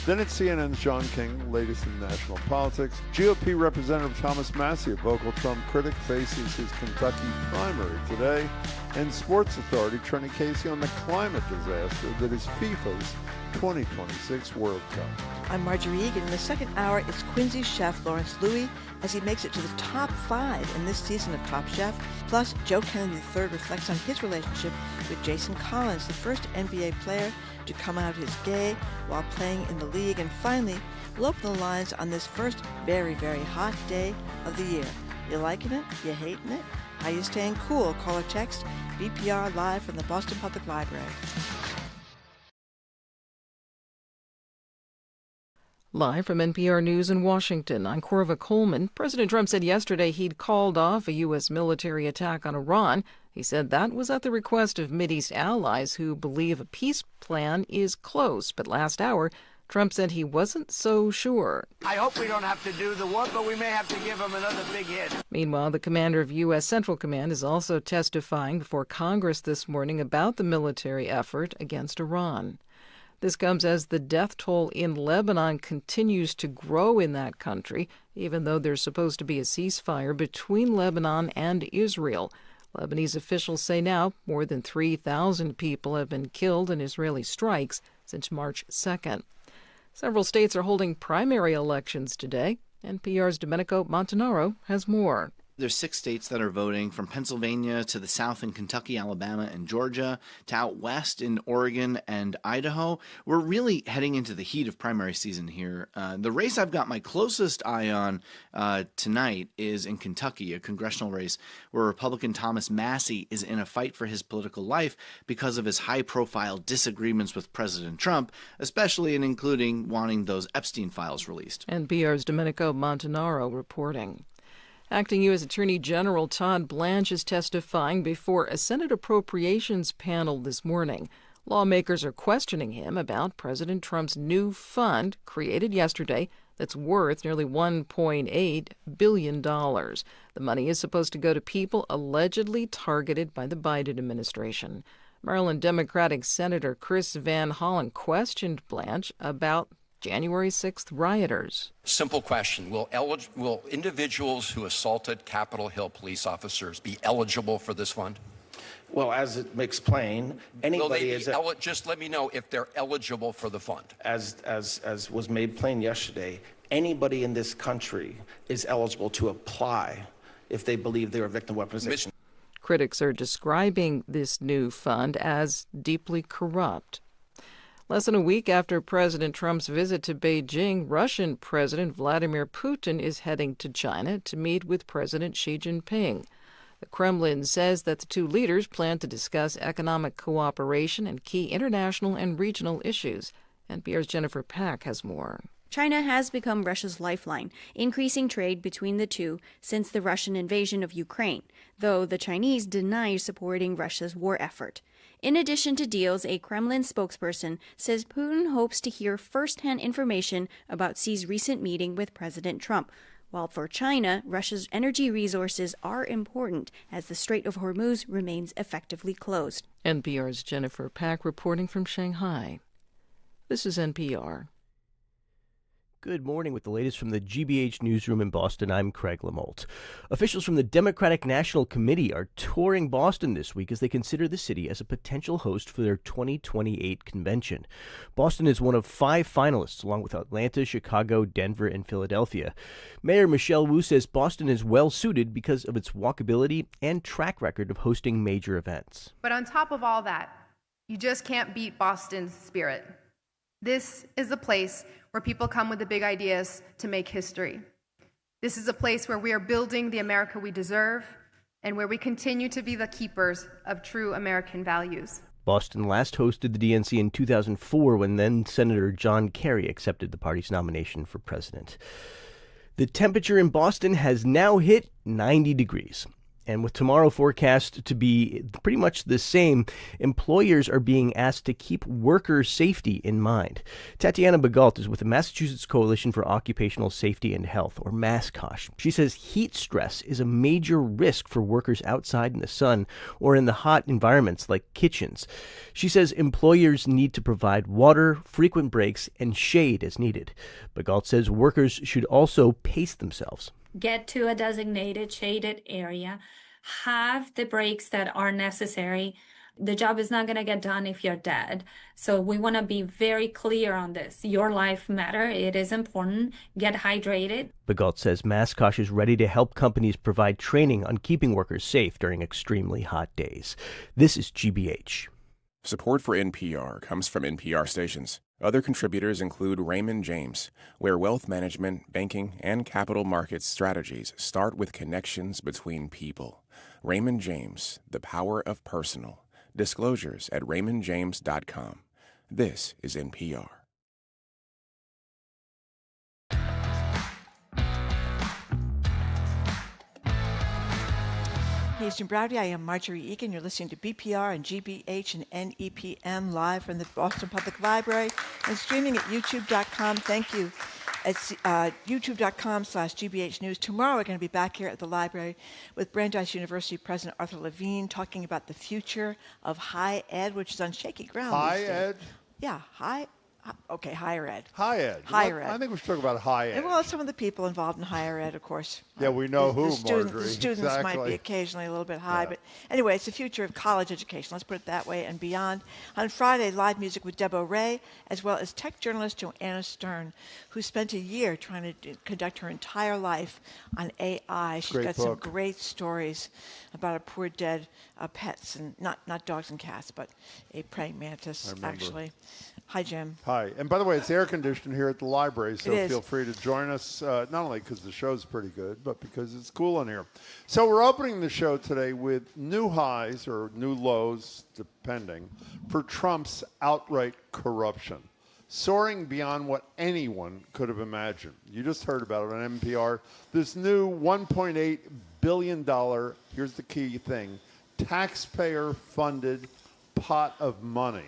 Then it's CNN's John King, latest in national politics. GOP Representative Thomas Massie, a vocal Trump critic, faces his Kentucky primary today. And Sports Authority, Trenni Casey on the climate disaster that is FIFA's 2026 World Cup. I'm Marjorie Egan. In the second hour, it's Quincy's chef, Laurence Louie, as he makes it to the top 5 in this season of Top Chef. Plus, Joe Kennedy III reflects on his relationship with Jason Collins, the first NBA player to come out as gay while playing in the league. And finally, we'll open the lines on this first very, very hot day of the year. You liking it? You hating it? How you staying cool? Call or text BPR live from the Boston Public Library. Live from NPR News in Washington, I'm Corva Coleman. President Trump said yesterday he'd called off a U.S. military attack on Iran. He said that was at the request of Mideast allies who believe a peace plan is close. But last hour, Trump said he wasn't so sure. I hope we don't have to do the war, but we may have to give him another big hit. Meanwhile, the commander of U.S. Central Command is also testifying before Congress this morning about the military effort against Iran. This comes as the death toll in Lebanon continues to grow in that country, even though there's supposed to be a ceasefire between Lebanon and Israel. Lebanese officials say now more than 3,000 people have been killed in Israeli strikes since March 2nd. Several states are holding primary elections today. NPR's Domenico Montanaro has more. There's 6 states that are voting, from Pennsylvania to the south in Kentucky, Alabama, and Georgia, to out west in Oregon and Idaho. We're really heading into the heat of primary season here. The race I've got my closest eye on tonight is in Kentucky, a congressional race where Republican Thomas Massie is in a fight for his political life because of his high-profile disagreements with President Trump, especially in including wanting those Epstein files released. NPR's Domenico Montanaro reporting. Acting U.S. Attorney General Todd Blanche is testifying before a Senate Appropriations panel this morning. Lawmakers are questioning him about President Trump's new fund created yesterday that's worth nearly $1.8 billion. The money is supposed to go to people allegedly targeted by the Biden administration. Maryland Democratic Senator Chris Van Hollen questioned Blanche about January 6th rioters. Simple question. Will individuals who assaulted Capitol Hill police officers be eligible for this fund? Well, as it makes plain, anybody just let me know if they're eligible for the fund. As was made plain yesterday, anybody in this country is eligible to apply if they believe they're a victim of weaponization. Critics are describing this new fund as deeply corrupt. Less than a week after President Trump's visit to Beijing, Russian President Vladimir Putin is heading to China to meet with President Xi Jinping. The Kremlin says that the two leaders plan to discuss economic cooperation and key international and regional issues. NPR's Jennifer Pack has more. China has become Russia's lifeline, increasing trade between the two since the Russian invasion of Ukraine, though the Chinese deny supporting Russia's war effort. In addition to deals, a Kremlin spokesperson says Putin hopes to hear first-hand information about Xi's recent meeting with President Trump. While for China, Russia's energy resources are important as the Strait of Hormuz remains effectively closed. NPR's Jennifer Pack reporting from Shanghai. This is NPR. Good morning with the latest from the GBH newsroom in Boston. I'm Craig Lamolt. Officials from the Democratic National Committee are touring Boston this week as they consider the city as a potential host for their 2028 convention. Boston is one of 5 finalists, along with Atlanta, Chicago, Denver, and Philadelphia. Mayor Michelle Wu says Boston is well suited because of its walkability and track record of hosting major events. But on top of all that, you just can't beat Boston's spirit. This is a place where people come with the big ideas to make history. This is a place where we are building the America we deserve and where we continue to be the keepers of true American values. Boston last hosted the DNC in 2004 when then-Senator John Kerry accepted the party's nomination for president. The temperature in Boston has now hit 90 degrees. And with tomorrow forecast to be pretty much the same, employers are being asked to keep worker safety in mind. Tatiana Begalt is with the Massachusetts Coalition for Occupational Safety and Health, or MASCOSH. She says heat stress is a major risk for workers outside in the sun or in the hot environments like kitchens. She says employers need to provide water, frequent breaks, and shade as needed. Begalt says workers should also pace themselves. Get to a designated shaded area, have the breaks that are necessary. The job is not going to get done if you're dead. So we want to be very clear on this. Your life matters. It is important. Get hydrated. Begalt says MASCOSH is ready to help companies provide training on keeping workers safe during extremely hot days. This is GBH. Support for NPR comes from NPR stations. Other contributors include Raymond James, where wealth management, banking, and capital markets strategies start with connections between people. Raymond James, the power of personal. Disclosures at raymondjames.com. This is NPR. Hey, Jim Browdy. I am Marjorie Egan. You're listening to BPR and GBH and NEPM live from the Boston Public Library and streaming at youtube.com. Thank you. It's youtube.com/GBH News. Tomorrow we're going to be back here at the library with Brandeis University President Arthur Levine talking about the future of high ed, which is on shaky ground. High ed? Yeah, higher ed. High ed. Higher ed. I think we should talk about high ed. And well, some of the people involved in higher ed, of course. Yeah, we know who, Marjorie. Marjorie. The students exactly. might be occasionally a little bit high, but anyway, it's the future of college education. Let's put it that way and beyond. On Friday, live music with Deb O'Reilly, as well as tech journalist Joanna Stern, who spent a year trying to conduct her entire life on AI. She's got some great stories about a poor dead pets, and not dogs and cats, but a praying mantis, actually. Hi, Jim. Hi. And by the way, it's air conditioned here at the library, so feel free to join us, not only because the show's pretty good, but because it's cool in here. So we're opening the show today with new highs or new lows, depending, for Trump's outright corruption, soaring beyond what anyone could have imagined. You just heard about it on NPR. This new $1.8 billion, here's the key thing, taxpayer-funded pot of money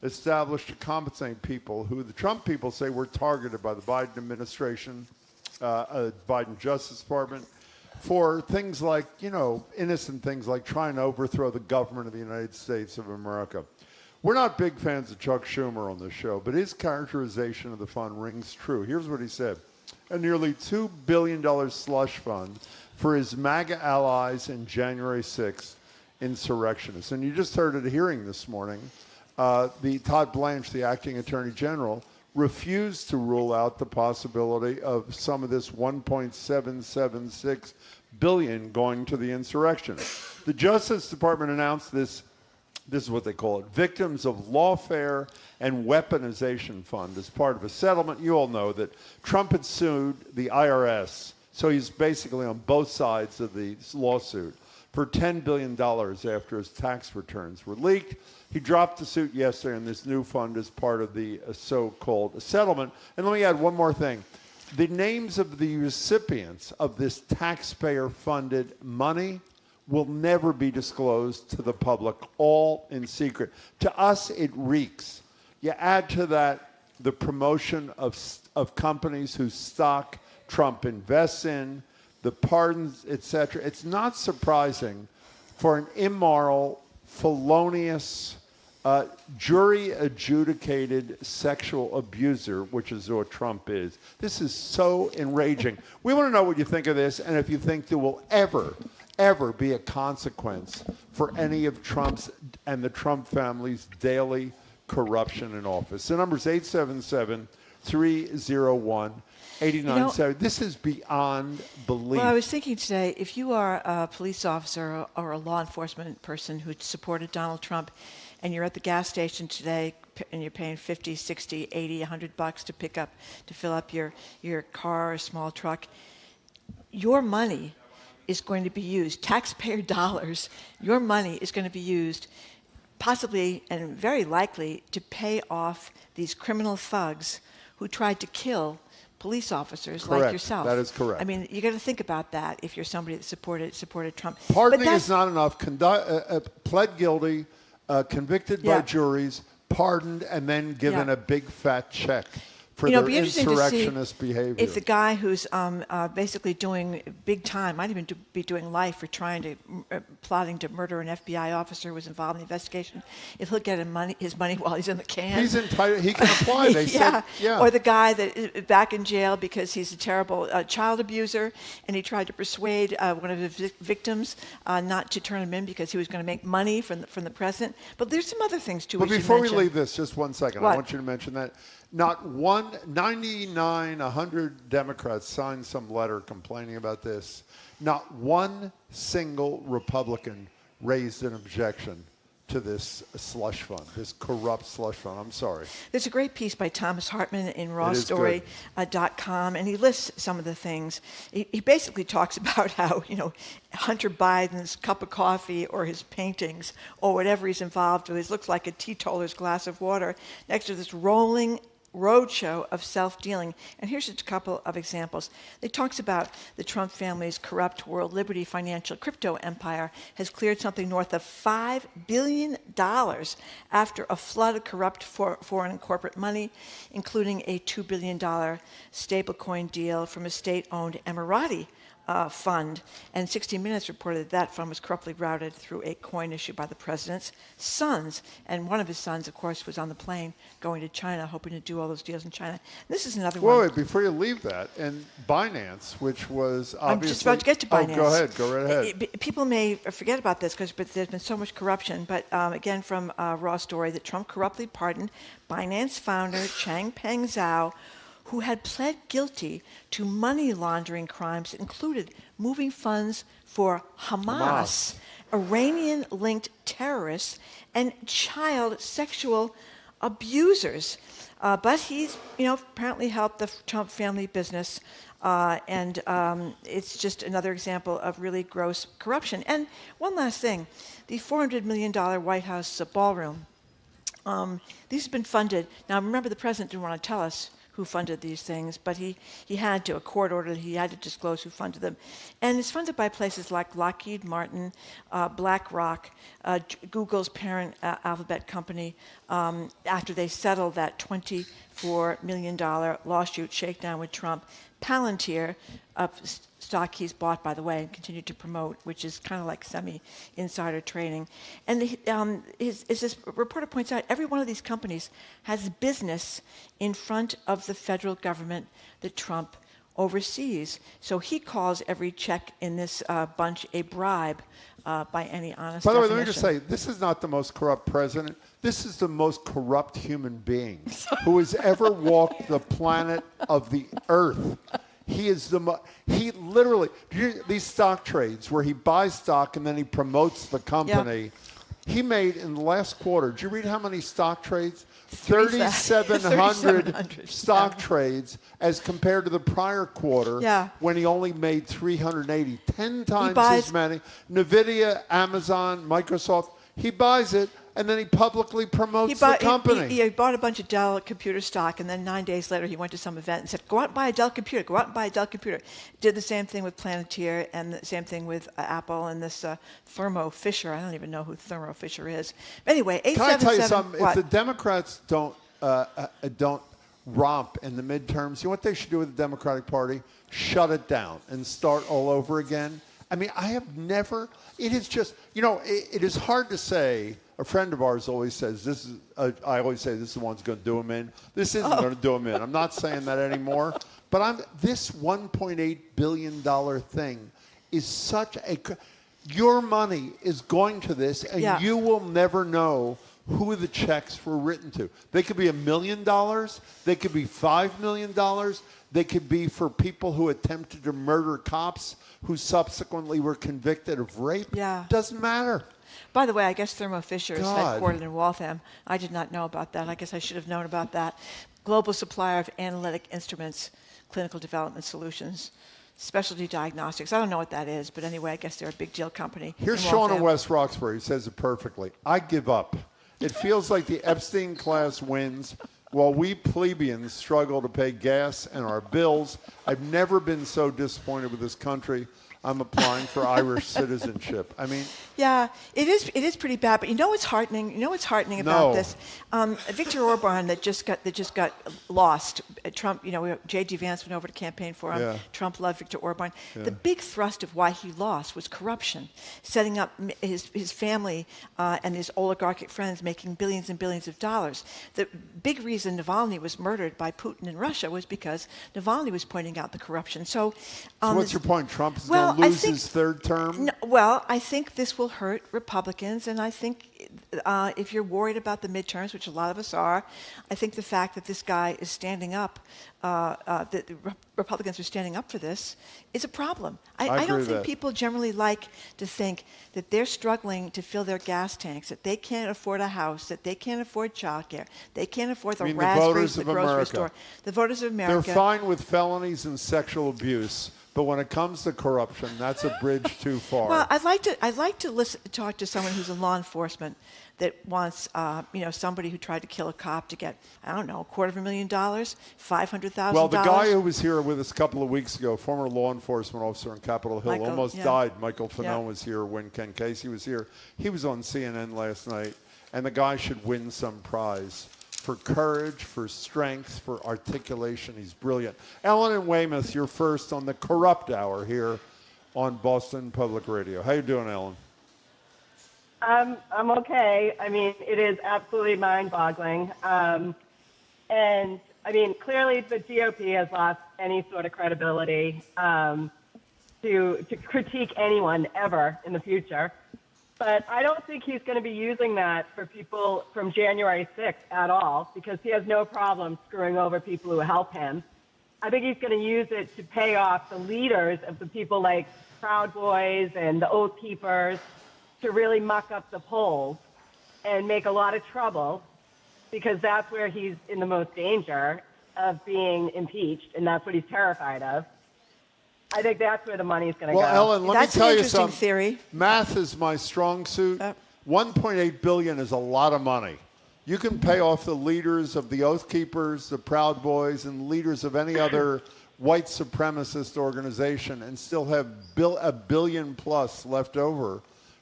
established to compensate people who the Trump people say were targeted by the Biden administration, Biden Justice Department, for things like, innocent things like trying to overthrow the government of the United States of America. We're not big fans of Chuck Schumer on this show, but his characterization of the fund rings true. Here's what he said. A nearly $2 billion slush fund for his MAGA allies and January 6th insurrectionists. And you just heard at a hearing this morning, the Todd Blanche, the acting attorney general, refused to rule out the possibility of some of this $1.776 billion going to the insurrection. The Justice Department announced this is what they call it, Victims of Lawfare and Weaponization Fund, as part of a settlement. You all know that Trump had sued the IRS, so he's basically on both sides of the lawsuit, for $10 billion after his tax returns were leaked. He dropped the suit yesterday, and this new fund is part of the so-called settlement. And let me add one more thing. The names of the recipients of this taxpayer-funded money will never be disclosed to the public, all in secret. To us, it reeks. You add to that the promotion of companies whose stock Trump invests in, the pardons, etc. It's not surprising for an immoral, felonious, jury-adjudicated sexual abuser, which is what Trump is. This is so enraging. We want to know what you think of this, and if you think there will ever be a consequence for any of Trump's and the Trump family's daily corruption in office. The number is 877-301-8970. This is beyond belief. Well, I was thinking today, if you are a police officer or a law enforcement person who supported Donald Trump, and you're at the gas station today and you're paying $50, $60, $80, $100 to fill up your car or small truck, your money is going to be used, taxpayer dollars, your money is going to be used possibly and very likely to pay off these criminal thugs who tried to kill police officers Correct. like yourself. That is correct. I mean, you got to think about that if you're somebody that supported Trump. Pardoning is not enough. Pled guilty, convicted by juries, pardoned, and then given a big fat check for their insurrectionist behavior. If the guy who's basically doing big time, might even be doing life for plotting to murder an FBI officer who was involved in the investigation, if he'll get his money while he's in the can. He's entitled. He can apply. They said, yeah. Or the guy that is back in jail because he's a terrible child abuser, and he tried to persuade one of his victims not to turn him in because he was going to make money from the president. But there's some other things too. But before we leave this, just 1 second, What? I want you to mention that. Not 100 Democrats signed some letter complaining about this. Not one single Republican raised an objection to this slush fund, this corrupt slush fund. I'm sorry. There's a great piece by Thomas Hartman in rawstory.com, and he lists some of the things. He basically talks about how, Hunter Biden's cup of coffee or his paintings or whatever he's involved with looks like a teetotaler's glass of water next to this rolling roadshow of self-dealing. And here's just a couple of examples. It talks about the Trump family's corrupt World Liberty financial crypto empire has cleared something north of $5 billion after a flood of corrupt foreign and corporate money, including a $2 billion stablecoin deal from a state-owned Emirati fund. And 60 Minutes reported that fund was corruptly routed through a coin issued by the president's sons. And one of his sons, of course, was on the plane going to China, hoping to do all those deals in China. This is another one. Wait, before you leave that, and Binance, which was obviously... I'm just about to get to Binance. Go right ahead. People may forget about this but there's been so much corruption. But again, from Raw Story, that Trump corruptly pardoned Binance founder Changpeng Zhao, who had pled guilty to money laundering crimes that included moving funds for Hamas. Iranian-linked terrorists, and child sexual abusers. But he's, apparently helped the Trump family business, and it's just another example of really gross corruption. And one last thing, the $400 million White House ballroom. These have been funded. Now, remember, the president didn't want to tell us who funded these things, but he had to, a court order, he had to disclose who funded them. And it's funded by places like Lockheed Martin, BlackRock, Google's parent Alphabet company, after they settled that $24 million lawsuit shakedown with Trump. Palantir, stock he's bought, by the way, and continued to promote, which is kind of like semi-insider trading. And as this reporter points out, every one of these companies has business in front of the federal government that Trump oversees. So he calls every check in this bunch a bribe by any honest By the way, definition. let me just say, this is not the most corrupt president. This is the most corrupt human being who has ever walked the planet of the earth. He is he literally, these stock trades where he buys stock and then he promotes the company. Yeah. He made in the last quarter, did you read how many stock trades? 3,700 stock trades as compared to the prior quarter when he only made 380. 10 times as many. NVIDIA, Amazon, Microsoft, he buys it and then he publicly promotes the company. He bought a bunch of Dell computer stock, and then 9 days later he went to some event and said, go out and buy a Dell computer, go out and buy a Dell computer. Did the same thing with Palantir and the same thing with Apple and this Thermo Fisher. I don't even know who Thermo Fisher is. But anyway, 877... Can I tell you something? If the Democrats don't romp in the midterms, you know what they should do with the Democratic Party? Shut it down and start all over again. I mean, I have never... It is just... it is hard to say... A friend of ours always says, I always say, this is the one that's going to do him in. This isn't going to do him in. I'm not saying that anymore. But this $1.8 billion thing is such a... Your money is going to this, and you will never know who the checks were written to. They could be $1 million. They could be $5 million. They could be for people who attempted to murder cops who subsequently were convicted of rape. Yeah. Doesn't matter. By the way, I guess Thermo Fisher is headquartered in Waltham. I did not know about that. I guess I should have known about that. Global supplier of analytic instruments, clinical development solutions, specialty diagnostics. I don't know what that is, but anyway, I guess they're a big deal company. Here's Sean in West Roxbury. He says it perfectly. I give up. It feels like the Epstein class wins. while we plebeians struggle to pay gas and our bills. I've never been so disappointed with this country. I'm applying for Irish citizenship. I mean, yeah, it is pretty bad. But you know what's heartening? About this? Viktor Orban that just got lost. Trump, J.D. Vance went over to campaign for him. Yeah. Trump loved Viktor Orban. Yeah. The big thrust of why he lost was corruption, setting up his family and his oligarchic friends making billions and billions of dollars. The big reason Navalny was murdered by Putin in Russia was because Navalny was pointing out the corruption. So what's your point? Trump is going to lose his third term? I think this will hurt Republicans, and I think if you're worried about the midterms, which a lot of us are, I think the fact that this guy is standing up, that the Republicans are standing up for this, is a problem. I don't think people generally like to think that they're struggling to fill their gas tanks, that they can't afford a house, that they can't afford childcare, they can't afford the raspberries at the grocery store. The voters of America. They're fine with felonies and sexual abuse. But when it comes to corruption, that's a bridge too far. Well, I'd like to talk to someone who's in law enforcement that wants, somebody who tried to kill a cop to get, $250,000, $500,000. Well, the guy who was here with us a couple of weeks ago, former law enforcement officer in Capitol Hill, almost died. Michael Fanone was here when Ken Casey was here. He was on CNN last night, and the guy should win some prize. For courage, for strength, for articulation. He's brilliant. Ellen and Weymouth, you're first on the Corrupt Hour here on Boston Public Radio. How you doing, Ellen? I'm okay. I mean, it is absolutely mind-boggling. And, I mean, clearly the GOP has lost any sort of credibility to critique anyone ever in the future. But I don't think he's going to be using that for people from January 6th at all, because he has no problem screwing over people who help him. I think he's going to use it to pay off the leaders of the people like Proud Boys and the Oath Keepers to really muck up the polls and make a lot of trouble, because that's where he's in the most danger of being impeached, and that's what he's terrified of. I think that's where the money's going to go. Well, Ellen, let me tell you something. Theory. Math is my strong suit. $1.8 billion is a lot of money. You can pay off the leaders of the Oath Keepers, the Proud Boys, and leaders of any other white supremacist organization and still have $1 billion plus left over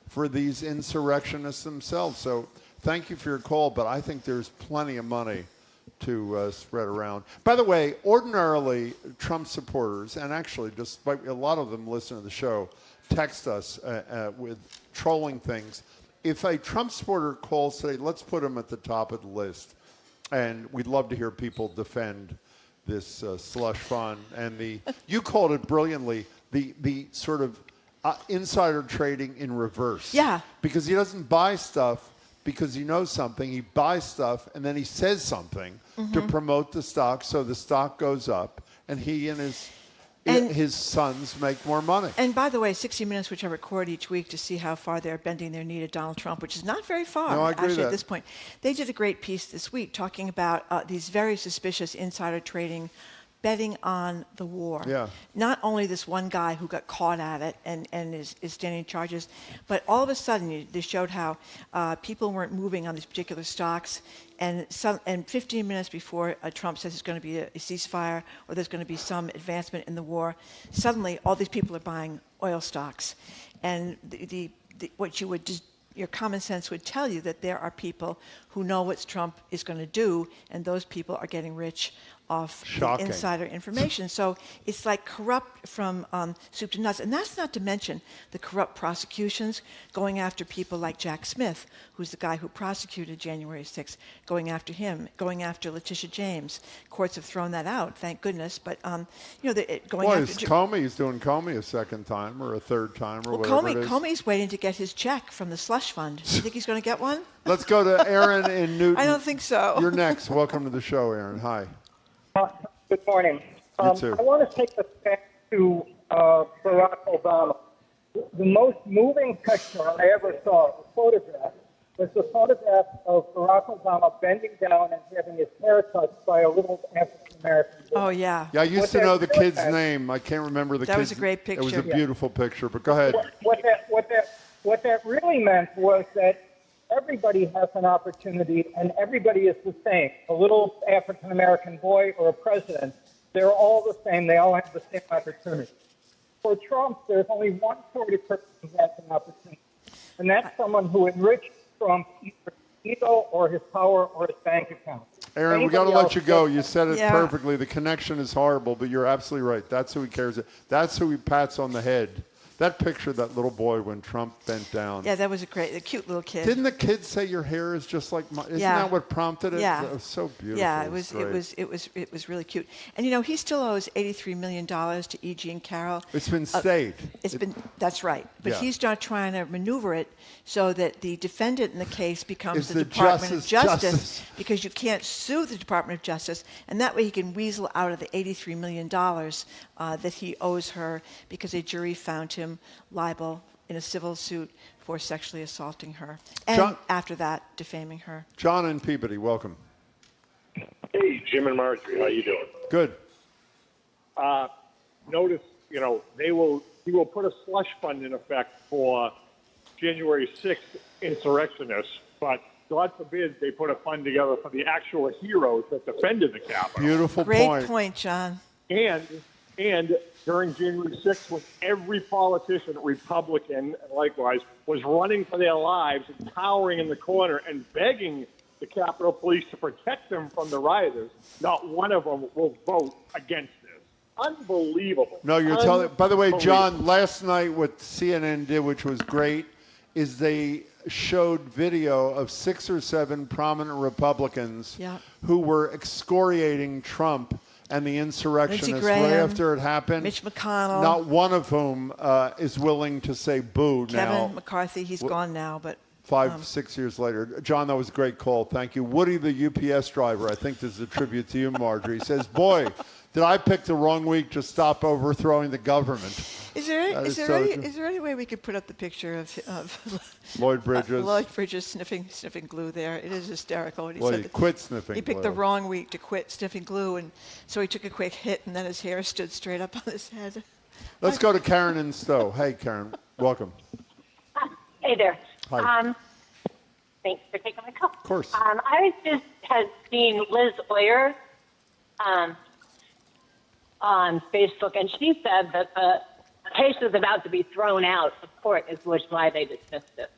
for these insurrectionists themselves. So thank you for your call, but I think there's plenty of money to spread around. By the way, ordinarily, Trump supporters, and actually despite a lot of them listen to the show, text us with trolling things. If a Trump supporter calls today, let's put him at the top of the list. And we'd love to hear people defend this slush fund. And you called it brilliantly, the sort of insider trading in reverse. Yeah. Because he doesn't buy stuff because he knows something. He buys stuff, and then he says something to promote the stock, so the stock goes up, and he and his sons make more money. And by the way, 60 Minutes, which I record each week to see how far they're bending their knee to Donald Trump, which is not very far, no, I agree actually, at this point. They did a great piece this week talking about these very suspicious insider trading, betting on the war. Yeah. Not only this one guy who got caught at it and is standing charges, but all of a sudden they showed how people weren't moving on these particular stocks, and 15 minutes before Trump says there's going to be a ceasefire or there's going to be some advancement in the war, suddenly all these people are buying oil stocks. And what you would just your common sense would tell you that there are people who know what Trump is going to do, and those people are getting rich off insider information. So it's like corrupt from soup to nuts. And that's not to mention the corrupt prosecutions going after people like Jack Smith, who's the guy who prosecuted January 6th, going after him, going after Letitia James. Courts have thrown that out, thank goodness. But, going after... Comey's doing Comey a second time or a third time or whatever it is. Comey's waiting to get his check from the slush fund. Do you think he's going to get one? Let's go to Aaron in Newton. I don't think so. You're next. Welcome to the show, Aaron. Hi. Good morning. You too. I want to take us back to Barack Obama. The most moving picture I ever saw, a photograph, was the photograph of Barack Obama bending down and having his hair touched by a little African-American woman. Oh, yeah. Yeah, I used to know the kid's name. I can't remember the kid's name. That was a great picture. It was a beautiful picture, but go ahead. What that really meant was that everybody has an opportunity, and everybody is the same. A little African-American boy or a president, they're all the same. They all have the same opportunity. For Trump, there's only one sort of person who has an opportunity, and that's someone who enriches Trump either his ego or his power or his bank account. Aaron, we got to let you go. You said it perfectly. The connection is horrible, but you're absolutely right. That's who he cares. That's who he pats on the head. That picture of that little boy when Trump bent down. Yeah, that was a cute little kid. Didn't the kid say your hair is just like mine? Isn't that what prompted it? Yeah. It was so beautiful. Yeah, it was really cute. And he still owes $83 million to E.G. and Carroll. It's been stayed. That's right. But he's not trying to maneuver it so that the defendant in the case becomes the Department of Justice, because you can't sue the Department of Justice, and that way he can weasel out of the $83 million that he owes her because a jury found him liable in a civil suit for sexually assaulting her, and after that, defaming her. John and Peabody, welcome. Hey, Jim and Marjorie, how you doing? Good. Notice, he will put a slush fund in effect for January 6th insurrectionists, but God forbid they put a fund together for the actual heroes that defended the Capitol. Beautiful point. Great point, John. And during January 6th, when every politician, Republican and likewise, was running for their lives and cowering in the corner and begging the Capitol Police to protect them from the rioters, not one of them will vote against this. Unbelievable. No, you're telling. By the way, John, last night what CNN did, which was great, is they showed video of 6 or 7 prominent Republicans who were excoriating Trump and the insurrectionists right after it happened. Mitch McConnell. Not one of whom is willing to say boo now. Kevin McCarthy, he's gone now, but 6 years later. John, that was a great call. Thank you. Woody, the UPS driver, I think this is a tribute to you, Marjorie, says, boy, did I pick the wrong week to stop overthrowing the government. Is there any way we could put up the picture of Lloyd Bridges? Lloyd Bridges sniffing glue there. It is hysterical. He said quit sniffing He picked glue. the wrong week to quit sniffing glue, and so he took a quick hit, and then his hair stood straight up on his head. Let's go to Karen in Stowe. Hey, Karen. Welcome. Hey there. Hi. Thanks for taking my call. Of course. I just had seen Liz Oyer on Facebook, and she said that the case was about to be thrown out of court, is why they dismissed it,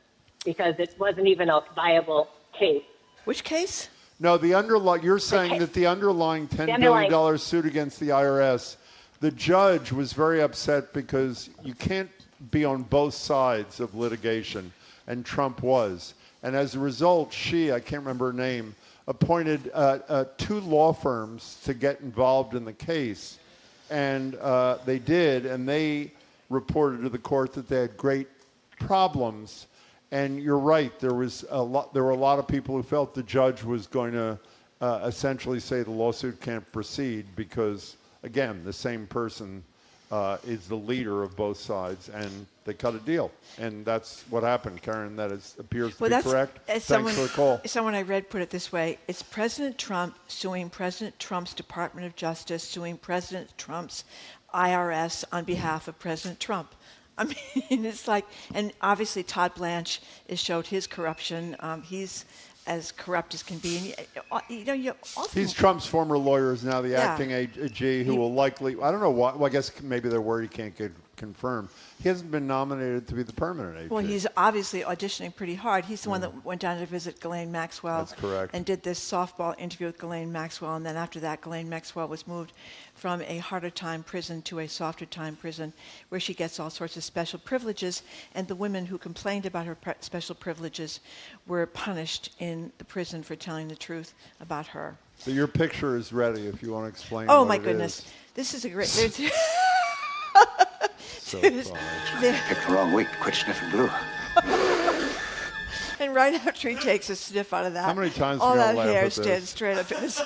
because it wasn't even a viable case. Which case? No, you're saying that the underlying $10 billion suit against the IRS, the judge was very upset because you can't be on both sides of litigation, and Trump was. And as a result, I can't remember her name, appointed 2 law firms to get involved in the case. And they did, and they reported to the court that they had great problems. And you're right, there were a lot of people who felt the judge was going to essentially say the lawsuit can't proceed because, again, the same person is the leader of both sides, and they cut a deal. And that's what happened, Karen. That appears to be correct. Thanks for the call. Someone I read put it this way. It's President Trump suing President Trump's Department of Justice, suing President Trump's IRS on behalf of President Trump. I mean, it's like, and obviously Todd Blanche has showed his corruption. He's as corrupt as can be. And, he's Trump's former lawyer, is now the acting AG, who will likely, I don't know why, well, I guess maybe they're worried he can't get confirmed. He hasn't been nominated to be the permanent AG. Well, he's obviously auditioning pretty hard. He's the one that went down to visit Ghislaine Maxwell. That's correct. And did this softball interview with Ghislaine Maxwell, and then after that, Ghislaine Maxwell was moved from a harder time prison to a softer time prison, where she gets all sorts of special privileges, and the women who complained about her special privileges were punished in the prison for telling the truth about her. So your picture is ready if you want to explain Oh, what my it goodness. is. This is a great... So picked the wrong week to quit sniffing glue. And right after he takes a sniff out of that, How many times all we gotta that laugh hair at stands this? straight up in his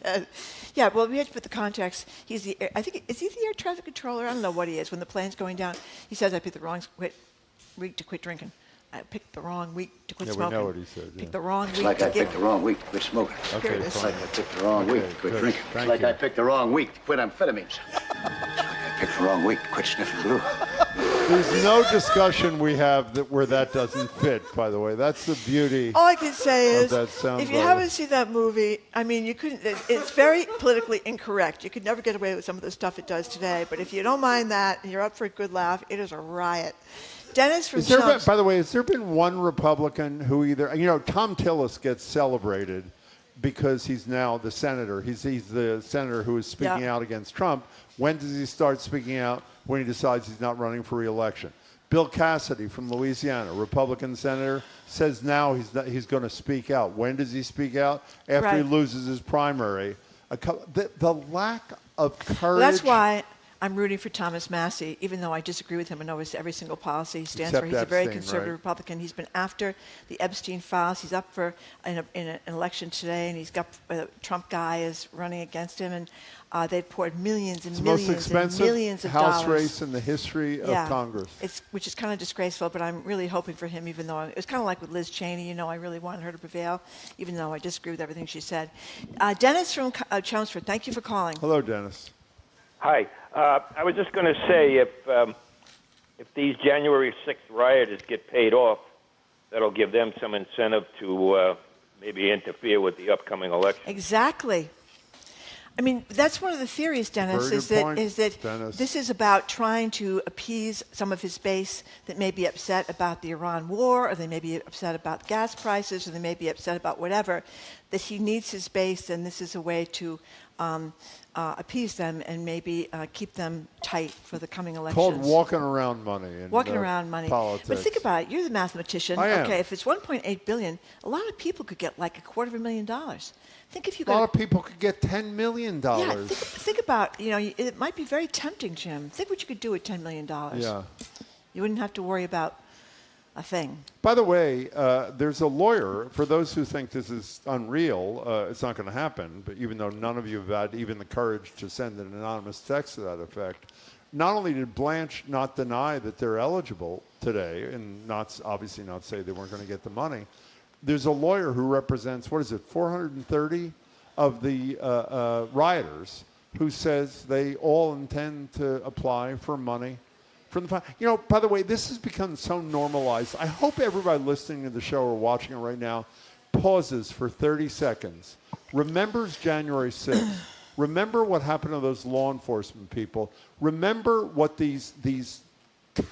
head. Yeah, well, we have to put the context. Is he the air traffic controller? I don't know what he is. When the plane's going down, he says, I picked the wrong week to quit drinking. I picked the wrong week to quit smoking. We know what he said. Picked the wrong week Like I picked the wrong week to quit smoking. Okay, It's like I picked the wrong week to quit drinking. It's like I picked the wrong week to quit amphetamines. It's like I picked the wrong week to quit sniffing glue. There's no discussion we have where that doesn't fit, by the way. That's the beauty. All I can say is, if you haven't seen that movie, I mean, you couldn't. It's very politically incorrect. You could never get away with some of the stuff it does today. But if you don't mind that and you're up for a good laugh, it is a riot. Dennis from Chumps. By the way, has there been one Republican who either, Tom Tillis gets celebrated because he's now the senator. He's the senator who is speaking out against Trump. When does he start speaking out? When he decides he's not running for re-election. Bill Cassidy from Louisiana, Republican senator, says now he's going to speak out. When does he speak out? After he loses his primary. The lack of courage. Well, that's why I'm rooting for Thomas Massie, even though I disagree with him in almost every single policy he stands for. He's a very conservative Republican. He's been after the Epstein files. He's up for in an election today, and he's got a Trump guy is running against him, and they've poured millions and millions and millions of dollars. House race in the history of Congress. Which is kind of disgraceful, but I'm really hoping for him, even though it was kind of like with Liz Cheney. I really wanted her to prevail, even though I disagree with everything she said. Dennis from Chelmsford, thank you for calling. Hello, Dennis. Hi. I was just going to say if these January 6th rioters get paid off, that'll give them some incentive to maybe interfere with the upcoming election. Exactly. I mean, that's one of the theories, Dennis, is that this is about trying to appease some of his base that may be upset about the Iran war, or they may be upset about gas prices, or they may be upset about whatever, that he needs his base, and this is a way to appease them and maybe keep them tight for the coming elections. Called walking around money. Walking around money. Politics. But think about it. You're the mathematician. I am. Okay, if it's $1.8 billion, a lot of people could get like $250,000. Think if you got a lot of people could get $10 million. Yeah, think about, it might be very tempting, Jim. Think what you could do with $10 million. Yeah. You wouldn't have to worry about a thing. By the way, there's a lawyer, for those who think this is unreal, it's not going to happen, but even though none of you have had even the courage to send an anonymous text to that effect, not only did Blanche not deny that they're eligible today and obviously not say they weren't going to get the money, there's a lawyer who represents, 430 of the rioters who says they all intend to apply for money from the fund. By the way, this has become so normalized. I hope everybody listening to the show or watching it right now pauses for 30 seconds, remembers January 6th, remember what happened to those law enforcement people, remember what these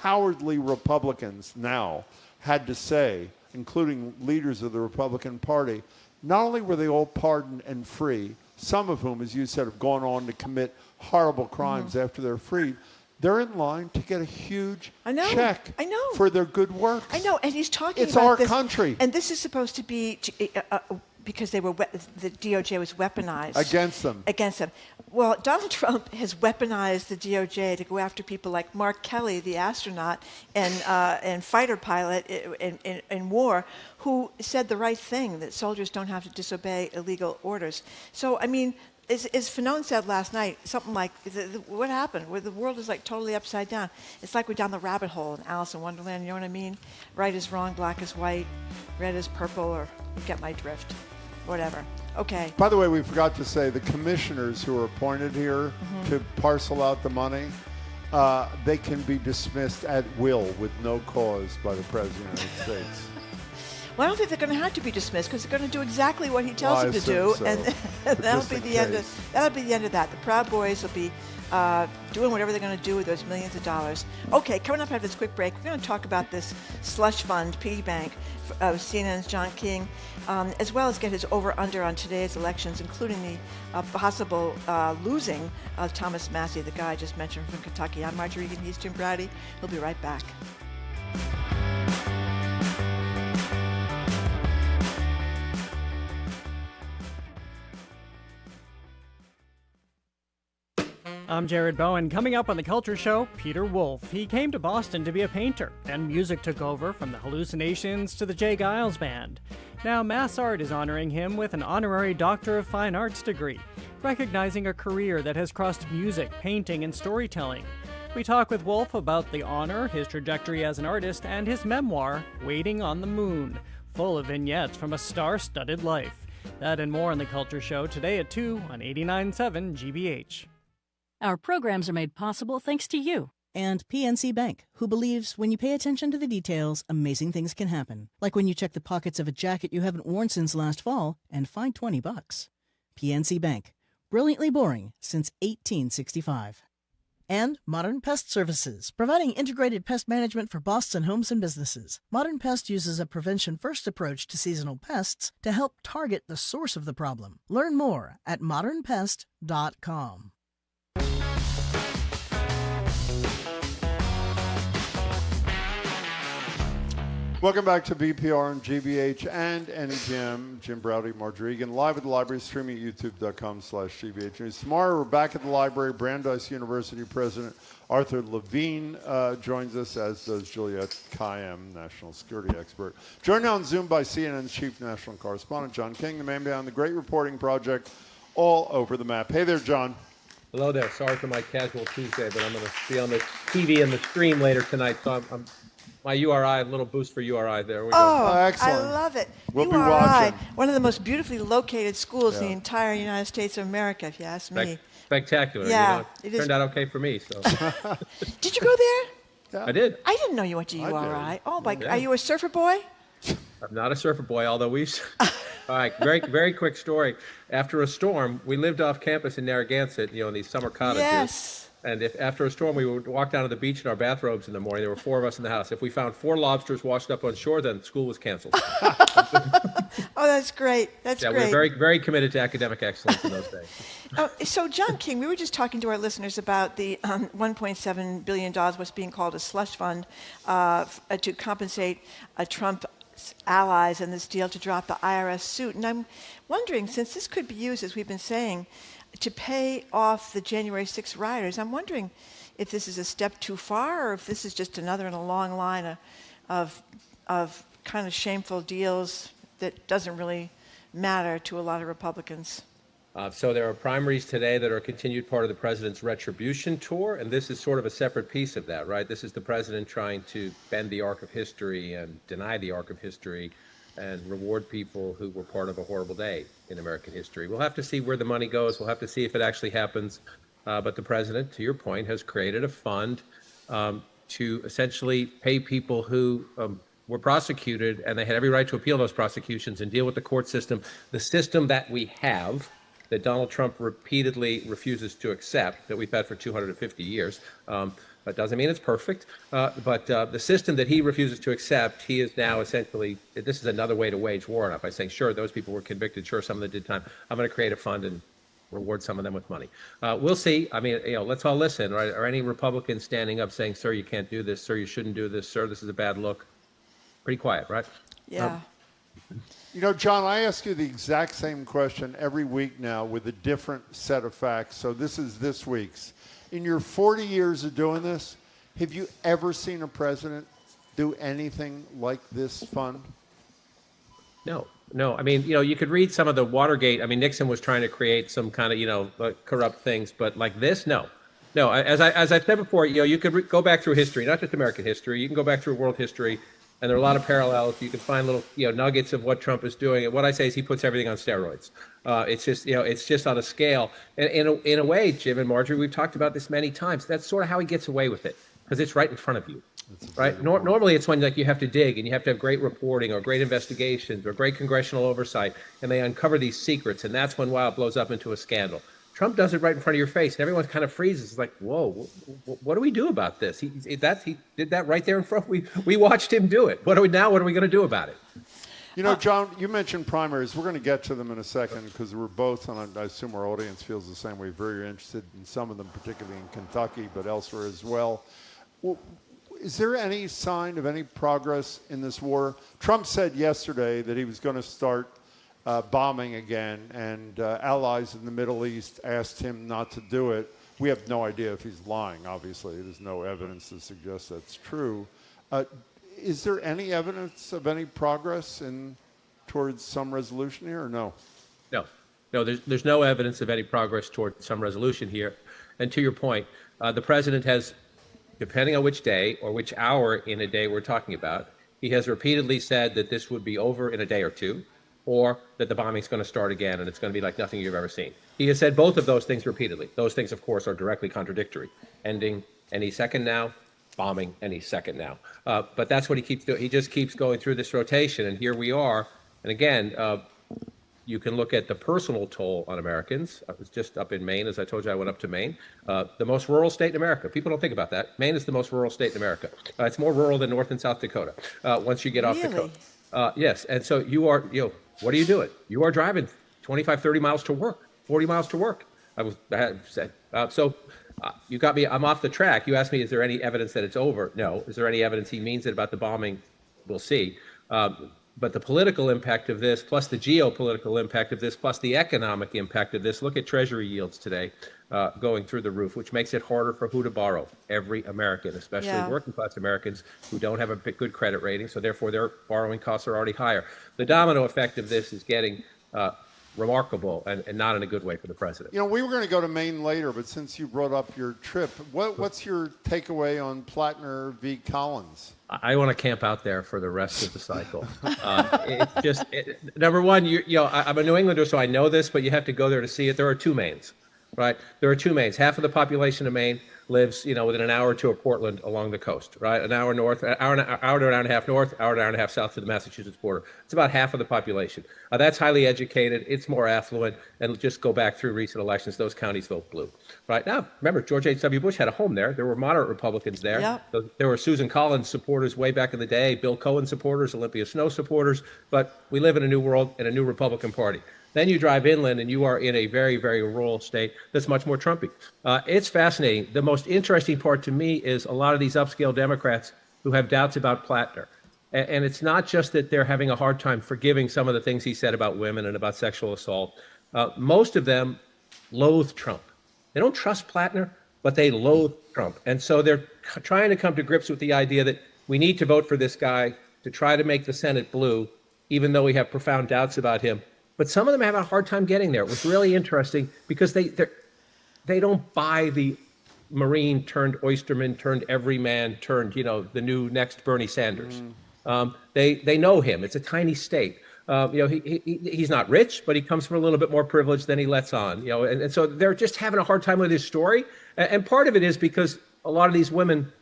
cowardly Republicans now had to say, including leaders of the Republican Party. Not only were they all pardoned and free, some of whom, as you said, have gone on to commit horrible crimes after they're freed, they're in line to get a huge check for their good work. I know, and he's talking about this. It's our country. And this is supposed to be because the DOJ was weaponized. Against them. Well, Donald Trump has weaponized the DOJ to go after people like Mark Kelly, the astronaut and fighter pilot in war, who said the right thing, that soldiers don't have to disobey illegal orders. So, I mean, as Fanon said last night, something like, what happened? Where the world is like totally upside down. It's like we're down the rabbit hole in Alice in Wonderland, you know what I mean? Right is wrong, black is white, red is purple, or you get my drift. Whatever. Okay. By the way, we forgot to say the commissioners who are appointed here to parcel out the money, they can be dismissed at will with no cause by the President of the United States. Well, I don't think they're going to have to be dismissed because they're going to do exactly what he tells them to do, and that'll be the end of that. The Proud Boys will be doing whatever they're going to do with those millions of dollars. Okay, coming up after this quick break, we're going to talk about this slush fund, piggy bank, of CNN's John King, as well as get his over-under on today's elections, including the possible losing of Thomas Massie, the guy I just mentioned from Kentucky. I'm Marjorie Egan, he's Jim Brady. We'll be right back. I'm Jared Bowen. Coming up on The Culture Show, Peter Wolf. He came to Boston to be a painter. Then music took over, from the Hallucinations to the Jay Giles Band. Now Mass Art is honoring him with an honorary Doctor of Fine Arts degree, recognizing a career that has crossed music, painting, and storytelling. We talk with Wolf about the honor, his trajectory as an artist, and his memoir, Waiting on the Moon, full of vignettes from a star-studded life. That and more on The Culture Show today at 2 on 89.7 GBH. Our programs are made possible thanks to you. And PNC Bank, who believes when you pay attention to the details, amazing things can happen. Like when you check the pockets of a jacket you haven't worn since last fall and find $20. PNC Bank, brilliantly boring since 1865. And Modern Pest Services, providing integrated pest management for Boston homes and businesses. Modern Pest uses a prevention-first approach to seasonal pests to help target the source of the problem. Learn more at modernpest.com. Welcome back to BPR and GBH and NEGM. Jim Browdy, Marjorie Egan, live at the library, streaming at youtube.com/GBH News. Tomorrow, we're back at the library. Brandeis University President Arthur Levine joins us, as does Juliette Kayyem, national security expert. Joined on Zoom by CNN's chief national correspondent, John King, the man behind the great reporting project all over the map. Hey there, John. Hello there. Sorry for my casual Tuesday, but I'm going to be on the TV and the stream later tonight, so I'm my URI, a little boost for URI there. We Oh, excellent. I love it. We'll be URI, watching. one of the most beautifully located schools in Yeah. the entire United States of America, if you ask me. Spectacular. Yeah, You know, it it is. turned out okay for me. So Did you go there? I did. I didn't know you went to I URI. did. Oh, my God. Yeah. Are you a surfer boy? I'm not a surfer boy, although we. All right, very quick story. After a storm, we lived off campus in Narragansett, in these summer cottages. Yes. And if after a storm we would walk down to the beach in our bathrobes in the morning, there were 4 of us in the house. If we found 4 lobsters washed up on shore, then school was canceled. Oh, that's great. That's Yeah, great. we're very committed to academic excellence in those days. So, John King, we were just talking to our listeners about the $1.7 billion, what's being called a slush fund, to compensate Trump's allies in this deal to drop the IRS suit. And I'm wondering, since this could be used, as we've been saying, to pay off the January 6th rioters, I'm wondering if this is a step too far or if this is just another in a long line of kind of shameful deals that doesn't really matter to a lot of Republicans. So there are primaries today that are a continued part of the president's retribution tour, and this is sort of a separate piece of that, right? This is the president trying to bend the arc of history and deny the arc of history and reward people who were part of a horrible day in American history. We'll have to see where the money goes. We'll have to see if it actually happens. But the president, to your point, has created a fund to essentially pay people who were prosecuted, and they had every right to appeal those prosecutions and deal with the court system. The system that we have, that Donald Trump repeatedly refuses to accept, that we've had for 250 years. That doesn't mean it's perfect, but the system that he refuses to accept, he is now essentially, this is another way to wage war on it by saying, sure, those people were convicted, sure, some of them did time. I'm going to create a fund and reward some of them with money. We'll see. I mean, let's all listen, right? Are any Republicans standing up saying, sir, you can't do this, sir, you shouldn't do this, sir, this is a bad look? Pretty quiet, right? Yeah. John, I ask you the exact same question every week now with a different set of facts. So this is this week's. In your 40 years of doing this, have you ever seen a president do anything like this fund? No. I mean, you could read some of the Watergate. I mean, Nixon was trying to create some kind of, corrupt things, but like this, no. As I said before, you could go back through history, not just American history. You can go back through world history. And there are a lot of parallels. You can find little, nuggets of what Trump is doing. And what I say is he puts everything on steroids. It's just, it's just on a scale. And in a way, Jim and Marjorie, we've talked about this many times. That's sort of how he gets away with it, because it's right in front of you, right? Normally, it's when you have to dig and you have to have great reporting or great investigations or great congressional oversight, and they uncover these secrets, and that's when it blows up into a scandal. Trump does it right in front of your face, and everyone kind of freezes. It's like, whoa, what do we do about this? He did that right there in front. We watched him do it. What are we going to do about it? John, you mentioned primaries. We're going to get to them in a second because we're both, and I assume our audience feels the same way, very interested in some of them, particularly in Kentucky, but elsewhere as well. Is there any sign of any progress in this war? Trump said yesterday that he was going to start bombing again, and allies in the Middle East asked him not to do it. We have no idea if he's lying, obviously. There's no evidence to suggest that's true. Is there any evidence of any progress towards some resolution here, or no? No, there's no evidence of any progress toward some resolution here. And to your point, the president has, depending on which day or which hour in a day we're talking about, he has repeatedly said that this would be over in a day or two, or that the bombing's going to start again and it's going to be like nothing you've ever seen. He has said both of those things repeatedly. Those things, of course, are directly contradictory. Ending any second now, bombing any second now. But that's what he keeps doing. He just keeps going through this rotation, and here we are. And again, you can look at the personal toll on Americans. I was just up in Maine. As I told you, I went up to Maine, the most rural state in America. People don't think about that. Maine is the most rural state in America. It's more rural than North and South Dakota once you get off the coast. Yes, and so you are, what are you doing? You are driving 25, 30 miles to work, 40 miles to work. You got me, I'm off the track. You asked me, is there any evidence that it's over? No. Is there any evidence he means it about the bombing? We'll see. But the political impact of this, plus the geopolitical impact of this, plus the economic impact of this, look at Treasury yields today going through the roof, which makes it harder for who to borrow? Every American, especially working class Americans who don't have a good credit rating, so therefore their borrowing costs are already higher. The domino effect of this is getting remarkable and not in a good way for the president. We were going to go to Maine later, but since you brought up your trip, what's your takeaway on Plattner v. Collins? I want to camp out there for the rest of the cycle. It's just, number one, I'm a New Englander, so I know this, but you have to go there to see it. There are two Maines, right? There are two Maines. Half of the population of Maine lives, within an hour or two of Portland along the coast, right? An hour north, hour to an hour and a half north, hour to an hour and a half south to the Massachusetts border. It's about half of the population. That's highly educated. It's more affluent. And just go back through recent elections, those counties vote blue, right? Now, remember, George H.W. Bush had a home there. There were moderate Republicans there. Yep. There were Susan Collins supporters way back in the day, Bill Cohen supporters, Olympia Snowe supporters. But we live in a new world and a new Republican Party. Then you drive inland and you are in a very, very rural state that's much more Trumpy. It's fascinating. The most interesting part to me is a lot of these upscale Democrats who have doubts about Plattner. And it's not just that they're having a hard time forgiving some of the things he said about women and about sexual assault. Most of them loathe Trump. They don't trust Plattner, but they loathe Trump. And so they're trying to come to grips with the idea that we need to vote for this guy to try to make the Senate blue, even though we have profound doubts about him. But some of them have a hard time getting there. It was really interesting because they don't buy the Marine turned oysterman turned everyman turned, the new next Bernie Sanders. They know him. It's a tiny state. He's not rich, but he comes from a little bit more privilege than he lets on. And so they're just having a hard time with his story. And part of it is because a lot of these women,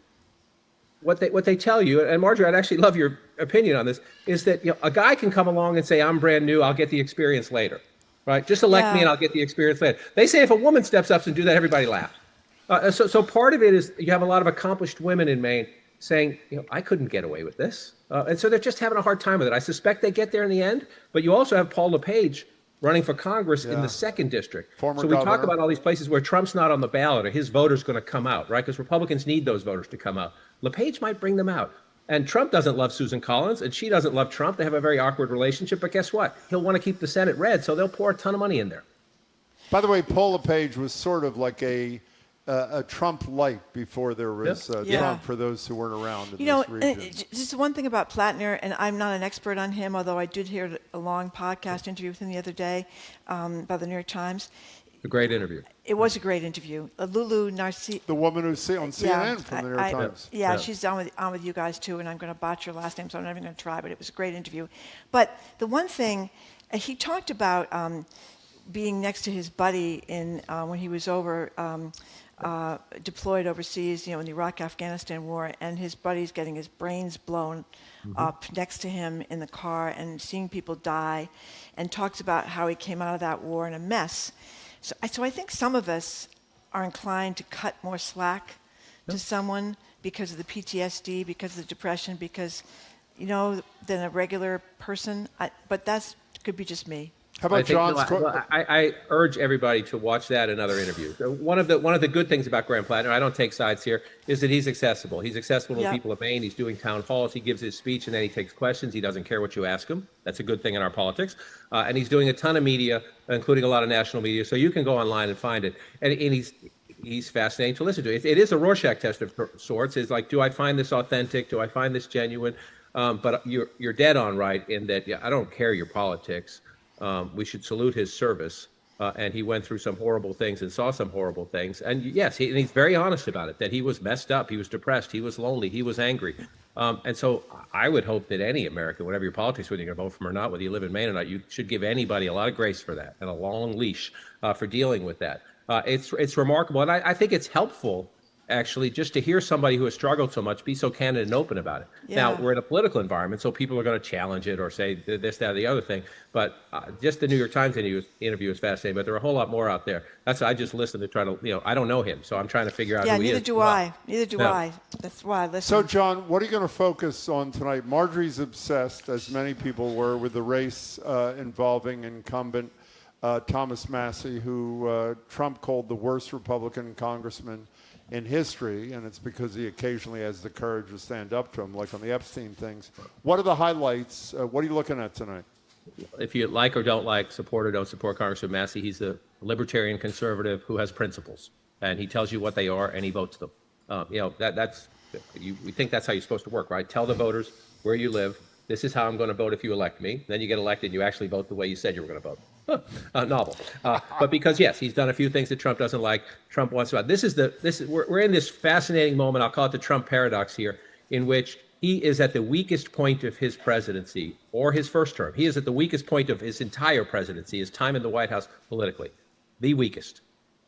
what they tell you, and Marjorie, I'd actually love your opinion on this, is that a guy can come along and say, I'm brand new, I'll get the experience later, right? Just elect me and I'll get the experience later. They say if a woman steps up and do that, everybody laughs. So part of it is you have a lot of accomplished women in Maine saying, I couldn't get away with this. And so they're just having a hard time with it. I suspect they get there in the end, but you also have Paul LePage running for Congress in the 2nd district. So we talk about all these places where Trump's not on the ballot or his voters going to come out, right? Because Republicans need those voters to come out. LePage might bring them out. And Trump doesn't love Susan Collins, and she doesn't love Trump. They have a very awkward relationship. But guess what? He'll want to keep the Senate red, so they'll pour a ton of money in there. By the way, Paul LePage was sort of like a Trump light before there was Trump, for those who weren't around in this region. Just one thing about Plattner, and I'm not an expert on him, although I did hear a long podcast interview with him the other day by the New York Times. A great interview. It was a great interview. Lulu Narcisse. The woman who's on CNN from the New York Times. Yeah, she's on with you guys too, and I'm going to botch her last name, so I'm not even going to try, but it was a great interview. But the one thing, he talked about being next to his buddy when he was over deployed overseas, in the Iraq-Afghanistan war, and his buddy's getting his brains blown up next to him in the car and seeing people die, and talks about how he came out of that war in a mess. So I think some of us are inclined to cut more slack to someone because of the PTSD, because of the depression, because, than a regular person. But that could be just me. How about John's? I urge everybody to watch that and other interviews. One of the good things about Graham Plattner, I don't take sides here, is that he's accessible. He's accessible to people of Maine. He's doing town halls. He gives his speech and then he takes questions. He doesn't care what you ask him. That's a good thing in our politics. And he's doing a ton of media, including a lot of national media. So you can go online and find it. And he's fascinating to listen to. It is a Rorschach test of sorts. It's like, do I find this authentic? Do I find this genuine? But you're dead on right in that I don't care your politics. We should salute his service. And he went through some horrible things and saw some horrible things. And yes, he's very honest about it, that he was messed up. He was depressed. He was lonely. He was angry. And so I would hope that any American, whatever your politics, whether you're going to vote for him or not, whether you live in Maine or not, you should give anybody a lot of grace for that and a long leash for dealing with that. It's remarkable. And I think it's helpful, actually, just to hear somebody who has struggled so much be so candid and open about it. Yeah. Now, we're in a political environment, so people are going to challenge it or say this, that, or the other thing. But just the New York Times interview is fascinating, but there are a whole lot more out there. I just listened to try to, I don't know him, so I'm trying to figure out who he is. Neither do I. Neither do I. That's why I listen. So, John, what are you going to focus on tonight? Marjorie's obsessed, as many people were, with the race involving incumbent Thomas Massie, who Trump called the worst Republican congressman in history, and it's because he occasionally has the courage to stand up to him, like on the Epstein things. What are the highlights? What are you looking at tonight? If you like or don't like, support or don't support Congressman Massie, he's a libertarian conservative who has principles, and he tells you what they are, and he votes them. We think that's how you're supposed to work, right? Tell the voters where you live. This is how I'm going to vote if you elect me. Then you get elected, and you actually vote the way you said you were going to vote. Novel. But because, yes, he's done a few things that Trump doesn't like. Trump wants to. We're in this fascinating moment, I'll call it the Trump paradox here, in which he is at the weakest point of his presidency or his first term. He is at the weakest point of his entire presidency, his time in the White House politically, the weakest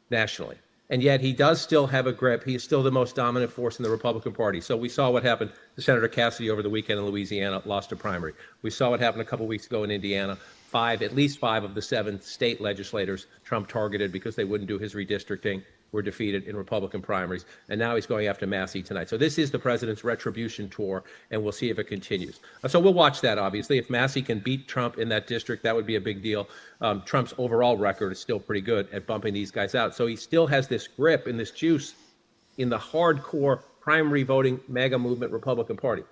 nationally. And yet he does still have a grip. He is still the most dominant force in the Republican Party. So we saw what happened to Senator Cassidy over the weekend in Louisiana, lost a primary. We saw what happened a couple weeks ago in Indiana. At least five of the 7 state legislators Trump targeted because they wouldn't do his redistricting were defeated in Republican primaries. And now he's going after Massie tonight. So this is the president's retribution tour, and we'll see if it continues. So we'll watch that, obviously. If Massie can beat Trump in that district, that would be a big deal. Trump's overall record is still pretty good at bumping these guys out. So he still has this grip and this juice in the hardcore primary voting MAGA movement Republican Party.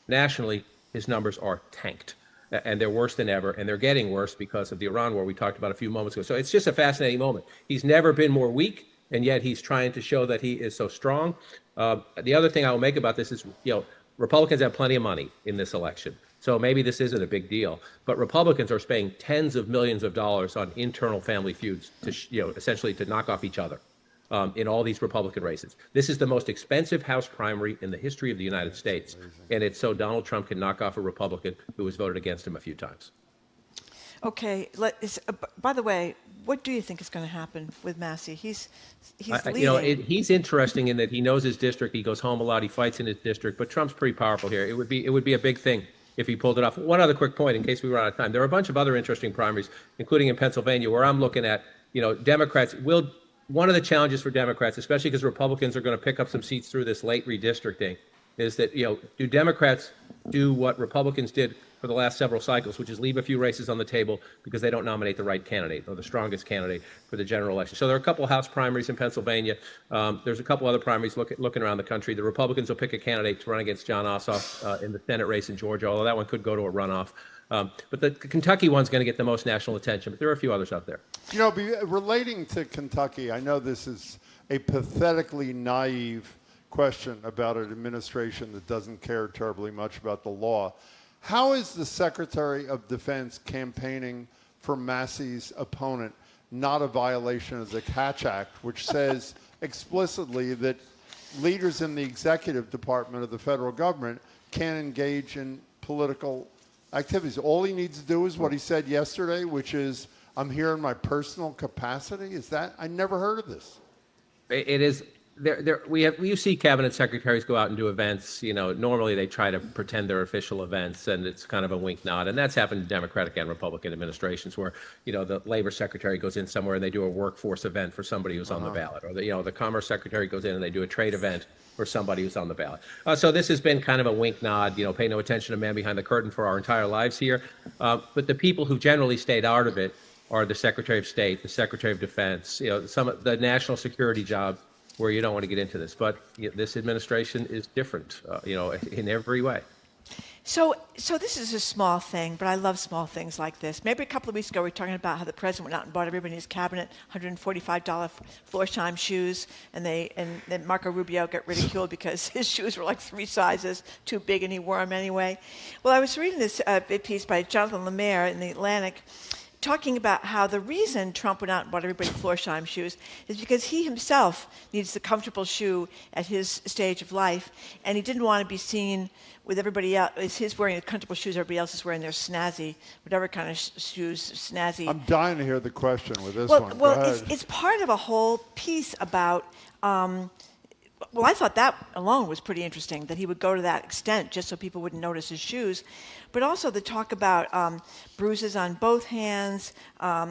Nationally, his numbers are tanked. And they're worse than ever, and they're getting worse because of the Iran war we talked about a few moments ago. So it's just a fascinating moment. He's never been more weak, and yet he's trying to show that he is so strong. The other thing I will make about this is, Republicans have plenty of money in this election. So maybe this isn't a big deal, but Republicans are spending tens of millions of dollars on internal family feuds to, essentially to knock off each other. In all these Republican races. This is the most expensive House primary in the history of the United States, and it's so Donald Trump can knock off a Republican who has voted against him a few times. Okay. By the way, what do you think is going to happen with Massie? He's leading. He's interesting in that he knows his district. He goes home a lot. He fights in his district. But Trump's pretty powerful here. It would be a big thing if he pulled it off. One other quick point, in case we run out of time. There are a bunch of other interesting primaries, including in Pennsylvania, where I'm looking at, Democrats will. One of the challenges for Democrats, especially because Republicans are going to pick up some seats through this late redistricting, is that, do Democrats do what Republicans did for the last several cycles, which is leave a few races on the table because they don't nominate the right candidate or the strongest candidate for the general election? So there are a couple of House primaries in Pennsylvania. There's a couple other primaries looking around the country. The Republicans will pick a candidate to run against Jon Ossoff in the Senate race in Georgia, although that one could go to a runoff. But the Kentucky one's going to get the most national attention, but there are a few others out there. Relating to Kentucky, I know this is a pathetically naive question about an administration that doesn't care terribly much about the law. How is the Secretary of Defense campaigning for Massie's opponent not a violation of the Hatch Act, which says explicitly that leaders in the executive department of the federal government can't engage in political activities? All he needs to do is what he said yesterday, which is, I'm here in my personal capacity. Is that? I never heard of this. It is. You see cabinet secretaries go out and do events. Normally they try to pretend they're official events, and it's kind of a wink nod. And that's happened in Democratic and Republican administrations, where the labor secretary goes in somewhere and they do a workforce event for somebody who's on the ballot, or the commerce secretary goes in and they do a trade event for somebody who's on the ballot. So this has been kind of a wink nod. Pay no attention to man behind the curtain for our entire lives here. But the people who generally stayed out of it are the Secretary of State, the Secretary of Defense, some of the national security jobs, where you don't want to get into this. But this administration is different, in every way. So this is a small thing, but I love small things like this. Maybe a couple of weeks ago, we were talking about how the president went out and bought everybody in his cabinet $145 floor shine shoes, and then Marco Rubio got ridiculed because his shoes were like 3 sizes too big, and he wore them anyway. Well, I was reading this piece by Jonathan Lemaire in The Atlantic, talking about how the reason Trump went out and bought everybody Florsheim shoes is because he himself needs the comfortable shoe at his stage of life, and he didn't want to be seen with everybody else. It's his wearing the comfortable shoes, everybody else is wearing their snazzy, whatever kind of shoes, snazzy. I'm dying to hear the question with this one. Go ahead. It's part of a whole piece about... well, I thought that alone was pretty interesting, that he would go to that extent just so people wouldn't notice his shoes. But also the talk about bruises on both hands.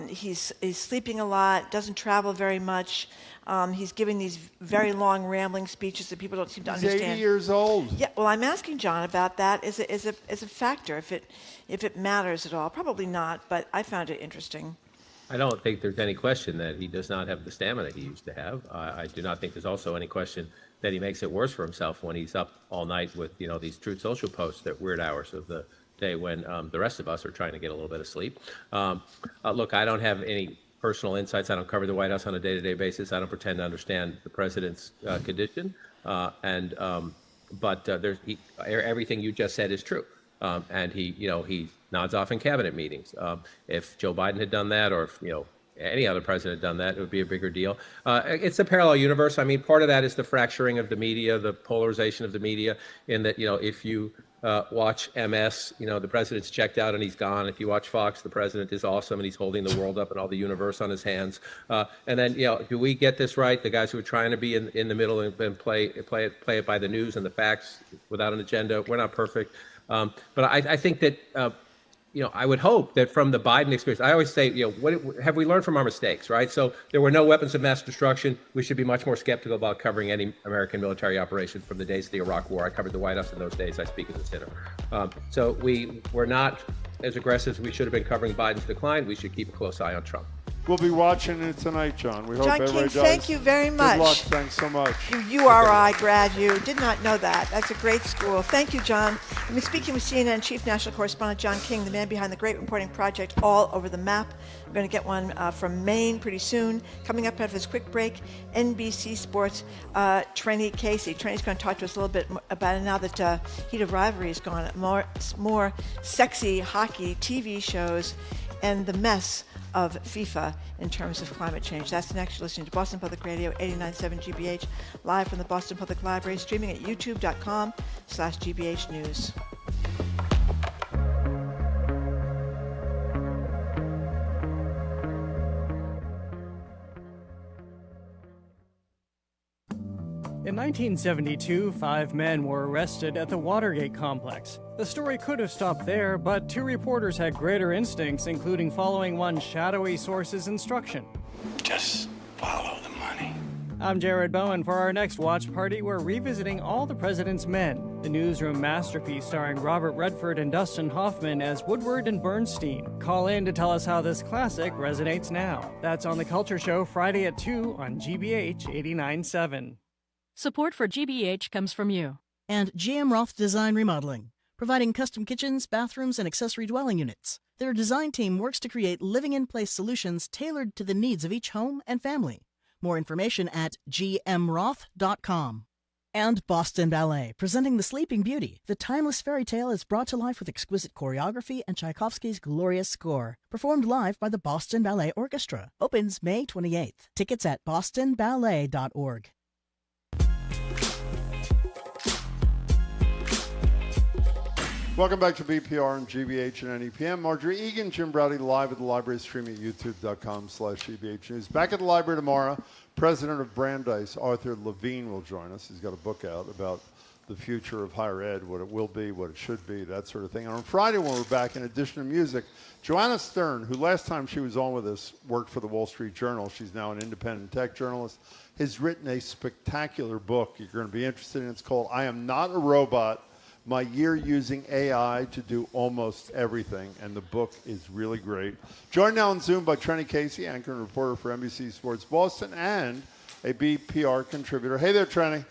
He's sleeping a lot, doesn't travel very much. He's giving these very long, rambling speeches that people don't seem to understand. He's 80 years old. Yeah, well, I'm asking John about that as a factor, if it matters at all. Probably not, but I found it interesting. I don't think there's any question that he does not have the stamina he used to have. I do not think there's also any question that he makes it worse for himself when he's up all night with, these Truth Social posts at weird hours of the day when the rest of us are trying to get a little bit of sleep. Look, I don't have any personal insights. I don't cover the White House on a day-to-day basis. I don't pretend to understand the president's condition. But everything you just said is true. And he nods off in cabinet meetings. If Joe Biden had done that, or if any other president had done that, it would be a bigger deal. It's a parallel universe. I mean, part of that is the fracturing of the media, the polarization of the media, in that if you watch MS, the president's checked out and he's gone. If you watch Fox, the president is awesome and he's holding the world up and all the universe on his hands. And then, do we get this right? The guys who are trying to be in the middle and play it by the news and the facts without an agenda. We're not perfect. But I think that, I would hope that from the Biden experience, I always say, what have we learned from our mistakes, right? So there were no weapons of mass destruction. We should be much more skeptical about covering any American military operation from the days of the Iraq War. I covered the White House in those days. I speak as a senator. So we were not as aggressive as we should have been covering Biden's decline. We should keep a close eye on Trump. We'll be watching it tonight, John. We hope John everybody King, does. thank you very much. Good luck. Thanks so much. You URI grad, you did not know that. That's a great school. Thank you, John. I've been speaking with CNN Chief National Correspondent John King, the man behind the great reporting project All Over the Map. We're going to get one from Maine pretty soon. Coming up after this quick break, NBC Sports, Trenni Casey. Trenni's going to talk to us a little bit about it now that Heat of Rivalry is gone. More sexy hockey TV shows and the mess of FIFA in terms of climate change. That's next. You're listening to Boston Public Radio 89.7 GBH, live from the Boston Public Library, streaming at youtube.com/GBH News. In 1972, 5 men were arrested at the Watergate complex. The story could have stopped there, but 2 reporters had greater instincts, including following one shadowy source's instruction. Just follow the money. I'm Jared Bowen. For our next watch party, we're revisiting All the President's Men, the newsroom masterpiece starring Robert Redford and Dustin Hoffman as Woodward and Bernstein. Call in to tell us how this classic resonates now. That's on The Culture Show, Friday at 2 on GBH 89.7. Support for GBH comes from you. And GM Roth Design Remodeling, providing custom kitchens, bathrooms, and accessory dwelling units. Their design team works to create living-in-place solutions tailored to the needs of each home and family. More information at gmroth.com. And Boston Ballet, presenting The Sleeping Beauty. The timeless fairy tale is brought to life with exquisite choreography and Tchaikovsky's glorious score. Performed live by the Boston Ballet Orchestra. Opens May 28th. Tickets at bostonballet.org. Welcome back to BPR and GBH and NEPM. Marjorie Egan, Jim Browdy, live at the library, streaming at youtube.com/GBH News. Back at the library tomorrow, President of Brandeis, Arthur Levine, will join us. He's got a book out about the future of higher ed, what it will be, what it should be, that sort of thing. And on Friday, when we're back, in addition to music, Joanna Stern, who last time she was on with us worked for the Wall Street Journal. She's now an independent tech journalist, has written a spectacular book you're going to be interested in. It's called I Am Not a Robot, My Year Using AI to Do Almost Everything, and the book is really great. Joined now on Zoom by Trenni Casey, anchor and reporter for NBC Sports Boston, and a BPR contributor. Hey there, Trenni.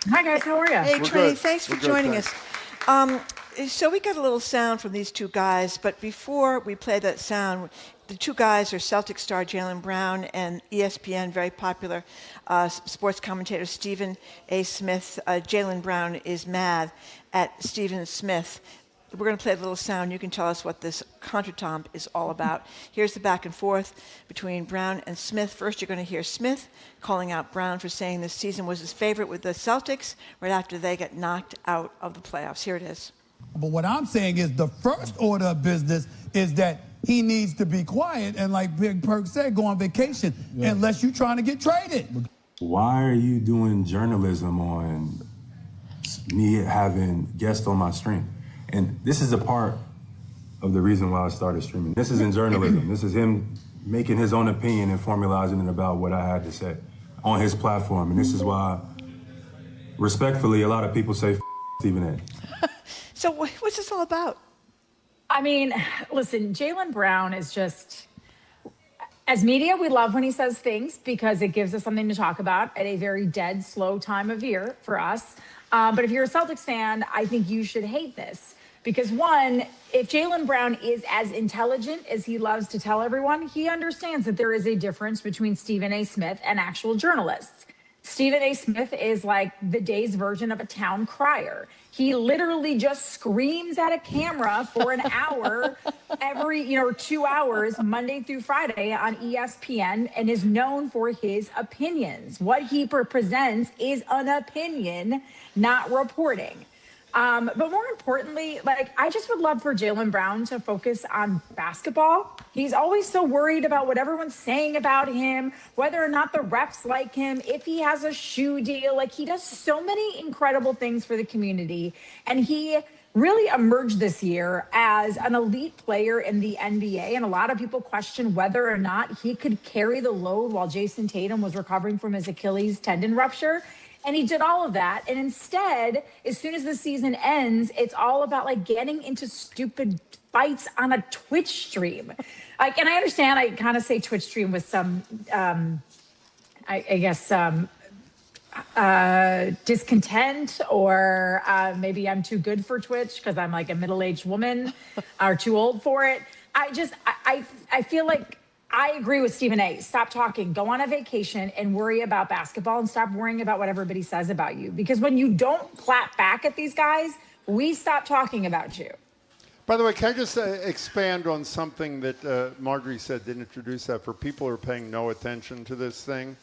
Hi, guys. How are you? Hey, Trenni. Thanks for joining us. So we got a little sound from these two guys, but before we play that sound, the two guys are Celtic star Jaylen Brown and ESPN, very popular sports commentator Stephen A. Smith. Jaylen Brown is mad at Stephen Smith We're going to play a little sound. You can tell us what this contretemps is all about. Here's the back and forth between Brown and Smith. First, you're going to hear Smith calling out Brown for saying this season was his favorite with the Celtics right after they got knocked out of the playoffs. Here it is. But what I'm saying is the first order of business is that he needs to be quiet and, like Big Perk said, go on vacation unless you're trying to get traded. Why are you doing journalism on me having guests on my stream? And this is a part of the reason why I started streaming. This isn't journalism. This is him making his own opinion and formalizing it about what I had to say on his platform. And this is why, respectfully, a lot of people say Stephen A. So what's this all about? I mean, listen, Jaylen Brown is just, as media, we love when he says things because it gives us something to talk about at a very dead, slow time of year for us. But if you're a Celtics fan, I think you should hate this. Because one, if Jaylen Brown is as intelligent as he loves to tell everyone, he understands that there is a difference between Stephen A. Smith and actual journalists. Stephen A. Smith is like the day's version of a town crier. He literally just screams at a camera for an hour every, 2 hours, Monday through Friday on ESPN, and is known for his opinions. What he presents is an opinion, not reporting. But more importantly, I just would love for Jaylen Brown to focus on basketball. He's always so worried about what everyone's saying about him, whether or not the refs like him, if he has a shoe deal. He does so many incredible things for the community. And he really emerged this year as an elite player in the NBA. And a lot of people question whether or not he could carry the load while Jason Tatum was recovering from his Achilles tendon rupture. And he did all of that. And instead, as soon as the season ends, it's all about getting into stupid fights on a Twitch stream. And I understand I kind of say Twitch stream with some, discontent, or maybe I'm too good for Twitch because I'm a middle-aged woman or too old for it. I feel like I agree with Stephen A. Stop talking, go on a vacation and worry about basketball and stop worrying about what everybody says about you. Because when you don't clap back at these guys, we stop talking about you. By the way, can I just expand on something that Marjorie said, didn't introduce that for people who are paying no attention to this thing.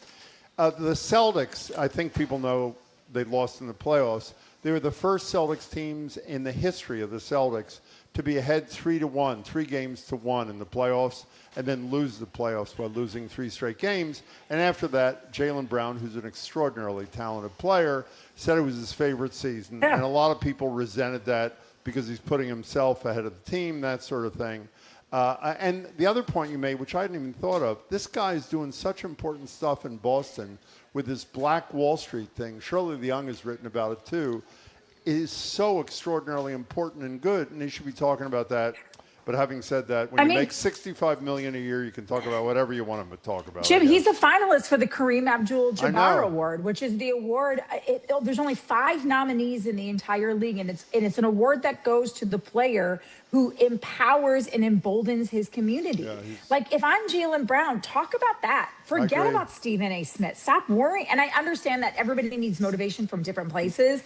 The Celtics, I think people know they lost in the playoffs. They were the first Celtics teams in the history of the Celtics to be ahead 3-1, 3-1 in the playoffs, and then lose the playoffs by losing 3 straight games. And after that, Jaylen Brown, who's an extraordinarily talented player, said it was his favorite season. Yeah. And a lot of people resented that because he's putting himself ahead of the team, that sort of thing. And the other point you made, which I hadn't even thought of, this guy is doing such important stuff in Boston with this Black Wall Street thing. Shirley Young has written about it too. It is so extraordinarily important and good, and he should be talking about that. But having said that, when you make $65 million a year, you can talk about whatever you want him to talk about. Jim, he's a finalist for the Kareem Abdul-Jabbar Award, which is the award. There's only 5 nominees in the entire league, and it's an award that goes to the player who empowers and emboldens his community. Yeah, if I'm Jaylen Brown, talk about that. Forget about Stephen A. Smith. Stop worrying. And I understand that everybody needs motivation from different places.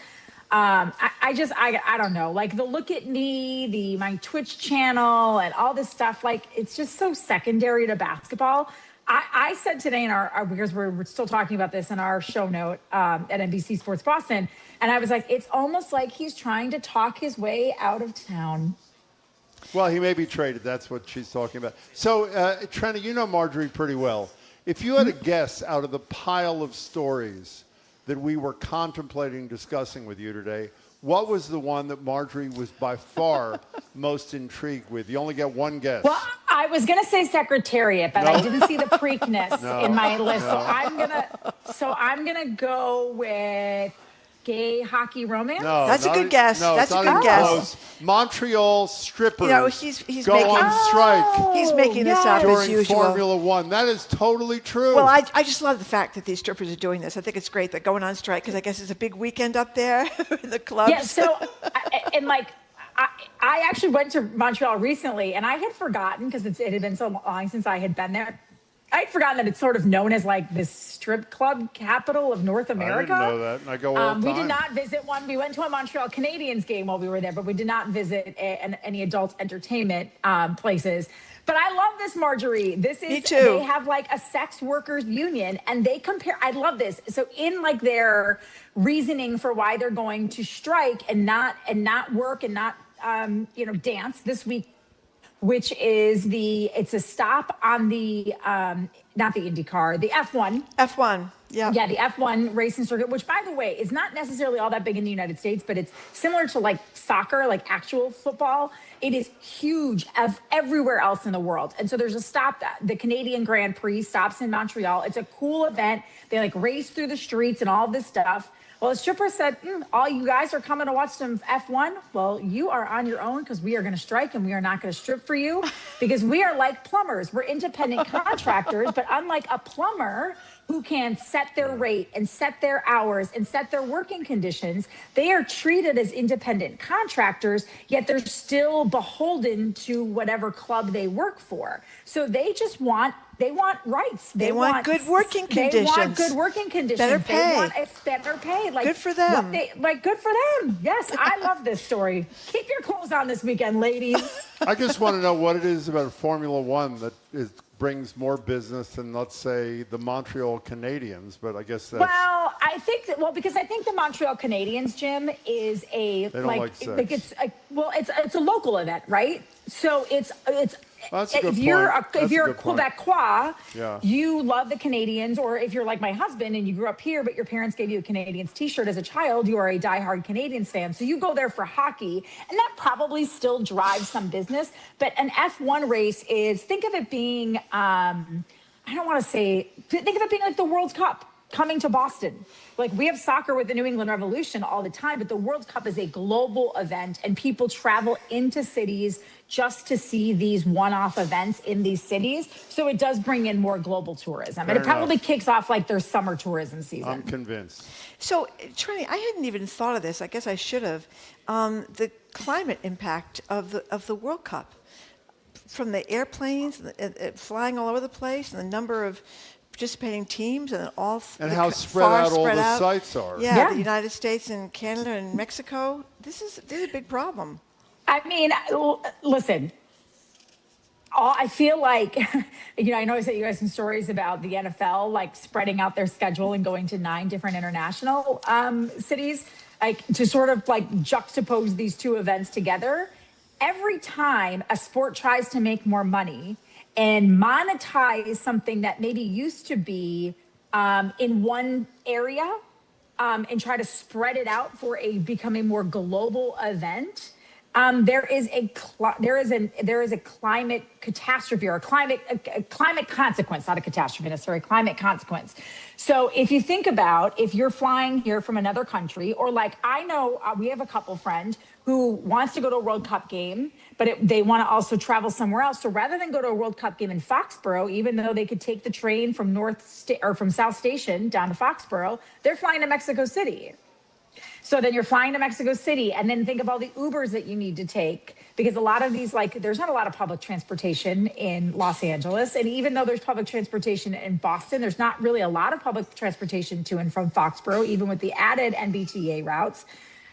I don't know, the look at me, my Twitch channel and all this stuff, it's just so secondary to basketball. I said today in our because we're still talking about this in our show note at NBC Sports Boston, and I was like, it's almost like he's trying to talk his way out of town. Well, he may be traded. That's what she's talking about. So, Trenni, you know Marjorie pretty well. If you had a guess out of the pile of stories that we were contemplating discussing with you today, what was the one that Marjorie was by far most intrigued with? You only get one guess. Well, I was going to say Secretariat, but I didn't see the Preakness in my list. No. So I'm gonna go with gay hockey romance. No, that's a good guess. No, that's a good guess. Close. Montreal strippers he's go making, on strike. He's making this up as during usual. Formula One. That is totally true. Well, I just love the fact that these strippers are doing this. I think it's great. They're going on strike because I guess it's a big weekend up there in the clubs. Yeah, so, I actually went to Montreal recently, and I had forgotten because it had been so long since I had been there. I'd forgotten that it's sort of known as like the strip club capital of North America. I didn't know that, and I go all the time. We did not visit one. We went to a Montreal Canadiens game while we were there, but we did not visit any adult entertainment places. But I love this, Marjorie. This is, Me too. They have like a sex workers union, and they compare. I love this. So in like their reasoning for why they're going to strike and not work and not dance this week, which is it's a stop on the not the IndyCar, the F1. F1. Yeah. Yeah, the F1 racing circuit, which, by the way, is not necessarily all that big in the United States, but it's similar to like soccer, like actual football. It is huge everywhere else in the world. And so there's a stop, the Canadian Grand Prix stops in Montreal. It's a cool event. They like race through the streets and all this stuff. Well, a stripper said, all you guys are coming to watch some F1. Well, you are on your own because we are going to strike and we are not going to strip for you because we are like plumbers. We're independent contractors, but unlike a plumber who can set their rate and set their hours and set their working conditions, they are treated as independent contractors, yet they're still beholden to whatever club they work for. So they just want rights. They want good working conditions. They want good working conditions. Better pay. They want better pay. Like, good for them. Good for them. Yes, I love this story. Keep your clothes on this weekend, ladies. I just want to know what it is about Formula One that brings more business than, let's say, the Montreal Canadiens, but I guess that's... Well, because I think the Montreal Canadiens, Jim, is they don't like sex. It's a local event, right? So it's that's a good if you're a point. Quebecois, yeah. You love the Canadians, or if you're like my husband and you grew up here, but your parents gave you a Canadians t-shirt as a child, you are a diehard Canadians fan. So you go there for hockey, and that probably still drives some business. But an F1 race think of it being, think of it being like the World Cup coming to Boston. Like, we have soccer with the New England Revolution all the time, but the World Cup is a global event, and people travel into cities just to see these one-off events in these cities. So it does bring in more global tourism. Fair and it probably enough. Kicks off like their summer tourism season. I'm convinced. So, Trenni, I hadn't even thought of this. I guess I should have. The climate impact of the World Cup, from the airplanes flying all over the place, and the number of participating teams, and how spread out all the sites are. Yeah, the United States and Canada and Mexico. This is a big problem. I mean, listen, I feel like, I know I sent you guys some stories about the NFL, like spreading out their schedule and going to 9 different international cities, like to sort of like juxtapose these two events together. Every time a sport tries to make more money and monetize something that maybe used to be in one area and try to spread it out for become a more global event, there is a climate catastrophe, or a climate consequence, not a catastrophe necessarily, climate consequence. So if you think about, if you're flying here from another country, or like I know we have a couple friend who wants to go to a World Cup game, but they want to also travel somewhere else. So rather than go to a World Cup game in Foxborough, even though they could take the train from from South Station down to Foxborough, they're flying to Mexico City. So then you're flying to Mexico City, and then think of all the Ubers that you need to take, because a lot of these, there's not a lot of public transportation in Los Angeles. And even though there's public transportation in Boston, there's not really a lot of public transportation to and from Foxborough, even with the added NBTA routes.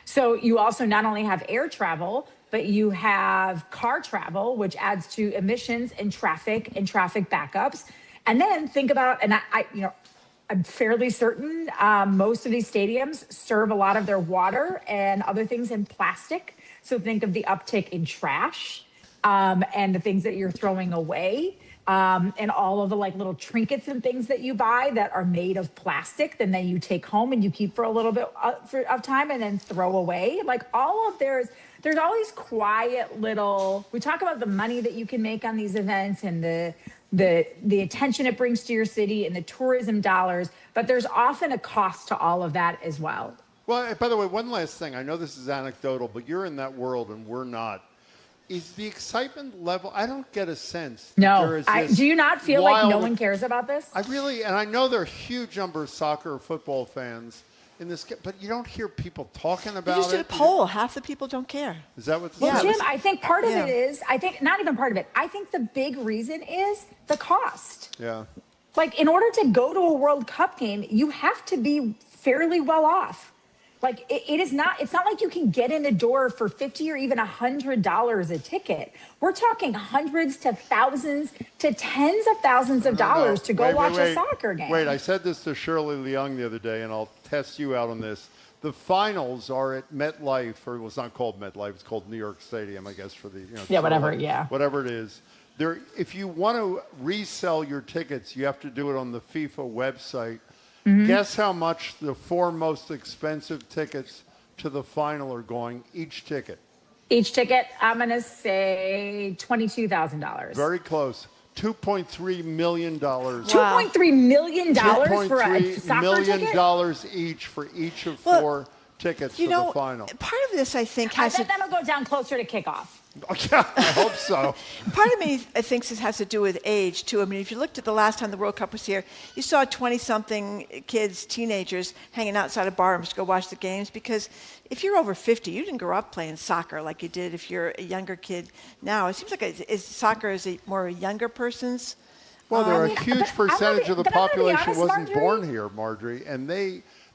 So you also not only have air travel, but you have car travel, which adds to emissions and traffic backups. And then think about, and I'm fairly certain most of these stadiums serve a lot of their water and other things in plastic. So think of the uptick in trash and the things that you're throwing away, and all of the little trinkets and things that you buy that are made of plastic, then you take home and you keep for a little bit of time and then throw away. There's all these quiet little, we talk about the money that you can make on these events and the attention it brings to your city and the tourism dollars, but there's often a cost to all of that as well. Well, by the way, one last thing. I know this is anecdotal, but you're in that world and we're not. Is the excitement level, I don't get a sense. No. Do you not feel like no one cares about this? And I know there are a huge number of soccer or football fans in this, but you don't hear people talking about it. You just did a poll. Half the people don't care. Is that what? Well, Jim, I think part of it is, not even part of it. I think the big reason is the cost. Yeah. Like, in order to go to a World Cup game, you have to be fairly well off. Like, it's not like you can get in the door for $50 or even $100 a ticket. We're talking hundreds to thousands to tens of thousands of dollars to go watch a soccer game. Wait, I said this to Shirley Leung the other day, and I'll test you out on this. The finals are at MetLife, or it's not called MetLife, it's called New York Stadium, I guess, for the whatever it is. There, if you want to resell your tickets, you have to do it on the FIFA website. Guess how much the 4 most expensive tickets to the final are going, each ticket? Each ticket, I'm going to say $22,000. Very close. $2.3 million. $2.3 million for a soccer ticket? $2.3 million each for each of 4 tickets to the final. Part of this, I think, has I bet that'll go down closer to kickoff. Yeah, I hope so. Part of me, I think, this has to do with age, too. I mean, if you looked at the last time the World Cup was here, you saw 20-something kids, teenagers, hanging outside of bars to go watch the games, because if you're over 50, you didn't grow up playing soccer like you did if you're a younger kid now. It seems like soccer is more a younger person's. Well, a huge percentage of the population wasn't born here, Marjorie, and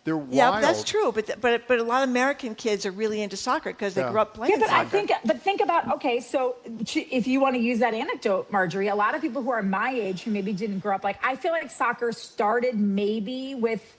they're wild. Yeah, that's true. But a lot of American kids are really into soccer because they grew up playing soccer. Think about, okay, so if you want to use that anecdote, Marjorie, a lot of people who are my age who maybe didn't grow up, like, I feel like soccer started maybe with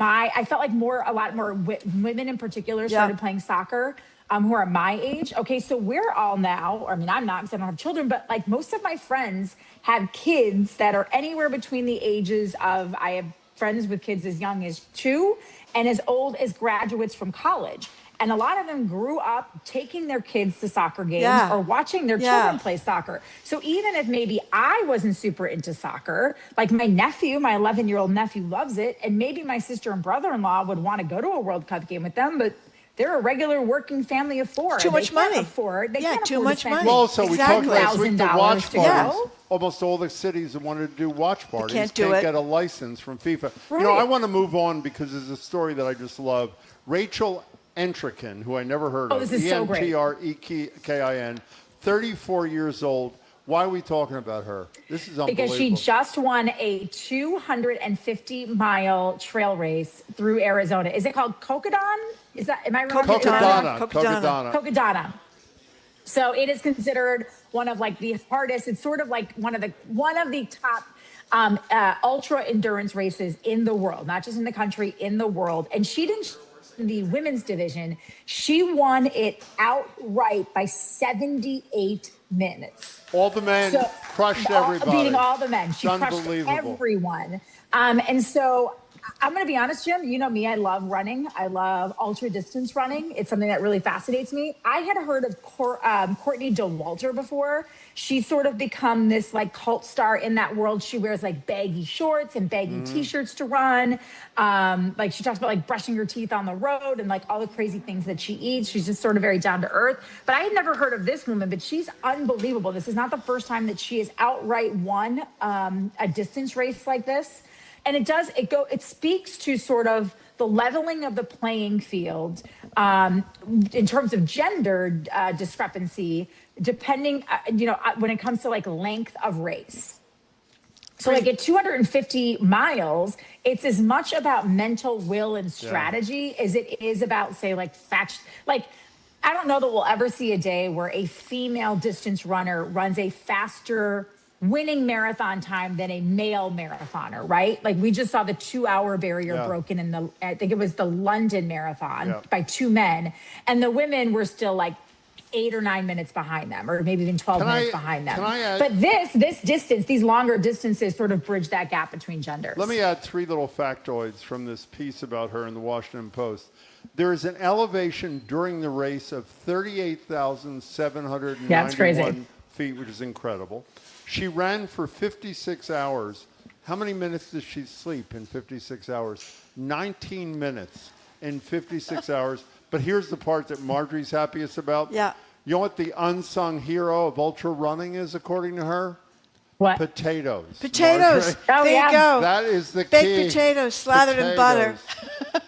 I felt like a lot more women in particular started playing soccer who are my age. Okay, so we're all now, I mean, I'm not because I don't have children, but like most of my friends have kids that are anywhere between the ages of, I have friends with kids as young as 2 and as old as graduates from college. And a lot of them grew up taking their kids to soccer games or watching their children play soccer. So even if maybe I wasn't super into soccer, like my 11-year-old nephew loves it, and maybe my sister and brother-in-law would want to go to a World Cup game with them, but they're a regular working family of 4. Too much money. They can't too afford much money. Well, so we talked last week, the watch parties. Go. Almost all the cities that wanted to do watch parties can't get a license from FIFA. Right. I want to move on because there's a story that I just love. Rachel Entrekin, who I never heard of. This is so great. Entrekin, 34 years old. Why are we talking about her? This is unbelievable. Because she just won a 250-mile trail race through Arizona. Is it called Cocodon? Am I wrong? Cocodona. So it is considered one of like the hardest. It's sort of like one of the top ultra endurance races in the world, not just in the country, in the world. And she didn't. The women's division, she won it outright by 78 minutes. All the men crushed everybody. Beating all the men. She crushed everyone. And so I'm going to be honest, Jim, you know me, I love running. I love ultra distance running. It's something that really fascinates me. I had heard of Courtney Dauwalter before. She's sort of become this like cult star in that world. She wears like baggy shorts and baggy t-shirts to run. Like she talks about like brushing her teeth on the road and like all the crazy things that she eats. She's just sort of very down to earth. But I had never heard of this woman, but she's unbelievable. This is not the first time that she has outright won a distance race like this. And it speaks to sort of the leveling of the playing field in terms of gender discrepancy, depending, when it comes to like length of race. So like at 250 miles, it's as much about mental will and strategy as it is about, say, like I don't know that we'll ever see a day where a female distance runner runs a faster winning marathon time than a male marathoner, right? Like we just saw the 2-hour barrier broken I think it was the London Marathon by 2 men. And the women were still like 8 or 9 minutes behind them, or maybe even 12 minutes behind them. But this distance, these longer distances sort of bridge that gap between genders. Let me add 3 little factoids from this piece about her in the Washington Post. There is an elevation during the race of 38,791 feet, which is incredible. She ran for 56 hours. How many minutes did she sleep in 56 hours? 19 minutes in 56 hours. But here's the part that Marjorie's happiest about. Yeah. You know what the unsung hero of ultra running is, according to her? What? Potatoes. Potatoes. Marjorie. There you go. That is the key. Baked potatoes slathered in butter.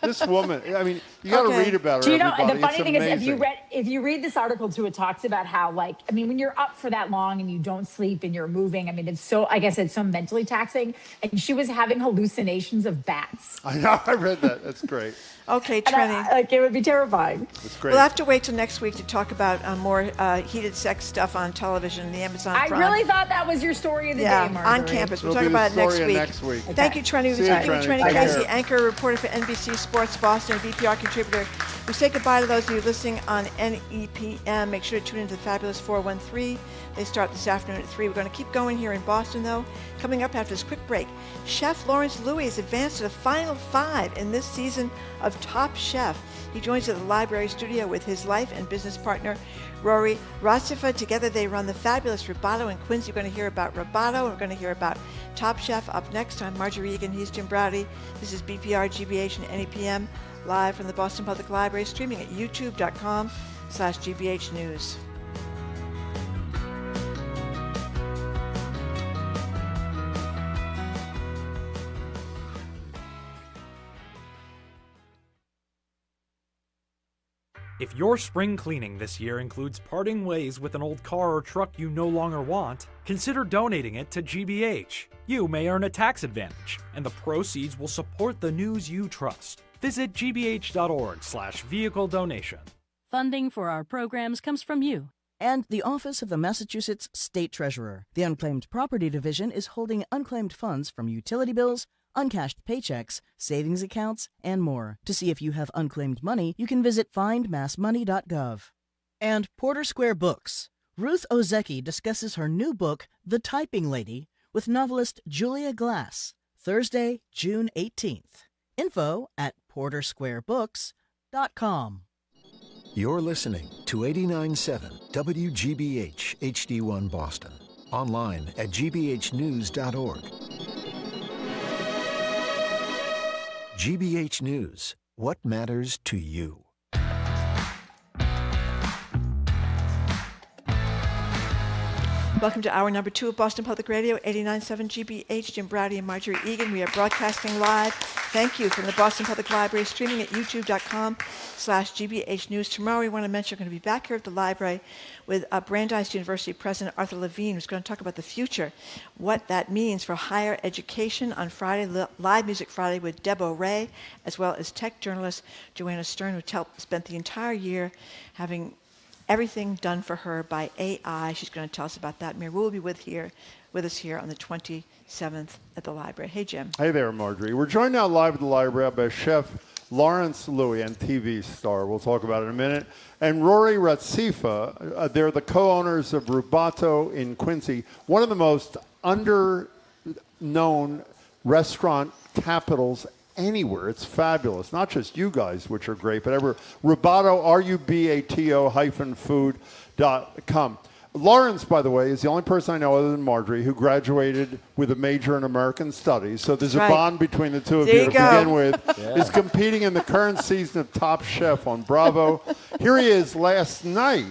This woman, I mean, you got to read about her. Do you know, everybody. the funny It's thing amazing. is, if you read this article too, it talks about how, like, I mean, when you're up for that long and you don't sleep and you're moving, I mean, it's so, like I said, so mentally taxing. And she was having hallucinations of bats. I know, I read that. That's great. Okay, And Trenni. like, it would be terrifying. That's great. We'll have to wait till next week to talk about more heated sex stuff on television, the Amazon I Prime. really thought that was your story of the day, on Marjorie. campus. We'll It'll talk be about the it story next of week. next week. Thank you, Trenni. See We're you, speaking with Trenni. Trenni Take Casey, care. anchor, reporter for NBC Sports Boston, VPR contributor. We say goodbye to those of you listening on NEPM. Make sure to tune into the Fabulous 413. They start this afternoon at 3. We're going to keep going here in Boston, though. Coming up after this quick break, Chef Laurence Louie has advanced to the final 5 in this season of Top Chef. He joins at the library studio with his life and business partner, Rari. Together they run the fabulous Rubato and Quincy. We're going to hear about Rubato, and we're going to hear about Top Chef up next. I'm Marjorie Egan. He's Jim Browdy. This is BPR, GBH, and NEPM, live from the Boston Public Library, streaming at youtube.com/GBH News. If your spring cleaning this year includes parting ways with an old car or truck you no longer want, consider donating it to GBH. You may earn a tax advantage, and the proceeds will support the news you trust. Visit gbh.org/vehicle donation. Funding for our programs comes from you. And the Office of the Massachusetts State Treasurer. The Unclaimed Property Division is holding unclaimed funds from utility bills, uncashed paychecks, savings accounts, and more. To see if you have unclaimed money, you can visit findmassmoney.gov. And Porter Square Books. Ruth Ozeki discusses her new book, The Typing Lady, with novelist Julia Glass, Thursday, June 18th. Info at portersquarebooks.com. You're listening to 89.7 WGBH HD1 Boston. Online at gbhnews.org. GBH News. What matters to you? Welcome to hour number 2 of Boston Public Radio, 89.7 GBH. Jim Browdy and Marjorie Egan. We are broadcasting live. Thank you from the Boston Public Library, streaming at youtube.com/GBH News. Tomorrow, we want to mention we're going to be back here at the library with Brandeis University President Arthur Levine, who's going to talk about the future, what that means for higher education. On Friday, Live Music Friday with Deb O'Reilly, as well as tech journalist Joanna Stern, who spent the entire year having everything done for her by AI. She's going to tell us about that. Mir will be with us here on the 27th at the library. Hey, Jim. Hey there, Marjorie. We're joined now live at the library by Chef Laurence Louie and TV star. We'll talk about it in a minute. And Rory Ratsifa. They're the co-owners of Rubato in Quincy, one of the most under-known restaurant capitals anywhere. It's fabulous. Not just you guys, which are great, but Rubato, RUBATO-food.com. Laurence, by the way, is the only person I know other than Marjorie who graduated with a major in American Studies. So there's a bond between the two of you to begin with. Is competing in the current season of Top Chef on Bravo. Here he is last night,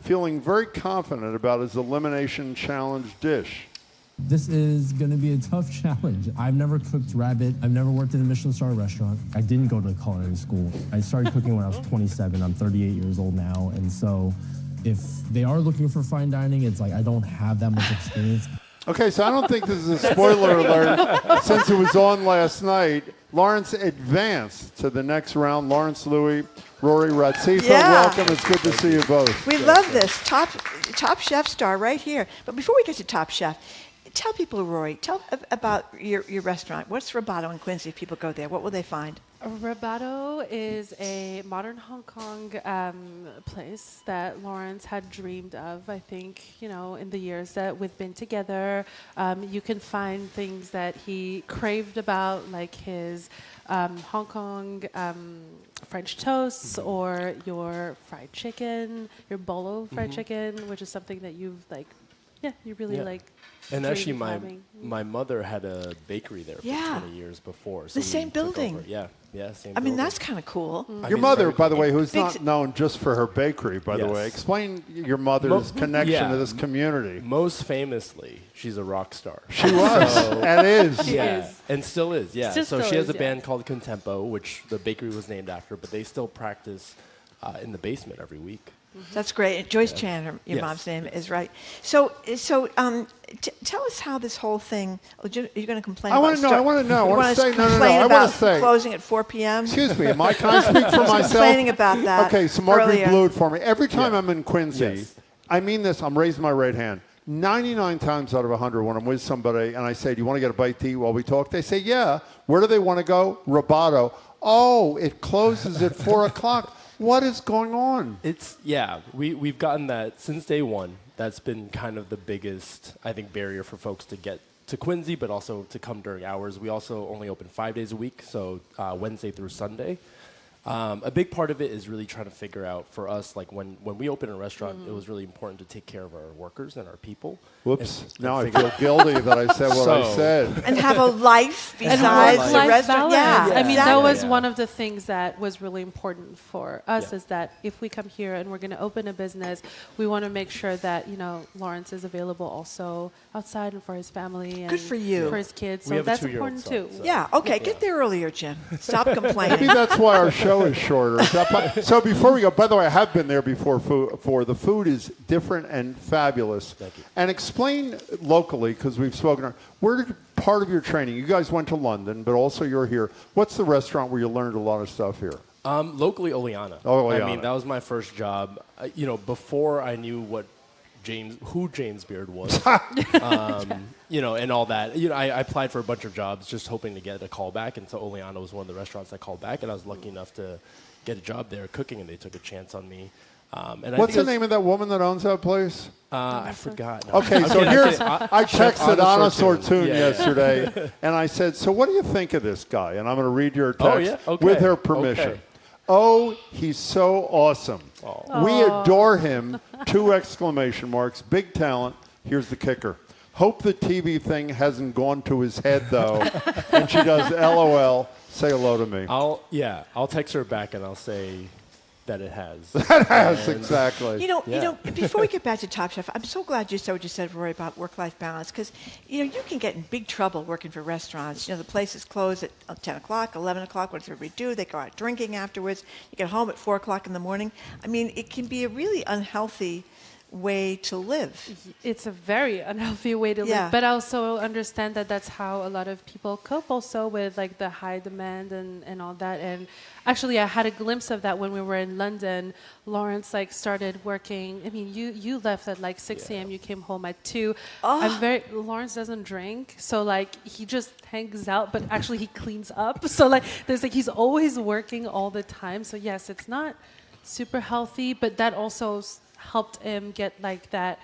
feeling very confident about his Elimination Challenge dish. This is going to be a tough challenge. I've never cooked rabbit. I've never worked in a Michelin star restaurant. I didn't go to culinary school. I started cooking when I was 27. I'm 38 years old now. And so if they are looking for fine dining, it's like I don't have that much experience. Okay, so I don't think this is a spoiler alert. Since it was on last night, Laurence advanced to the next round. Laurence Louie, Rory Ratsifa, welcome. It's good to see you both. We love this. Top Chef star right here. But before we get to Top Chef, tell people, Rory, tell about your restaurant. What's Rubato in Quincy if people go there? What will they find? Rubato is a modern Hong Kong place that Laurence had dreamed of, I think, in the years that we've been together. You can find things that he craved about, like his Hong Kong French toasts or your fried chicken, your bolo fried chicken, which is something that you've yeah, you really like. And actually, having- my mother had a bakery there for Yeah. 20 years before. So The we same took building. over. Yeah, same I mean, building. that's kind of cool. Your mother, by the way, who's Big not known just for her bakery, by the Yes. way. Explain your mother's connection to this community. Most famously, she's a rock star. She was, and is. Yeah, and still is, yeah. Still So she has is, a band called Contempo, which the bakery was named after, but they still practice in the basement every week. That's great. And Joyce Chan, your Yes. mom's name, is right. So tell us how this whole thing. Are you going to complain? I want to know. I want to know. I want to say. No. Complain I about want to say. closing at 4 p.m. Excuse me. Can I speak for myself? Complaining about that. Okay. So Marguerite earlier. blew it for me. Every time I'm in Quincy, Yes. I mean this. I'm raising my right hand. 99 times out of 100, when I'm with somebody and I say, "Do you want to get a bite to eat while we talk?" They say, "Yeah." Where do they want to go? Rubato. Oh, it closes at 4 o'clock. What is going on? We've gotten that since day one. That's been kind of the biggest, I think, barrier for folks to get to Quincy, but also to come during hours. We also only open 5 days a week, so Wednesday through Sunday. A big part of it is really trying to figure out for us, like when we open a restaurant, it was really important to take care of our workers and our people. Whoops. And Now I feel guilty that I said what I said. And have a life And besides the work-life restaurant. balance. Yeah, I mean, that was exactly. one of the things that was really important for us Yeah. is that if we come here and we're going to open a business, we want to make sure that, Lawrence is available also outside and for his family and Good for you. for his kids. We So have a that's 2-year-old important son, too. so- Yeah, okay, get there earlier, Jim. Stop complaining. Maybe that's why our show is shorter. Is that so before we go, by the way, I have been there before. The food is different and fabulous. Thank you. And explain locally, because we've spoken. Where did part of your training? You guys went to London, but also you're here. What's the restaurant where you learned a lot of stuff here? Locally, Oleana. Oleana. I mean, that was my first job. Before I knew who James Beard was, and all that. I applied for a bunch of jobs just hoping to get a call back, and so Oleana was one of the restaurants I called back, and I was lucky enough to get a job there cooking, and they took a chance on me. What's the name of that woman that owns that place? I forgot. Okay, so here's I Chef texted Anna Sortun Yeah. yesterday, and I said, "So what do you think of this guy?" And I'm going to read your text Oh, yeah? Okay. with her permission. Okay. Oh, he's so awesome. We adore him. 2 exclamation marks. Big talent. Here's the kicker. Hope the TV thing hasn't gone to his head, though. And she does LOL. Say hello to me. I'll text her back and I'll say that it has. That has, exactly. Before we get back to Top Chef, I'm so glad you said what you said, Rory, about work-life balance, because, you can get in big trouble working for restaurants. The places close at 10 o'clock, 11 o'clock, what does everybody do? They go out drinking afterwards. You get home at 4 o'clock in the morning. I mean, it can be a really unhealthy way to live. It's a very unhealthy way to Yeah. live, but I also understand that that's how a lot of people cope also with like the high demand and all that. And actually I had a glimpse of that when we were in London. Lawrence started working. I mean, you left at like 6 a.m. You came home at 2. Lawrence doesn't drink, so he just hangs out, but actually he cleans up. So there's he's always working all the time. So yes, it's not super healthy, but that also helped him get that,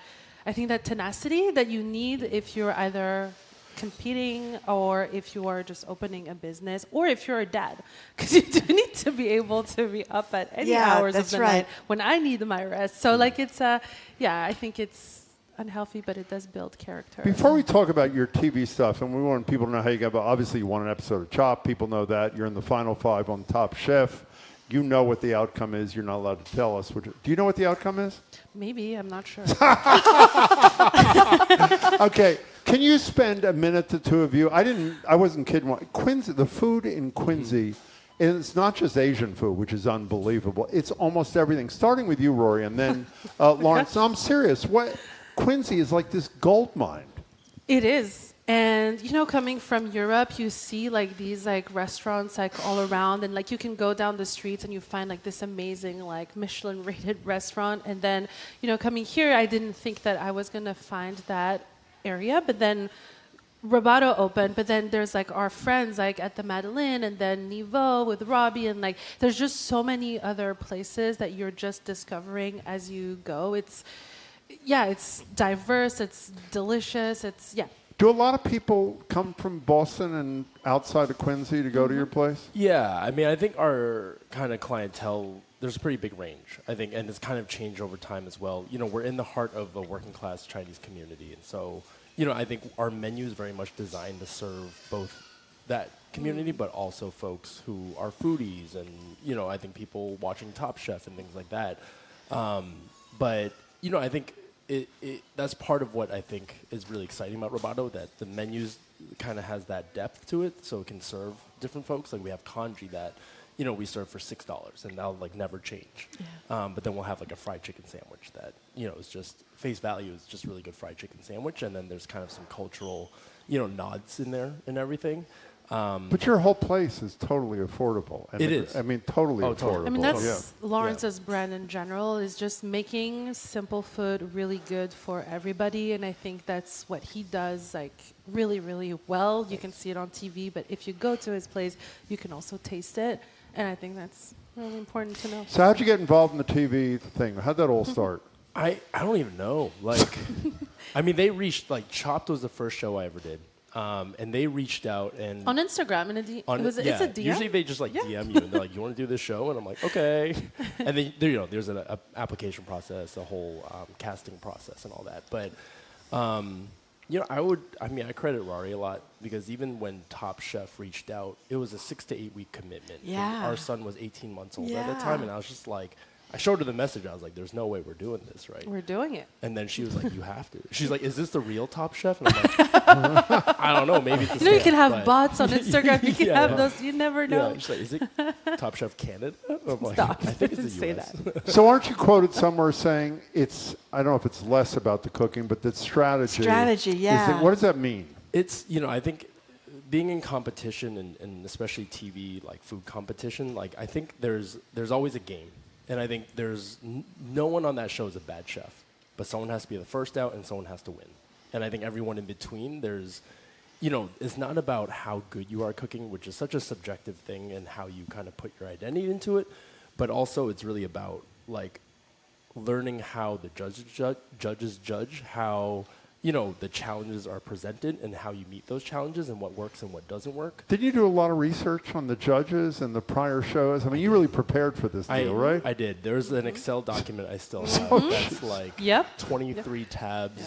I think, that tenacity that you need if you're either competing or if you are just opening a business or if you're a dad, because you do need to be able to be up at any hours of the night when I need my rest. So it's I think it's unhealthy, but it does build character. Before we talk about your TV stuff, and we want people to know how you got, but obviously you won an episode of Chopped. People know that. You're in the final 5 on Top Chef. You know what the outcome is. You're not allowed to tell us. Do you know what the outcome is? Maybe. I'm not sure. Okay. Can you spend a minute, the two of you? I wasn't kidding. Quincy, the food in Quincy, and it's not just Asian food, which is unbelievable. It's almost everything. Starting with you, Rory, and then Lawrence. No, I'm serious. Quincy is like this gold mine. It is. And, coming from Europe, you see these restaurants all around, and you can go down the streets and you find this amazing Michelin rated restaurant. And then, coming here, I didn't think that I was going to find that area, but then Rubato opened, but then there's our friends at the Madeleine and then Niveau with Robbie, and there's just so many other places that you're just discovering as you go. It's diverse, it's delicious, Do a lot of people come from Boston and outside of Quincy to go to your place? Yeah, I mean, I think our kind of clientele there's a pretty big range, I think, and it's kind of changed over time as well. You know, we're in the heart of a working class Chinese community, and so, you know, I think our menu is very much designed to serve both that community, but also folks who are foodies and, you know, I think people watching Top Chef and things like that. But, you know, I think that's part of what I think is really exciting about Rubato, that the menus kind of has that depth to it, so it can serve different folks. Like we have congee that, you know, we serve for $6, and that'll like never change. Yeah. But then we'll have like a fried chicken sandwich that, you know, is just face value is just really good fried chicken sandwich, and then there's kind of some cultural, you know, nods in there and everything. But your whole place is totally affordable. And it is. I mean, totally affordable. I mean, that's Lawrence's brand in general, is just making simple food really good for everybody. And I think that's what he does, like, really, really well. You can see it on TV, but if you go to his place, you can also taste it. And I think that's really important to know. So how'd you get involved in the TV thing? How'd that all start? I don't even know. Like, I mean, they reached, like, Chopped was the first show I ever did. And they reached out and on Instagram and it's a DM. Usually they just like DM you and they're like, "You want to do this show?" And I'm like, "Okay." And then you know, there's an application process, a whole casting process, and all that. But you know, I credit Rari a lot, because even when Top Chef reached out, it was a 6 to 8 week commitment. Yeah. Our son was 18 months old at the time, and I was just like, I showed her the message. I was like, "There's no way we're doing this, right?" We're doing it. And then she was like, "You have to." She's like, "Is this the real Top Chef?" And I'm like, "I don't know. Maybe it's you know, you can have bots on Instagram. You can have those. You never know." Yeah, she's like, "Is it Top Chef Canada?" I'm like, Stop. I think it's the Say US. that. So aren't you quoted somewhere saying it's, I don't know if it's less about the cooking, but that strategy. Strategy, yeah. What does that mean? It's, you know, I think being in competition and especially TV, like food competition, like I think there's always a game. And I think there's no one on that show is a bad chef, but someone has to be the first out and someone has to win. And I think everyone in between, there's, you know, it's not about how good you are cooking, which is such a subjective thing, and how you kind of put your identity into it, but also it's really about like learning how the judges judge how, you know, the challenges are presented and how you meet those challenges and what works and what doesn't work. Did you do a lot of research on the judges and the prior shows? I mean, you really prepared for this deal, right? I did. There's an Excel document I still have that's like 23 tabs.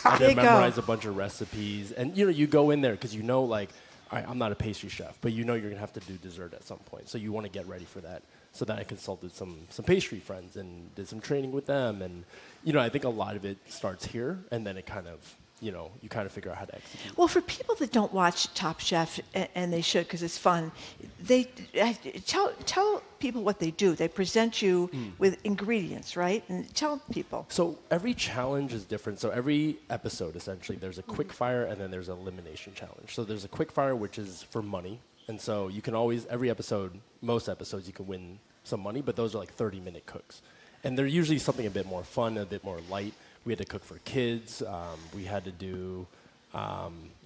I did memorize a bunch of recipes. And, you know, you go in there because you know, like, all right, I'm not a pastry chef, but you know you're going to have to do dessert at some point. So you want to get ready for that. So then I consulted some pastry friends and did some training with them. And, you know, I think a lot of it starts here, and then it kind of, you know, you kind of figure out how to execute. Well, for people that don't watch Top Chef, and they should because it's fun, they tell people what they do. They present you with ingredients, right? And tell people. So every challenge is different. So every episode, essentially, there's a quick fire and then there's an elimination challenge. So there's a quick fire, which is for money. And so you can always, every episode, most episodes, you can win some money, but those are like 30-minute cooks. And they're usually something a bit more fun, a bit more light. We had to cook for kids. We had to do,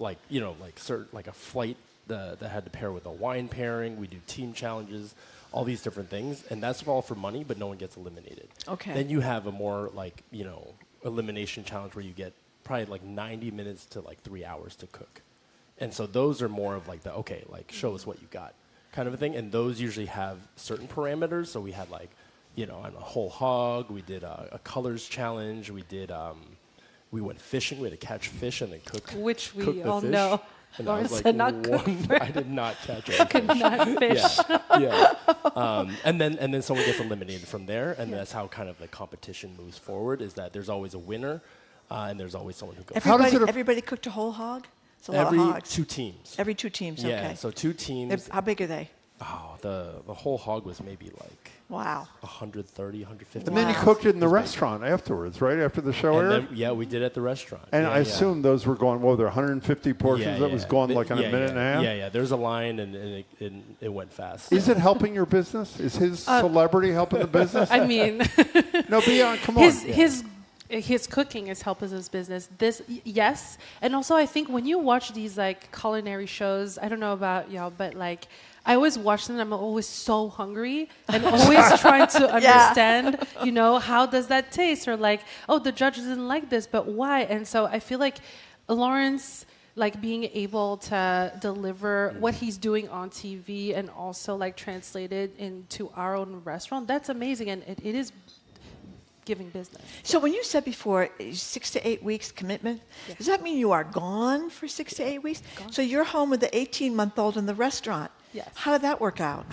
like, you know, like a flight that had to pair with a wine pairing. We do team challenges, all these different things. And that's all for money, but no one gets eliminated. Okay. Then you have a more, like, you know, elimination challenge where you get probably like 90 minutes to like 3 hours to cook. And so those are more of like the, okay, like, show us what you got kind of a thing. And those usually have certain parameters. So we had like, you know, on a whole hog. We did a colors challenge. We did, we went fishing. We had to catch fish and then cook. Which we cook the all fish. know. And Lawrence I was did like, not cook. I did not catch it. Could not fish. Yeah. And then someone gets eliminated from there. And that's how kind of the competition moves forward, is that there's always a winner and there's always someone who goes. Everybody cooked a whole hog? It's a lot of hogs. 2 teams. Every 2 teams, okay. Yeah, so 2 teams. How big are they? Oh, the whole hog was maybe like 130, 150. And then you cooked it in the restaurant afterwards, right? After the show aired? Yeah, we did at the restaurant. And I assume those were going, well, there were 150 portions that was going like in a minute and a half? Yeah. There's a line, and it went fast. Is it helping your business? Is his celebrity helping the business? I mean, no, come on. His cooking is helping his business. Yes, and also I think when you watch these like culinary shows, I don't know about y'all, but like I always watch them. I'm always so hungry and always trying to understand, you know, how does that taste, or like, oh, the judges didn't like this, but why? And so I feel like Lawrence like being able to deliver what he's doing on TV and also like translate it into our own restaurant, that's amazing, and it is giving business. So when you said before 6 to 8 weeks commitment, does that mean you are gone for 6 to 8 weeks? So you're home with the 18-month-old in the restaurant. Yes. How did that work out?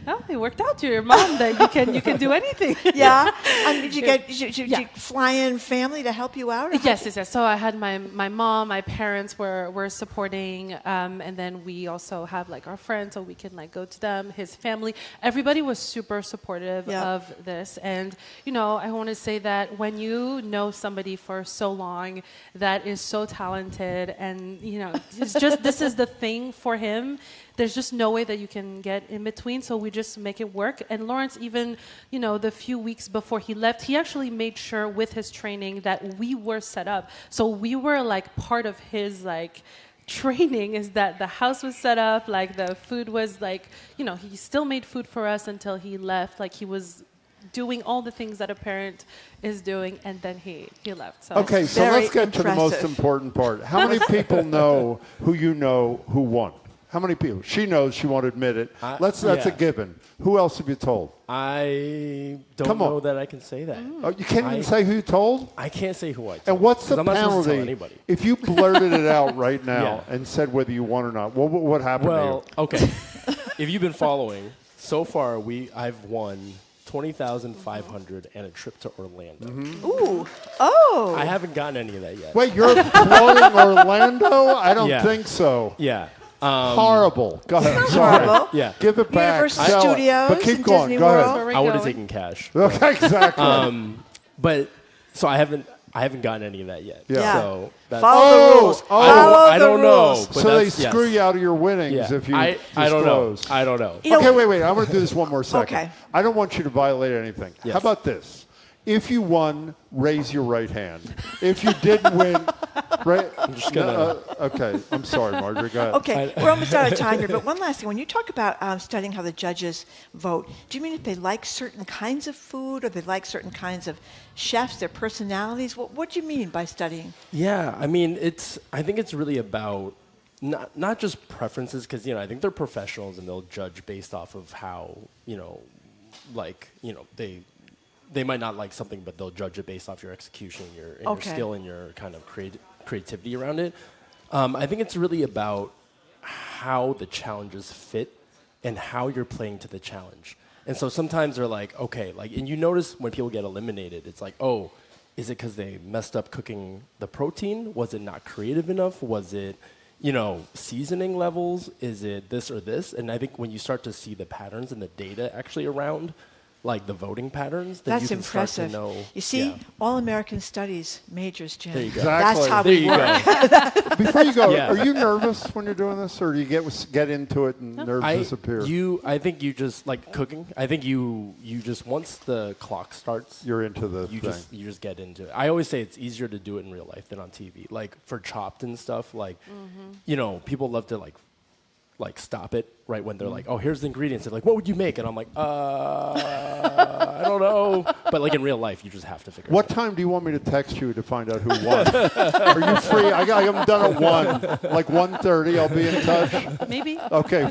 Oh, it worked out to your mom that you can do anything. Yeah. Did you fly in family to help you out? Yes. So I had my mom, my parents were supporting, and then we also have like our friends, so we can like go to them, his family. Everybody was super supportive of this, and I want to say that when you know somebody for so long that is so talented, and it's just this is the thing for him. There's just no way that you can get in between, so we just make it work. And Laurence, even, the few weeks before he left, he actually made sure with his training that we were set up. So we were like part of his like training, is that the house was set up, like the food was like, he still made food for us until he left. Like he was doing all the things that a parent is doing, and then he left. So okay, so let's get to the most important part. How many people know who won? How many people? She knows. She won't admit it. That's a given. Who else have you told? I don't know that I can say that. Oh, you can't even say who you told? I can't say who I told. And what's the I'm not supposed to tell penalty anybody. if you blurted it out right now and said whether you won or not? What happened to you? Well, okay. If you've been following, so far I've won $20,500 and a trip to Orlando. Ooh. Oh. I haven't gotten any of that yet. Wait, you're floating Orlando? I don't think so. Yeah. Horrible. Go ahead. I'm sorry. Horrible. Yeah. Give it back. Universal Studios But keep and going. Disney Go World. ahead. I would have taken cash. Okay, exactly. But so I haven't gotten any of that yet. Yeah. So that's, Follow the rules. I don't know. But So they screw you out of your winnings if you I don't know. disclose. I don't know. Okay, wait. I want to do this one more second. Okay. I don't want you to violate anything. Yes. How about this? If you won, raise your right hand. If you didn't win, right? I'm just gonna. Okay, I'm sorry, Marjorie. Go ahead. Okay, we're almost out of time here, but one last thing. When you talk about studying how the judges vote, do you mean if they like certain kinds of food or they like certain kinds of chefs, their personalities? What do you mean by studying? Yeah, I mean, I think it's really about not just preferences, because I think they're professionals and they'll judge based off of how they might not like something, but they'll judge it based off your execution, your skill, and your kind of creativity around it. I think it's really about how the challenges fit and how you're playing to the challenge. And so sometimes they're like, okay, and you notice when people get eliminated, it's like, oh, is it because they messed up cooking the protein? Was it not creative enough? Was it, seasoning levels? Is it this or this? And I think when you start to see the patterns and the data actually around the voting patterns, then That's you can impressive. start to know. You see, all American studies majors, Jim. There you go. Exactly. That's how There we you work. go. Before you go, Yeah. are you nervous when you're doing this, or do you get into it and nerves disappear? I think you just like cooking. I think you just once the clock starts, You're into the you thing. you just get into it. I always say it's easier to do it in real life than on TV. Like for Chopped and stuff, people love to stop it right when they're like, oh, here's the ingredients. They're like, what would you make? And I'm like, I don't know. But in real life, you just have to figure it out. What time do you want me to text you to find out who won? Are you free? I'm done at 1. 1:30, I'll be in touch. Maybe. Okay.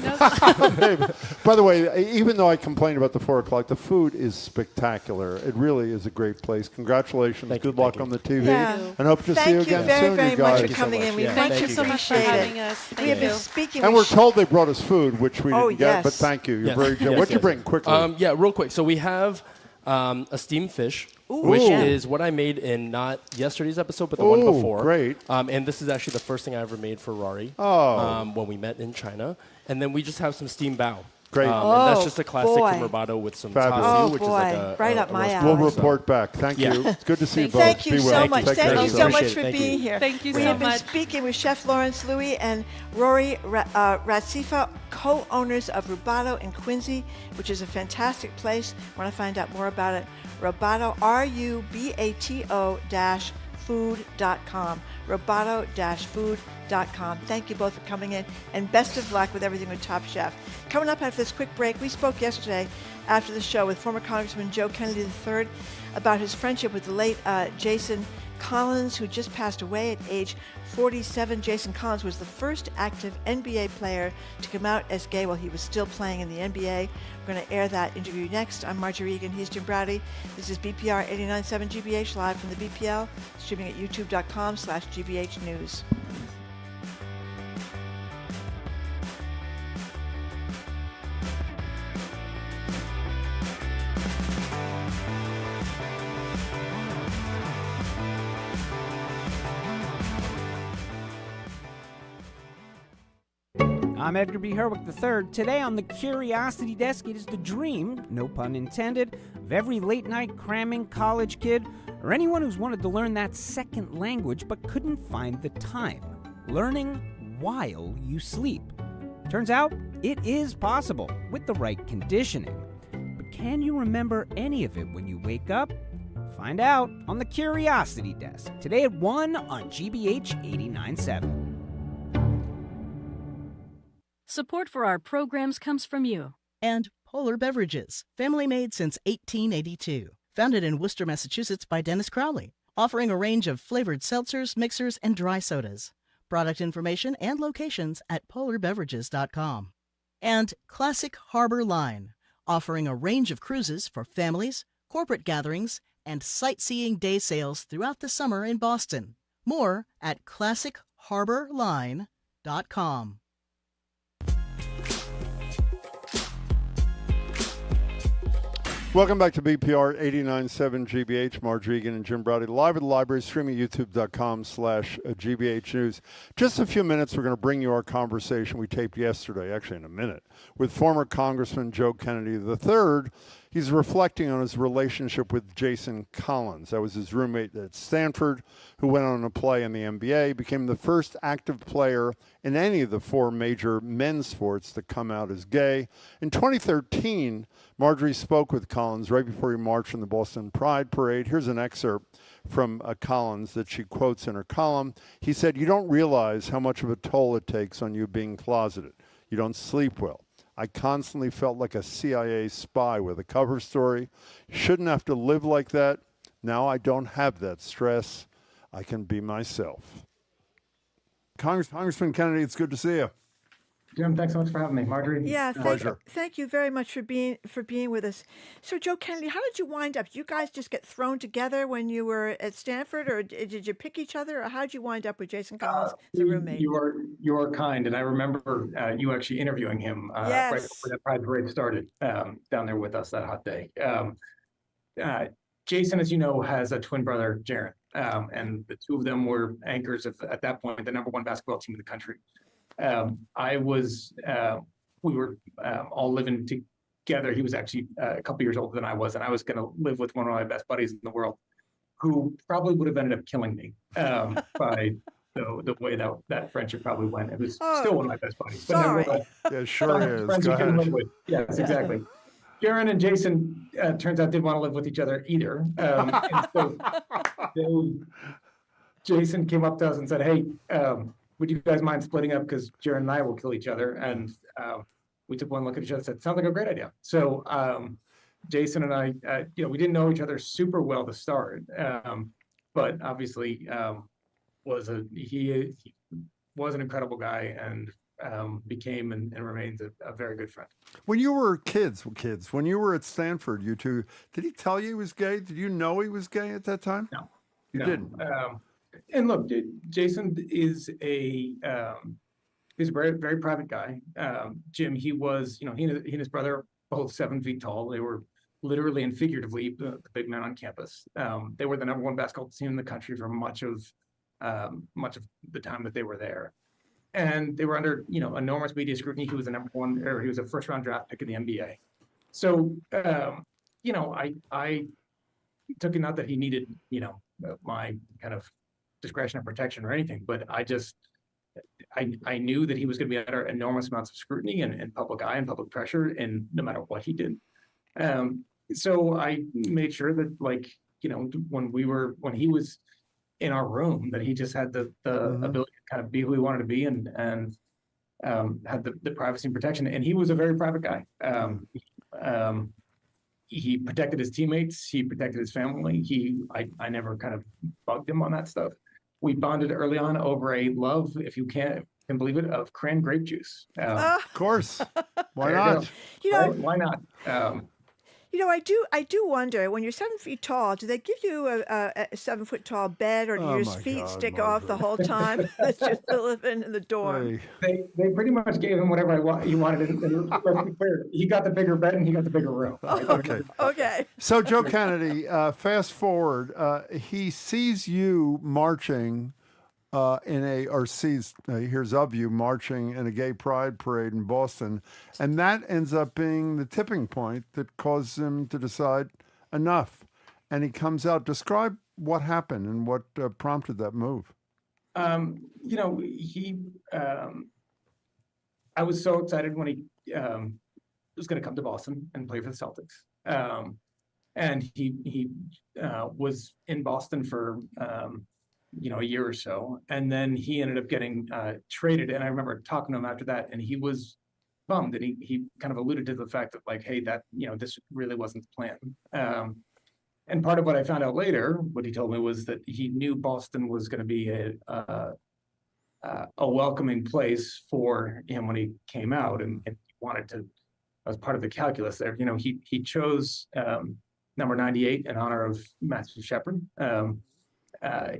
Maybe. By the way, even though I complained about the 4 o'clock, the food is spectacular. It really is a great place. Congratulations. Good luck on the TV. Yeah. And hope to see you again soon, Thank you you very guys. much for coming in. We Thank much you so much for appreciate having it. us. We have been Thank you. speaking And with we're told they brought us food, which we didn't get, yes. but thank you. You're Yes. very generous. Yes, What'd you yes. bring quickly? Yeah, real quick. So we have a steamed fish, Ooh. which Yeah. is what I made in not yesterday's episode, but the one before. Great. And this is actually the first thing I ever made for Rari when we met in China. And then we just have some steamed bao. Great. And that's just a classic boy. from Rubato with some Fabulous. tassi, Oh, which boy. is like a Right a up my roast alley. We'll pork. report back. Thank Yeah. you. It's good to see you both. Thank you Be so well. much. Take Thank care you of so yourself. much Appreciate for it. Thank being you. here. Thank you we so have been much. speaking with Chef Laurence Louie and Rory Ratsifa, co-owners of Rubato in Quincy, which is a fantastic place. Want to find out more about it? Rubato, Rubato-food.com. Rubato-food.com. Thank you both for coming in, and best of luck with everything with Top Chef. Coming up after this quick break, we spoke yesterday after the show with former Congressman Joe Kennedy III about his friendship with the late Jason Collins, who just passed away at age 47. Jason Collins was the first active NBA player to come out as gay while he was still playing in the NBA. We're going to air that interview next. I'm Marjorie Egan. He's Jim Browdy. This is BPR 89.7 GBH live from the BPL, streaming at youtube.com/GBH News. I'm Edgar B. Herwick III. Today on the Curiosity Desk, it is the dream, no pun intended, of every late-night cramming college kid or anyone who's wanted to learn that second language but couldn't find the time. Learning while you sleep. Turns out, it is possible with the right conditioning. But can you remember any of it when you wake up? Find out on the Curiosity Desk. Today at 1 on GBH 89.7. Support for our programs comes from you. And Polar Beverages, family made since 1882. Founded in Worcester, Massachusetts by Dennis Crowley, offering a range of flavored seltzers, mixers, and dry sodas. Product information and locations at polarbeverages.com. And Classic Harbor Line, offering a range of cruises for families, corporate gatherings, and sightseeing day sales throughout the summer in Boston. More at classicharborline.com. Welcome back to BPR 89.7 GBH. Marge Egan and Jim Browdy live at the library, streaming youtube.com/GBH News. Just a few minutes, we're going to bring you our conversation we taped yesterday, actually in a minute, with former Congressman Joe Kennedy III. He's reflecting on his relationship with Jason Collins. That was his roommate at Stanford, who went on to play in the NBA, became the first active player in any of the four major men's sports to come out as gay. In 2013, Marjorie spoke with Collins right before he marched in the Boston Pride Parade. Here's an excerpt from Collins that she quotes in her column. He said, "You don't realize how much of a toll it takes on you being closeted. You don't sleep well. I constantly felt like a CIA spy with a cover story. Shouldn't have to live like that. Now I don't have that stress. I can be myself." Congressman Kennedy, it's good to see you. Jim, thanks so much for having me. Marjorie? Yeah, pleasure. Thank you very much for being with us. So, Joe Kennedy, how did you wind up? Did you guys just get thrown together when you were at Stanford, or did you pick each other, or how did you wind up with Jason Collins as a roommate? You are kind, and I remember you actually interviewing him Yes. right before that Pride Parade started down there with us that hot day. Jason, as you know, has a twin brother, Jaron, and the two of them were anchors of, at that point, the #1 basketball team in the country. We were all living together. He was actually a couple years older than I was, and I was going to live with one of my best buddies in the world, who probably would have ended up killing me by the way that friendship probably went. It was still one of my best buddies. But Sorry. Yeah, sure is. Friends Go you can ahead. live with. Yes, exactly. Jaron and Jason, turns out, didn't want to live with each other either. And so Jason came up to us and said, "Hey, would you guys mind splitting up, because Jaron and I will kill each other?" And we took one look at each other and said, "Sounds like a great idea." So Jason and I, we didn't know each other super well to start, but obviously he was an incredible guy, and became and remains a very good friend. When you were kids, when you were at Stanford, you two, did he tell you he was gay? Did you know he was gay at that time? No. You didn't? And look, Jason is he's a very, very private guy. Jim, he was, he and his brother, both 7 feet tall. They were literally and figuratively the big men on campus. They were the #1 basketball team in the country for much of the time that they were there. And they were under, enormous media scrutiny. He was he was a first-round draft pick in the NBA. So, I took it, not that he needed, my kind of discretion and protection or anything, but I knew that he was going to be under enormous amounts of scrutiny and public eye and public pressure, and no matter what he did. So I made sure that, when he was in our room, that he just had the ability to kind of be who he wanted to be, and had the privacy and protection. And he was a very private guy. he protected his teammates. He protected his family. I never kind of bugged him on that stuff. We bonded early on over a love, if you can believe it, of cran grape juice. Of course. Why There not? you go. Right? Why not? I do wonder, when you're 7 feet tall, do they give you a 7 foot tall bed, or do your feet stick off the whole time? That's just living in the dorm. They pretty much gave him whatever he wanted. And let's be clear, he got the bigger bed and he got the bigger room. Okay. Okay. So, Joe Kennedy, fast forward, he sees you marching hears of you marching in a gay pride parade in Boston, and that ends up being the tipping point that causes him to decide enough. And he comes out. Describe what happened and what prompted that move. I was so excited when he was going to come to Boston and play for the Celtics. And he was in Boston for a year or so, and then he ended up getting traded. And I remember talking to him after that, and he was bummed, and he kind of alluded to the fact that, like, hey, that this really wasn't the plan. And part of what I found out later, what he told me, was that he knew Boston was going to be a welcoming place for him when he came out, and he wanted to. As part of the calculus there, he chose number 98 in honor of Matthew Shepard.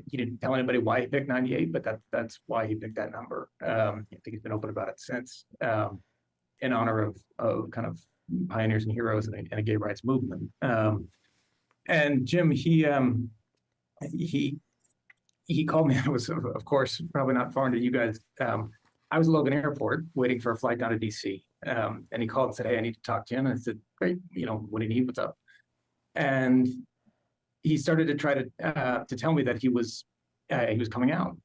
He didn't tell anybody why he picked 98, but that's why he picked that number. I think he's been open about it since, in honor of kind of pioneers and heroes in a gay rights movement. And Jim, he called me. I was, of course, probably not foreign to you guys. I was at Logan Airport waiting for a flight down to DC, and he called and said, "Hey, I need to talk to you." And I said, "Great, what do you need? What's up?" And he started to try to tell me that he was coming out,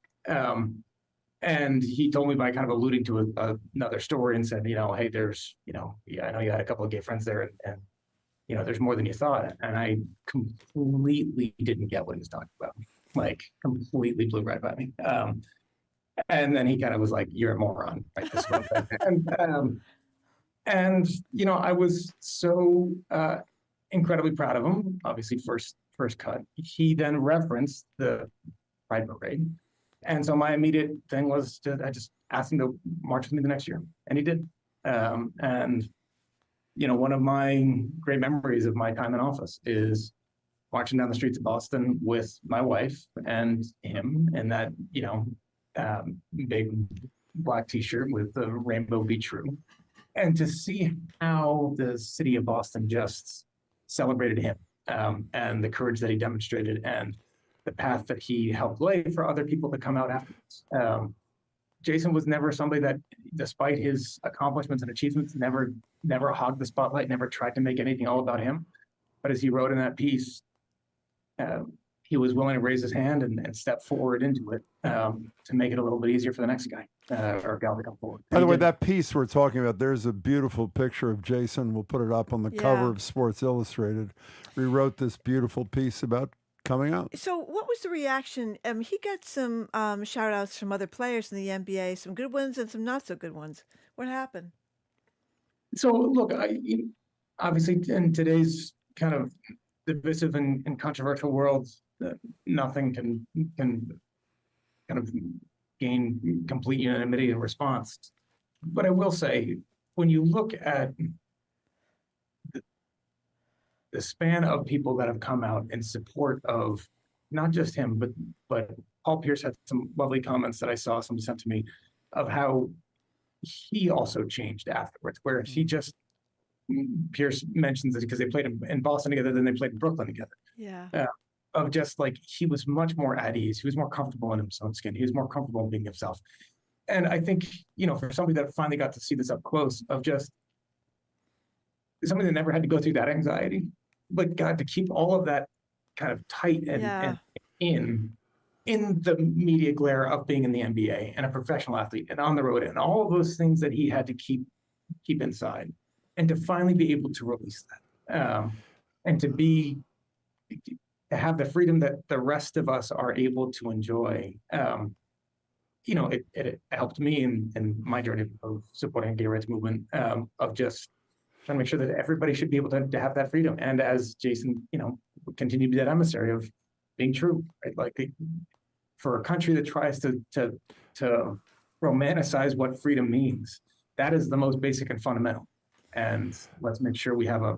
and he told me by kind of alluding to another story and said, "Hey, there's, I know you had a couple of gay friends there, and there's more than you thought." And I completely didn't get what he was talking about, like completely blew right by me. And then he kind of was like, "You're a moron," right? This one. And I was so incredibly proud of him. Obviously, first cut. He then referenced the Pride Parade. And so my immediate thing was I just asked him to march with me the next year. And he did. And one of my great memories of my time in office is marching down the streets of Boston with my wife and him in that, big black t-shirt with the rainbow be true. And to see how the city of Boston just celebrated him. And the courage that he demonstrated and the path that he helped lay for other people to come out afterwards. Jason was never somebody that, despite his accomplishments and achievements, never hogged the spotlight, never tried to make anything all about him. But as he wrote in that piece, he was willing to raise his hand and step forward into it to make it a little bit easier for the next guy or gal to come forward. By the way, that piece we're talking about, there's a beautiful picture of Jason. We'll put it up on the cover of Sports Illustrated. We wrote this beautiful piece about coming out. So what was the reaction? He got some shout outs from other players in the NBA, some good ones and some not so good ones. What happened? So look, obviously in today's kind of divisive and controversial world, nothing can kind of gain complete unanimity in response. But I will say, when you look at the span of people that have come out in support of not just him, but Paul Pierce had some lovely comments that I saw somebody sent to me of how he also changed afterwards, where he just, Pierce mentions it because they played in Boston together, then they played in Brooklyn together. Yeah. Of just like, he was much more at ease. He was more comfortable in his own skin. He was more comfortable in being himself. And I think, for somebody that finally got to see this up close, of just somebody that never had to go through that anxiety, but got to keep all of that kind of tight and in the media glare of being in the NBA and a professional athlete and on the road and all of those things that he had to keep inside, and to finally be able to release that, and to have the freedom that the rest of us are able to enjoy. It helped me in my journey of supporting the gay rights movement, of just trying to make sure that everybody should be able to have that freedom. And as Jason, continue to be that emissary of being true, right? Like for a country that tries to romanticize what freedom means, that is the most basic and fundamental. And let's make sure we have a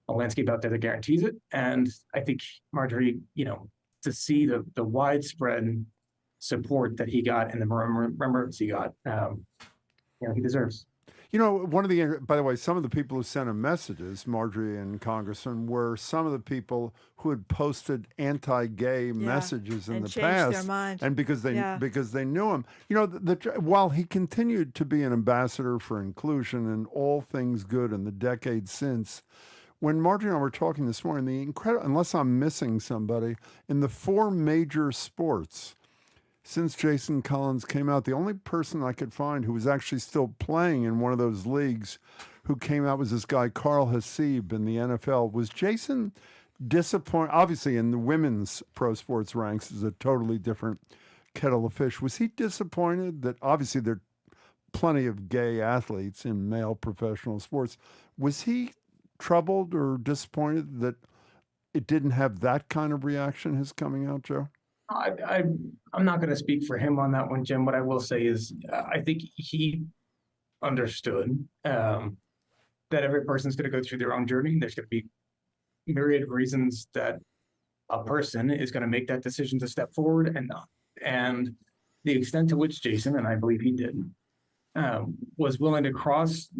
landscape out there that guarantees it. And I think Marjorie, to see the widespread support that he got and the remembrance he got, he deserves. By the way, some of the people who sent him messages, Marjorie and Congressman, were some of the people who had posted anti-gay messages in the past, their mind. And because they knew him. While he continued to be an ambassador for inclusion and all things good in the decades since, when Marjorie and I were talking this morning, unless I'm missing somebody, in the 4 major sports, since Jason Collins came out, the only person I could find who was actually still playing in one of those leagues who came out was this guy, Carl Hasib, in the NFL. Was Jason disappointed? Obviously, in the women's pro sports ranks is a totally different kettle of fish. Was he disappointed that obviously there are plenty of gay athletes in male professional sports? Was he troubled or disappointed that it didn't have that kind of reaction, his coming out, Joe? I'm not going to speak for him on that one, Jim. What I will say is I think he understood that every person's going to go through their own journey. There's going to be a myriad of reasons that a person is going to make that decision to step forward and not. And the extent to which Jason, and I believe he did, was willing to cross,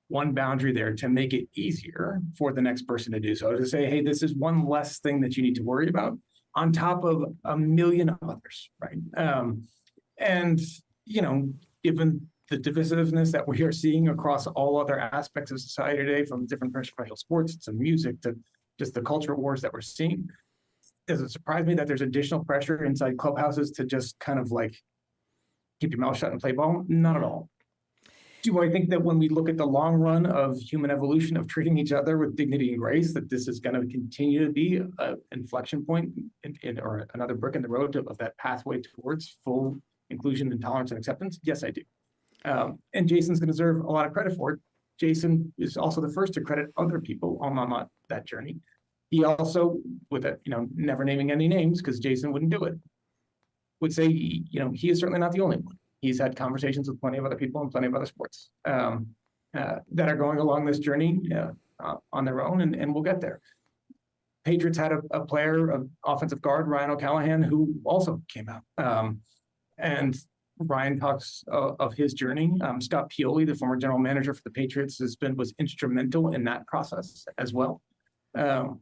one boundary there to make it easier for the next person to do so. To say, hey, this is one less thing that you need to worry about, on top of a million others, right? And, given the divisiveness that we are seeing across all other aspects of society today, from different professional sports to music to just the culture wars that we're seeing, does it surprise me that there's additional pressure inside clubhouses to just kind of like keep your mouth shut and play ball? Not at all. Do I think that when we look at the long run of human evolution of treating each other with dignity and grace, that this is going to continue to be an inflection point or another brick in the road of that pathway towards full inclusion and tolerance and acceptance? Yes, I do. And Jason's going to deserve a lot of credit for it. Jason is also the first to credit other people on that journey. He also, with never naming any names because Jason wouldn't do it, would say, he is certainly not the only one. He's had conversations with plenty of other people in plenty of other sports that are going along this journey on their own, and we'll get there. Patriots had a player, an offensive guard, Ryan O'Callahan, who also came out. And Ryan talks of his journey. Scott Pioli, the former general manager for the Patriots, was instrumental in that process as well. But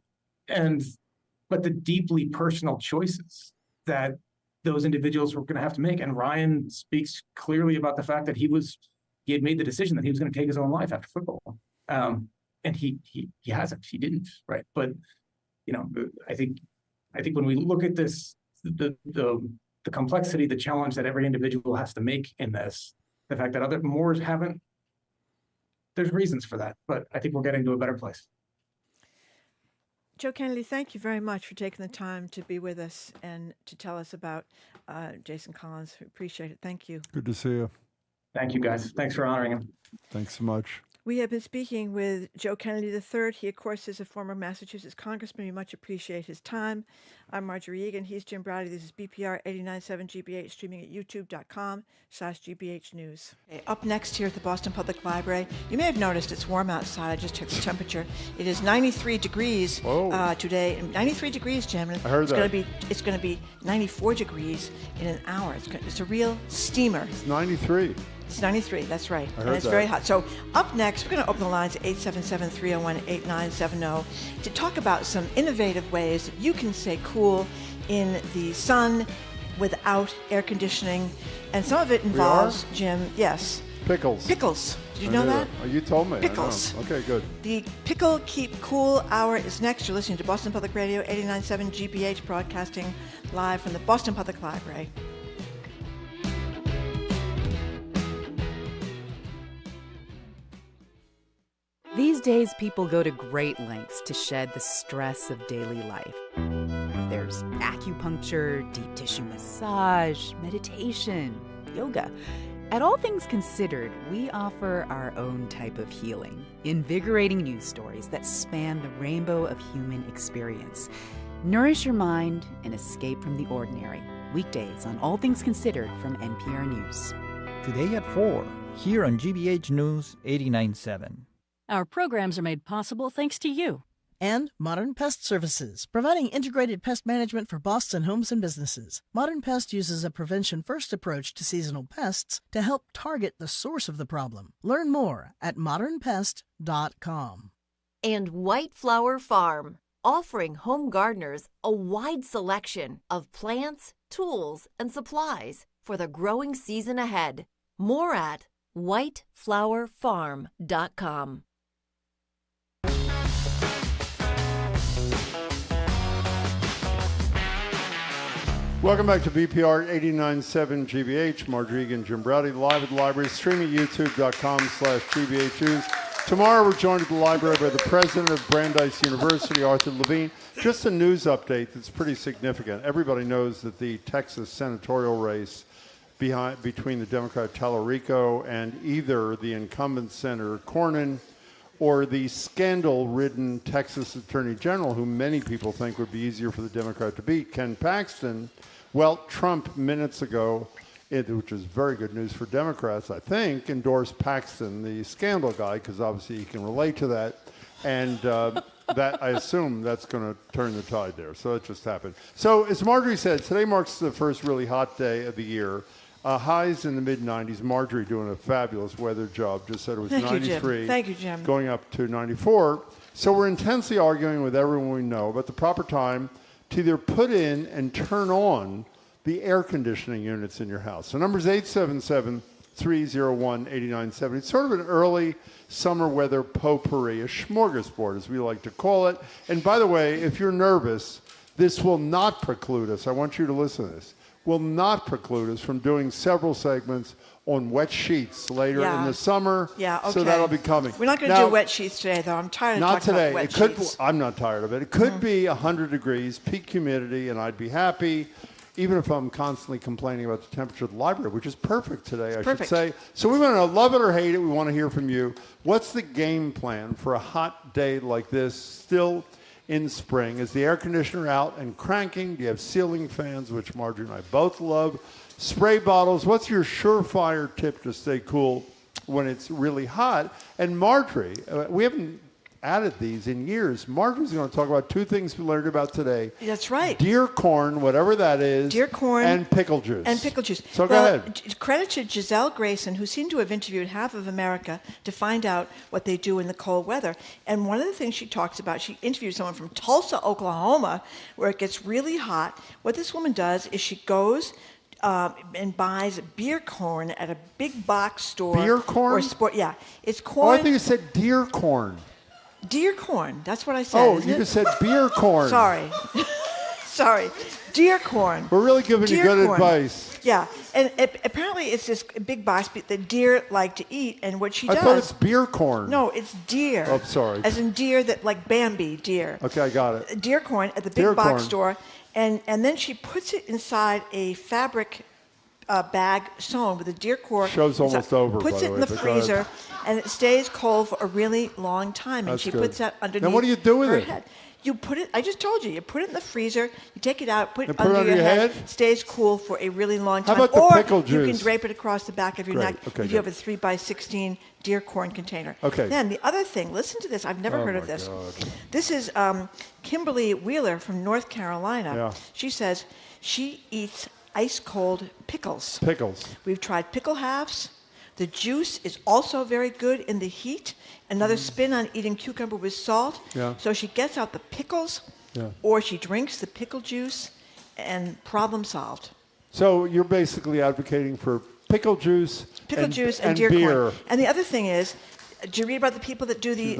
the deeply personal choices that those individuals were going to have to make. And Ryan speaks clearly about the fact that he had made the decision that he was going to take his own life after football. And he hasn't, he didn't, right? But, I think when we look at this, the complexity, the challenge that every individual has to make in this, the fact that more haven't, there's reasons for that, but I think we're getting to a better place. Joe Kennedy, thank you very much for taking the time to be with us and to tell us about Jason Collins. We appreciate it. Thank you. Good to see you. Thank you, guys. Thanks for honoring him. Thanks so much. We have been speaking with Joe Kennedy III. He, of course, is a former Massachusetts congressman. We much appreciate his time. I'm Marjorie Egan. He's Jim Browdy. This is BPR 89.7 GBH, streaming at youtube.com/GBH News. Okay, up next here at the Boston Public Library, you may have noticed it's warm outside. I just checked the temperature. It is 93 degrees today. 93 degrees, Jim. I heard that. It's going to be 94 degrees in an hour. It's a real steamer. It's 93. It's 93, that's right. And it's very hot. So up next, we're going to open the lines at 877-301-8970 to talk about some innovative ways that you can stay cool in the sun without air conditioning. And some of it involves, Jim, yes. Pickles. Pickles. Did you know that? Oh, you told me. Pickles. Okay, good. The Pickle Keep Cool Hour is next. You're listening to Boston Public Radio, 89.7 GBH, broadcasting live from the Boston Public Library. These days, people go to great lengths to shed the stress of daily life. There's acupuncture, deep tissue massage, meditation, yoga. At All Things Considered, we offer our own type of healing, invigorating news stories that span the rainbow of human experience. Nourish your mind and escape from the ordinary. Weekdays on All Things Considered from NPR News. Today at 4, here on GBH News 89.7. Our programs are made possible thanks to you. And Modern Pest Services, providing integrated pest management for Boston homes and businesses. Modern Pest uses a prevention-first approach to seasonal pests to help target the source of the problem. Learn more at modernpest.com. And White Flower Farm, offering home gardeners a wide selection of plants, tools, and supplies for the growing season ahead. More at whiteflowerfarm.com. Welcome back to BPR 89.7 GBH. Margery and Jim Browdy live at the library, streaming youtube.com/GBH News. Tomorrow we're joined at the library by the president of Brandeis University, Arthur Levine. Just a news update that's pretty significant. Everybody knows that the Texas senatorial race between the Democrat Tallarico and either the incumbent Senator Cornyn or the scandal-ridden Texas Attorney General, who many people think would be easier for the Democrat to beat, Ken Paxton. Well, Trump minutes ago, which is very good news for Democrats, I think, endorsed Paxton, the scandal guy, because obviously he can relate to that. And that I assume that's going to turn the tide there. So it just happened. So as Marjorie said, today marks the first really hot day of the year. Highs in the mid-90s. Marjorie doing a fabulous weather job. Just said it was 93. Thank you, Jim. Going up to 94. So we're intensely arguing with everyone we know about the proper time to either put in and turn on the air conditioning units in your house. The number is 877-301-8970. It's sort of an early summer weather potpourri, a smorgasbord, as we like to call it. And by the way, if you're nervous, this will not preclude us. I want you to listen to this. Will not preclude us from doing several segments on wet sheets later in the summer. Yeah, okay. So that'll be coming. We're not going to do wet sheets today, though. I'm tired of talking about wet sheets. I'm not tired of it. It could be 100 degrees, peak humidity, and I'd be happy, even if I'm constantly complaining about the temperature of the library, which is perfect today, I should say. So we want to love it or hate it. We want to hear from you. What's the game plan for a hot day like this still in spring? Is the air conditioner out and cranking? Do you have ceiling fans, which Marjorie and I both love? Spray bottles. What's your surefire tip to stay cool when it's really hot? And Marjorie, we haven't added these in years. Marjorie's going to talk about two things we learned about today. That's right. Deer corn, whatever that is. Deer corn. And pickle juice. And pickle juice. So go ahead. Credit to Giselle Grayson, who seemed to have interviewed half of America to find out what they do in the cold weather. And one of the things she talks about, she interviewed someone from Tulsa, Oklahoma, where it gets really hot. What this woman does is she goes and buys beer corn at a big box store. Beer corn? Or sport. Yeah, it's corn. Oh, I think you said deer corn. Deer corn. That's what I said. Oh, you just said beer corn. Sorry. Sorry. Deer corn. We're really giving you good advice. Yeah. And apparently it's this big box that deer like to eat. And what she does. I thought it's beer corn. No, it's deer. Oh, sorry. As in deer that like Bambi deer. Okay, I got it. Deer corn at the big box store. And then she puts it inside a fabric bag sewn with a deer core. Show's almost over, Puts it in the freezer, and it stays cold for a really long time. And she puts that underneath. Then what do you do with it? Head. You put it. I just told you. You put it in the freezer. You take it out. Put it under under your head. head. Stays cool for a really long time. How about the pickle juice? You can drape it across the back of your neck Okay, if you have a 3x16 deer corn container. Okay. Then the other thing. Listen to this. I've never heard of this. God. This is Kimberly Wheeler from North Carolina. Yeah. She says she eats ice-cold pickles. Pickles. We've tried pickle halves. The juice is also very good in the heat. Another spin on eating cucumber with salt. Yeah. So she gets out the pickles, or she drinks the pickle juice, and problem solved. So you're basically advocating for pickle juice, and deer beer. corn. And the other thing is, did you read about the people that do the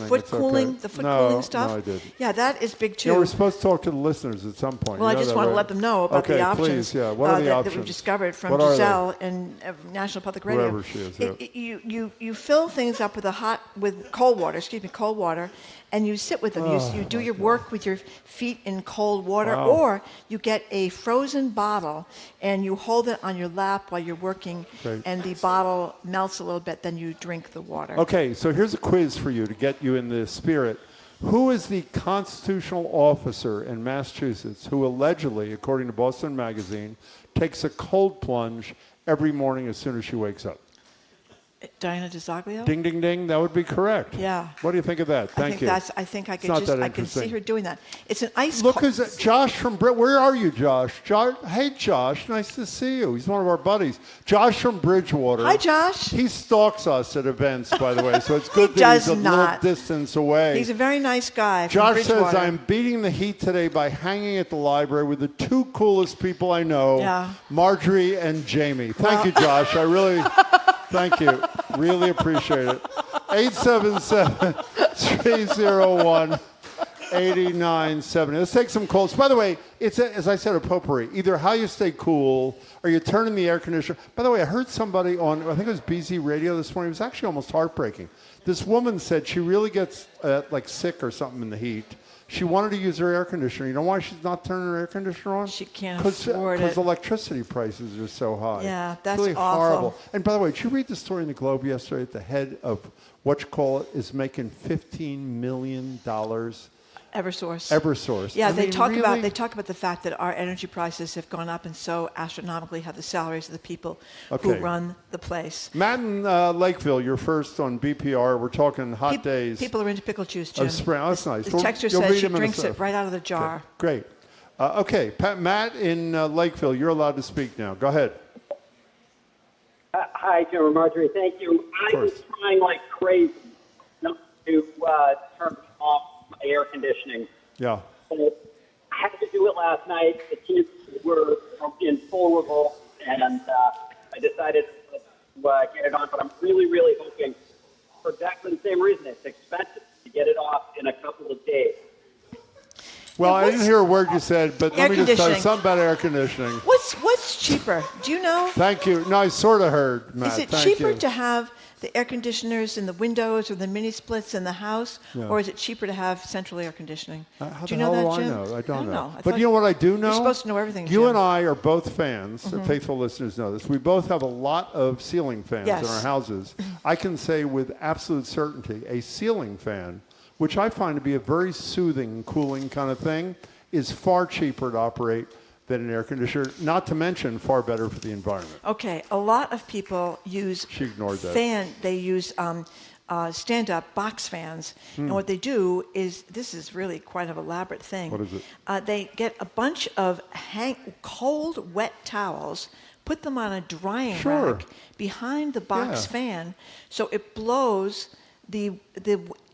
foot cooling, okay. cooling stuff? No, I did. Yeah, that is big too. Yeah, we're supposed to talk to the listeners at some point. Well, you I just want to let them know about the options, please, What are the options that we've discovered from what are Giselle and National Public Radio. Wherever she is. You fill things up with cold water, and you sit with them. You do your work with your feet in cold water, Wow. or you get a frozen bottle and you hold it on your lap while you're working, Great. and the bottle melts a little bit, then you drink the water. Okay, so here's a quiz for you to get you in the spirit. Who is the constitutional officer in Massachusetts who allegedly, according to Boston Magazine, takes a cold plunge every morning as soon as she wakes up? Diana DeZoglio? Ding, ding, ding. That would be correct. Yeah. What do you think of that? Thank you. I think I It's could not just that I can see interesting. her doing that. It's an ice. Look, who's Josh from Where are you, Josh? Hey, Josh. Nice to see you. He's one of our buddies. Josh from Bridgewater. Hi, Josh. He stalks us at events, by the way, so it's good He that he's does a not. little distance away. He's a very nice guy. From Josh Bridgewater. says, I'm beating the heat today by hanging at the library with the two coolest people I know, Yeah. Marjorie and Jamie. Thank you, Josh. I really, thank you. Really appreciate it. 877-301-8970. Let's take some calls. By the way, it's, as I said, a potpourri. Either how you stay cool or you turn in the air conditioner. By the way, I heard somebody on, I think it was BZ Radio this morning. It was actually almost heartbreaking. This woman said she really gets like sick or something in the heat. She wanted to use her air conditioner. You know why she's not turning her air conditioner on? She can't afford it. Because electricity prices are so high. Yeah, It's that's really awful. horrible. And by the way, did you read the story in the Globe yesterday at the head of is making $15 million? Eversource. Eversource. Yeah, I they mean, talk really? about the fact that our energy prices have gone up, and so astronomically have the salaries of the people who Okay. run the place. Matt in Lakeville, you're first on BPR. We're talking hot days. People are into pickle juice, Jim. Of spring. Oh, that's nice. The texture You'll says read she him in a drinks sec. it right out of the jar. Okay, great. Okay, Matt in Lakeville, you're allowed to speak now. Go ahead. Hi, Jim and Marjorie. Thank you. I was trying like crazy not to turn off my air conditioning. Yeah. So I had to do it last night. The kids were in full revolt, and I decided to get it on. But I'm really, really hoping for exactly the same reason. It's expensive to get it off in a couple of days. Well, I didn't hear a word you said, but Air let me just tell you conditioning. something about air conditioning. What's cheaper? Do you know? Thank you. No, I sort of heard, Matt. Is it Thank cheaper you. to have the air conditioners in the windows or the mini splits in the house, Yeah. or is it cheaper to have central air conditioning? How do the you know hell that, do Jim? I know? I don't know. I But thought you know what I do know? You're supposed to know everything, You Jim. and I are both fans. Mhm. Faithful listeners know this. We both have a lot of ceiling fans Yes. in our houses. I can say with absolute certainty, a ceiling fan, which I find to be a very soothing, cooling kind of thing, is far cheaper to operate than an air conditioner, not to mention far better for the environment. Okay, a lot of people use She ignored that. They use stand-up box fans, and what they do is, this is really quite an elaborate thing. What is it? They get a bunch of cold, wet towels, put them on a drying Sure. rack behind the box Yeah. fan, so it blows the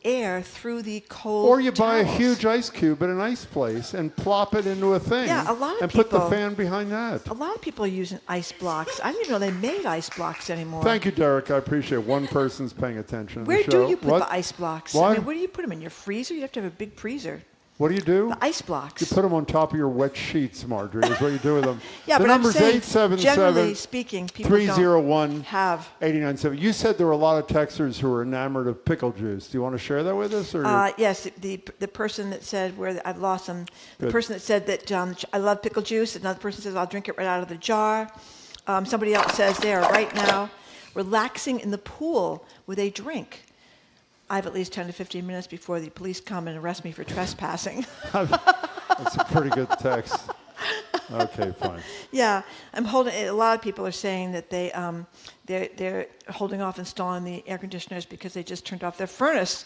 air through the cold Or you buy a towels. huge ice cube at an ice place and plop it into a thing. Yeah, a lot of and put the people- fan behind that. A lot of people are using ice blocks. I didn't even know they made ice blocks anymore. Thank you, Derek. I appreciate it. One person's paying attention. to Where the do show. you put What? the ice blocks? What? I mean, where do you put them? In your freezer? You have to have a big freezer. What do you do? The ice blocks. You put them on top of your wet sheets, Marjorie, is what you do with them. Yeah, the but I'm number's saying, 877 generally speaking, people don't 301 have. 897. You said there were a lot of texters who were enamored of pickle juice. Do you want to share that with us? Or Yes, the person that said, I've lost them, the Good. person that said that I love pickle juice, another person says, I'll drink it right out of the jar. Somebody else says they are right now relaxing in the pool with a drink. I have at least 10 to 15 minutes before the police come and arrest me for trespassing. That's a pretty good text. Okay, fine. Yeah, I'm holding. A lot of people are saying that they're holding off installing the air conditioners because they just turned off their furnace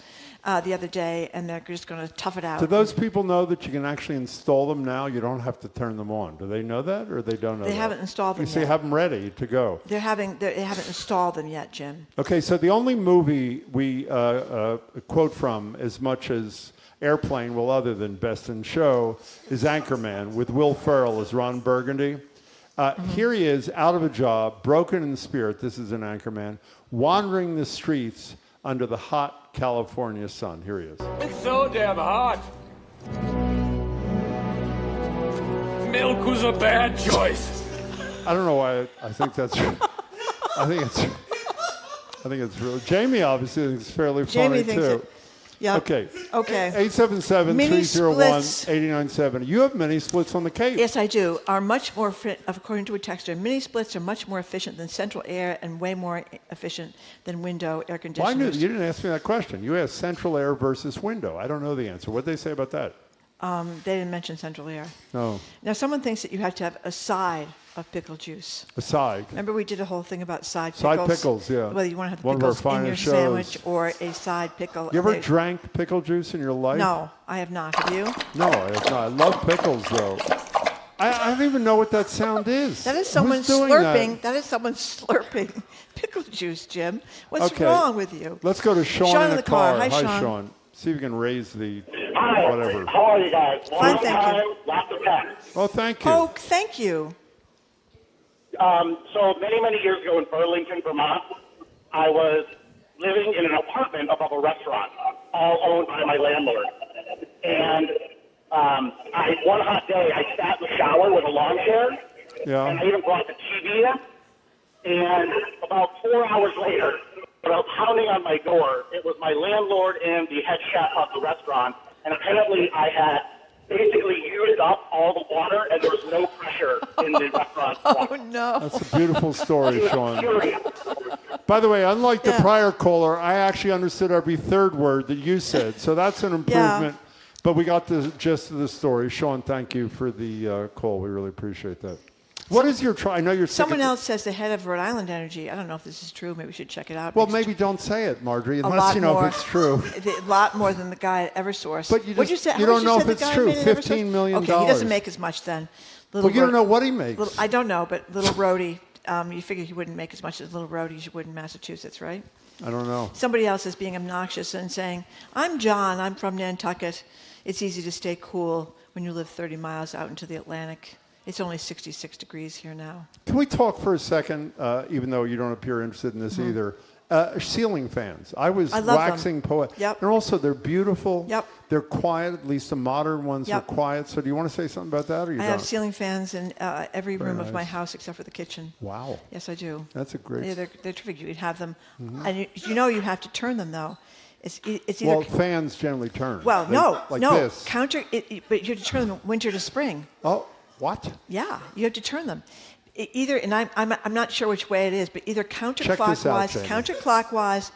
the other day, and they're just going to tough it out. Do those people know that you can actually install them now? You don't have to turn them on. Do they know that, or they don't know? They that? haven't installed them You say yet. have them ready to go. They haven't installed them yet, Jim. Okay, so the only movie we quote from as much as Airplane, well, other than Best in Show, is Anchorman with Will Ferrell as Ron Burgundy. Here he is, out of a job, broken in spirit. This is an Anchorman, wandering the streets under the hot California sun. Here he is. It's so damn hot. Milk was a bad choice. I don't know why I think that's. I think it's real. Jamie obviously thinks it's fairly Jamie funny thinks too. it. Yep. Okay. Okay. 877-301-8970. You have mini splits on the Cape. Yes, I do. Are much more, according to a texter, mini splits are much more efficient than central air and way more efficient than window air conditioners. Well, you didn't ask me that question. You asked central air versus window. I don't know the answer. What did they say about that? They didn't mention central air. No. Now, someone thinks that you have to have a side of pickle juice. A side. Remember we did a whole thing about side pickles? Side pickles, yeah. Whether you want to have the One of our pickles in your finest sandwich shows. or a side pickle. You ever drank pickle juice in your life? No, I have not. Have you? No, I have not. I love pickles, though. I don't even know what that sound is. That is someone Who's doing slurping. That is someone slurping pickle juice, Jim. What's wrong with you? Let's go to Sean in the car. Hi, Sean. See if you can raise the Hi. whatever. How are you guys? Fine, thank you. Lots of texts. Oh, thank you. Oh, thank you. So many years ago in Burlington, Vermont, I was living in an apartment above a restaurant, all owned by my landlord. And one hot day, I sat in the shower with a lawn chair, and I even brought the TV in. And about 4 hours later, without pounding on my door, it was my landlord and the head chef of the restaurant. And apparently I had basically used up all the water, and there was no pressure in the restaurant. Oh, no. That's a beautiful story, Sean. By the way, unlike the prior caller, I actually understood every third word that you said, so that's an improvement. But we got the gist of the story. Sean, thank you for the call. We really appreciate that. What is your I know you're Someone else says the head of Rhode Island Energy. I don't know if this is true. Maybe we should check it out. Well, maybe don't say it, Marjorie, unless you know if it's true. A lot more than the guy at Eversource. But you you don't know if it's true. $15 million. Okay, he doesn't make as much then. Well, you don't know what he makes. I don't know, but Little Rhodey, you figure he wouldn't make as much as Little Rhodey would in Massachusetts, right? I don't know. Somebody else is being obnoxious and saying, I'm John, I'm from Nantucket. It's easy to stay cool when you live 30 miles out into the Atlantic. It's only 66 degrees here now. Can we talk for a second, even though you don't appear interested in this either? Ceiling fans. I was waxing poetic. Yep. And also, they're beautiful. Yep. They're quiet. At least the modern ones are quiet. So do you want to say something about that? Or you I don't? have ceiling fans in every Very room of my nice. house except for the kitchen. Wow. Yes, I do. That's a great... Yeah, they're terrific. You'd have them. And you know you have to turn them, though. It's either... Well, fans generally turn. Well, Like no. this. But you have to turn them winter to spring. Oh, what? Yeah, you have to turn them. Either, and I'm not sure which way it is, but either counterclockwise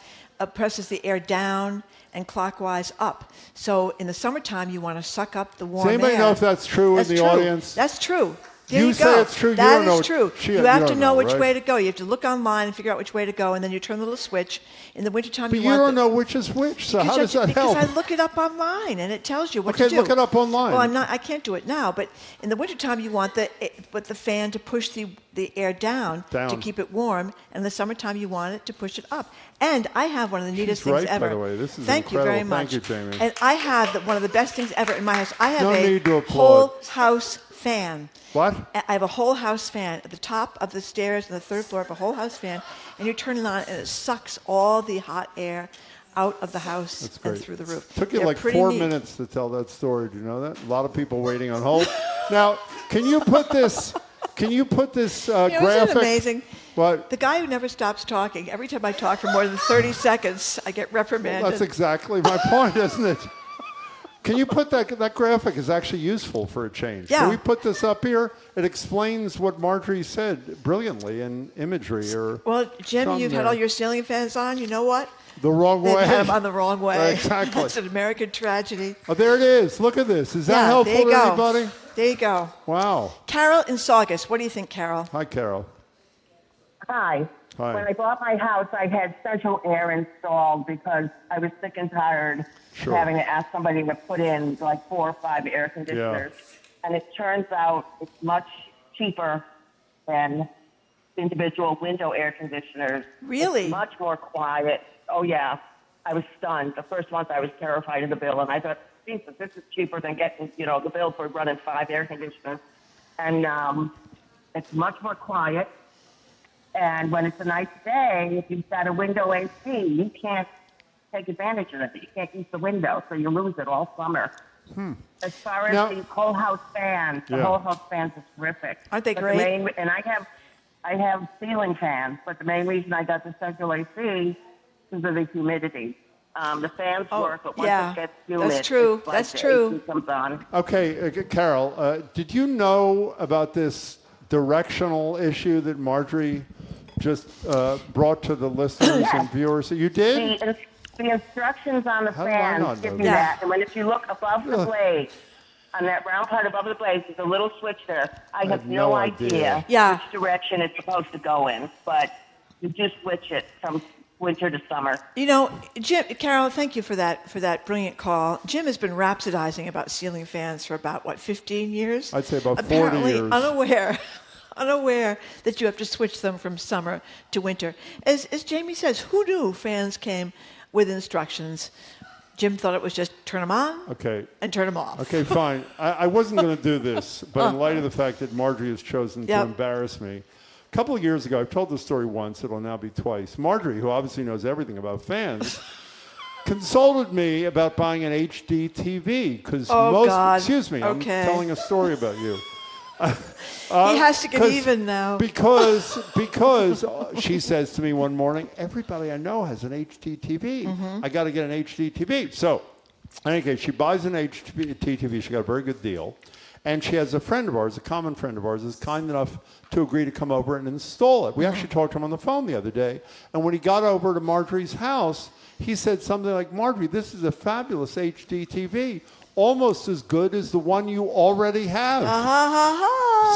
presses the air down and clockwise up. So in the summertime, you want to suck up the warm air. Does anybody know if that's true in the audience? That's true. There You you say go. it's true, you That don't know is it- true. she- You you have don't to know which right? way to go. You have to look online and figure out which way to go, and then you turn the little switch. In the wintertime, But you you want don't know which is which, so how does that because help? I look it up online and it tells you what Okay, to do. look it up online. Well, I can't do it now, but in the wintertime you want the fan to push the air down to keep it warm, and in the summertime you want it to push it up. And I have one of the neatest She's things right, ever. by the way. This is Thank you very incredible. much. Thank you, Jamie. And I have one of the best things ever in my house. I have No a need to applaud. whole house fan. What? I have a whole house fan at the top of the stairs on the third floor. I have a whole house fan, and you turn it on, and it sucks all the hot air out of the house That's great. and through the roof. Took you They're like pretty 4 neat. minutes to tell that story. Do you know that? A lot of people waiting on hold. Now, can you put this graphic? Isn't it amazing? What? The guy who never stops talking. Every time I talk for more than 30 seconds, I get reprimanded. Well, that's exactly my point, isn't it? Can you put that graphic is actually useful for a change. Yeah. Can we put this up here? It explains what Marjorie said brilliantly in imagery. Well, Jim, something you've had there. all your ceiling fans on. You know what? The wrong They've way. had them on the wrong way. Exactly. That's an American tragedy. Oh, there it is. Look at this. Is that helpful there you to go. anybody? There you go. Wow. Carol in Saugus. What do you think, Carol? Hi, Carol. Hi. Hi. When I bought my house, I had central air installed because I was sick and tired Sure. of having to ask somebody to put in like 4 or 5 air conditioners. And it turns out it's much cheaper than individual window air conditioners. Really? It's much more quiet. Oh, yeah. I was stunned. The first month I was terrified of the bill, and I thought, Jesus, this is cheaper than getting, the bill for running 5 air conditioners. And it's much more quiet. And when it's a nice day, if you've got a window AC, you can't take advantage of it. You can't use the window, so you lose it all summer. As far as Now- the whole house fans, the Yeah. whole house fans is terrific. Aren't they But great? and I have ceiling fans, but the main reason I got the central AC is of the humidity. The fans work, but once yeah. it gets humid, That's true. it's like That's the true. AC comes on. Okay, Carol, did you know about this directional issue that Marjorie just brought to the listeners and viewers? You did? The instructions on the How did I fans not give know you that? that. And when if you look above the blade, on that brown part above the blade, there's a little switch there. I have no idea which direction it's supposed to go in, but you just switch it from winter to summer. You know, Jim, Carol, thank you for that brilliant call. Jim has been rhapsodizing about ceiling fans for about, 15 years? I'd say about 40 Apparently years. unaware that you have to switch them from summer to winter. As Jamie says, who knew fans came with instructions? Jim thought it was just turn them on and turn them off. Okay, fine. I wasn't going to do this, but in light of the fact that Marjorie has chosen to embarrass me, a couple of years ago, I've told this story once, it'll now be twice. Marjorie, who obviously knows everything about fans, consulted me about buying an HD TV because excuse me, I'm telling a story about you. He has to get even now. Because she says to me one morning, everybody I know has an HD TV. Mm-hmm. I got to get an HD TV. So, in any case, she buys an HD TV. She got a very good deal. And she has a friend of ours, a common friend of ours, is kind enough to agree to come over and install it. We actually talked to him on the phone the other day. And when he got over to Marjorie's house, he said something like, Marjorie, this is a fabulous HD TV. Almost as good as the one you already have.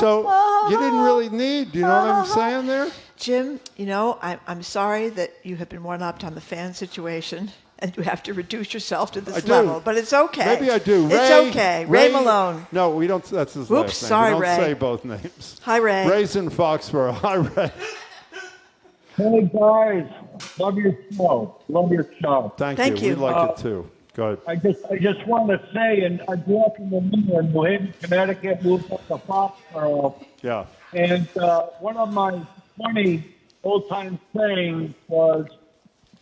So you didn't really need, you know what I'm saying there? Jim, you know, I'm sorry that you have been one-upped on the fan situation and you have to reduce yourself to this level, but it's okay. Maybe I do. It's okay. Ray Malone. No, we don't, that's his Oops, last name. sorry, we don't Ray. say both names. Hi, Ray. Ray's in Foxborough. Hi, Ray. Hey, guys. Love your show. Love your show. Thank you. We like it, too. Go ahead. I just want to say, and I grew up in New Haven, Connecticut, moved up to Foxborough. Yeah. And one of my funny old-time sayings was,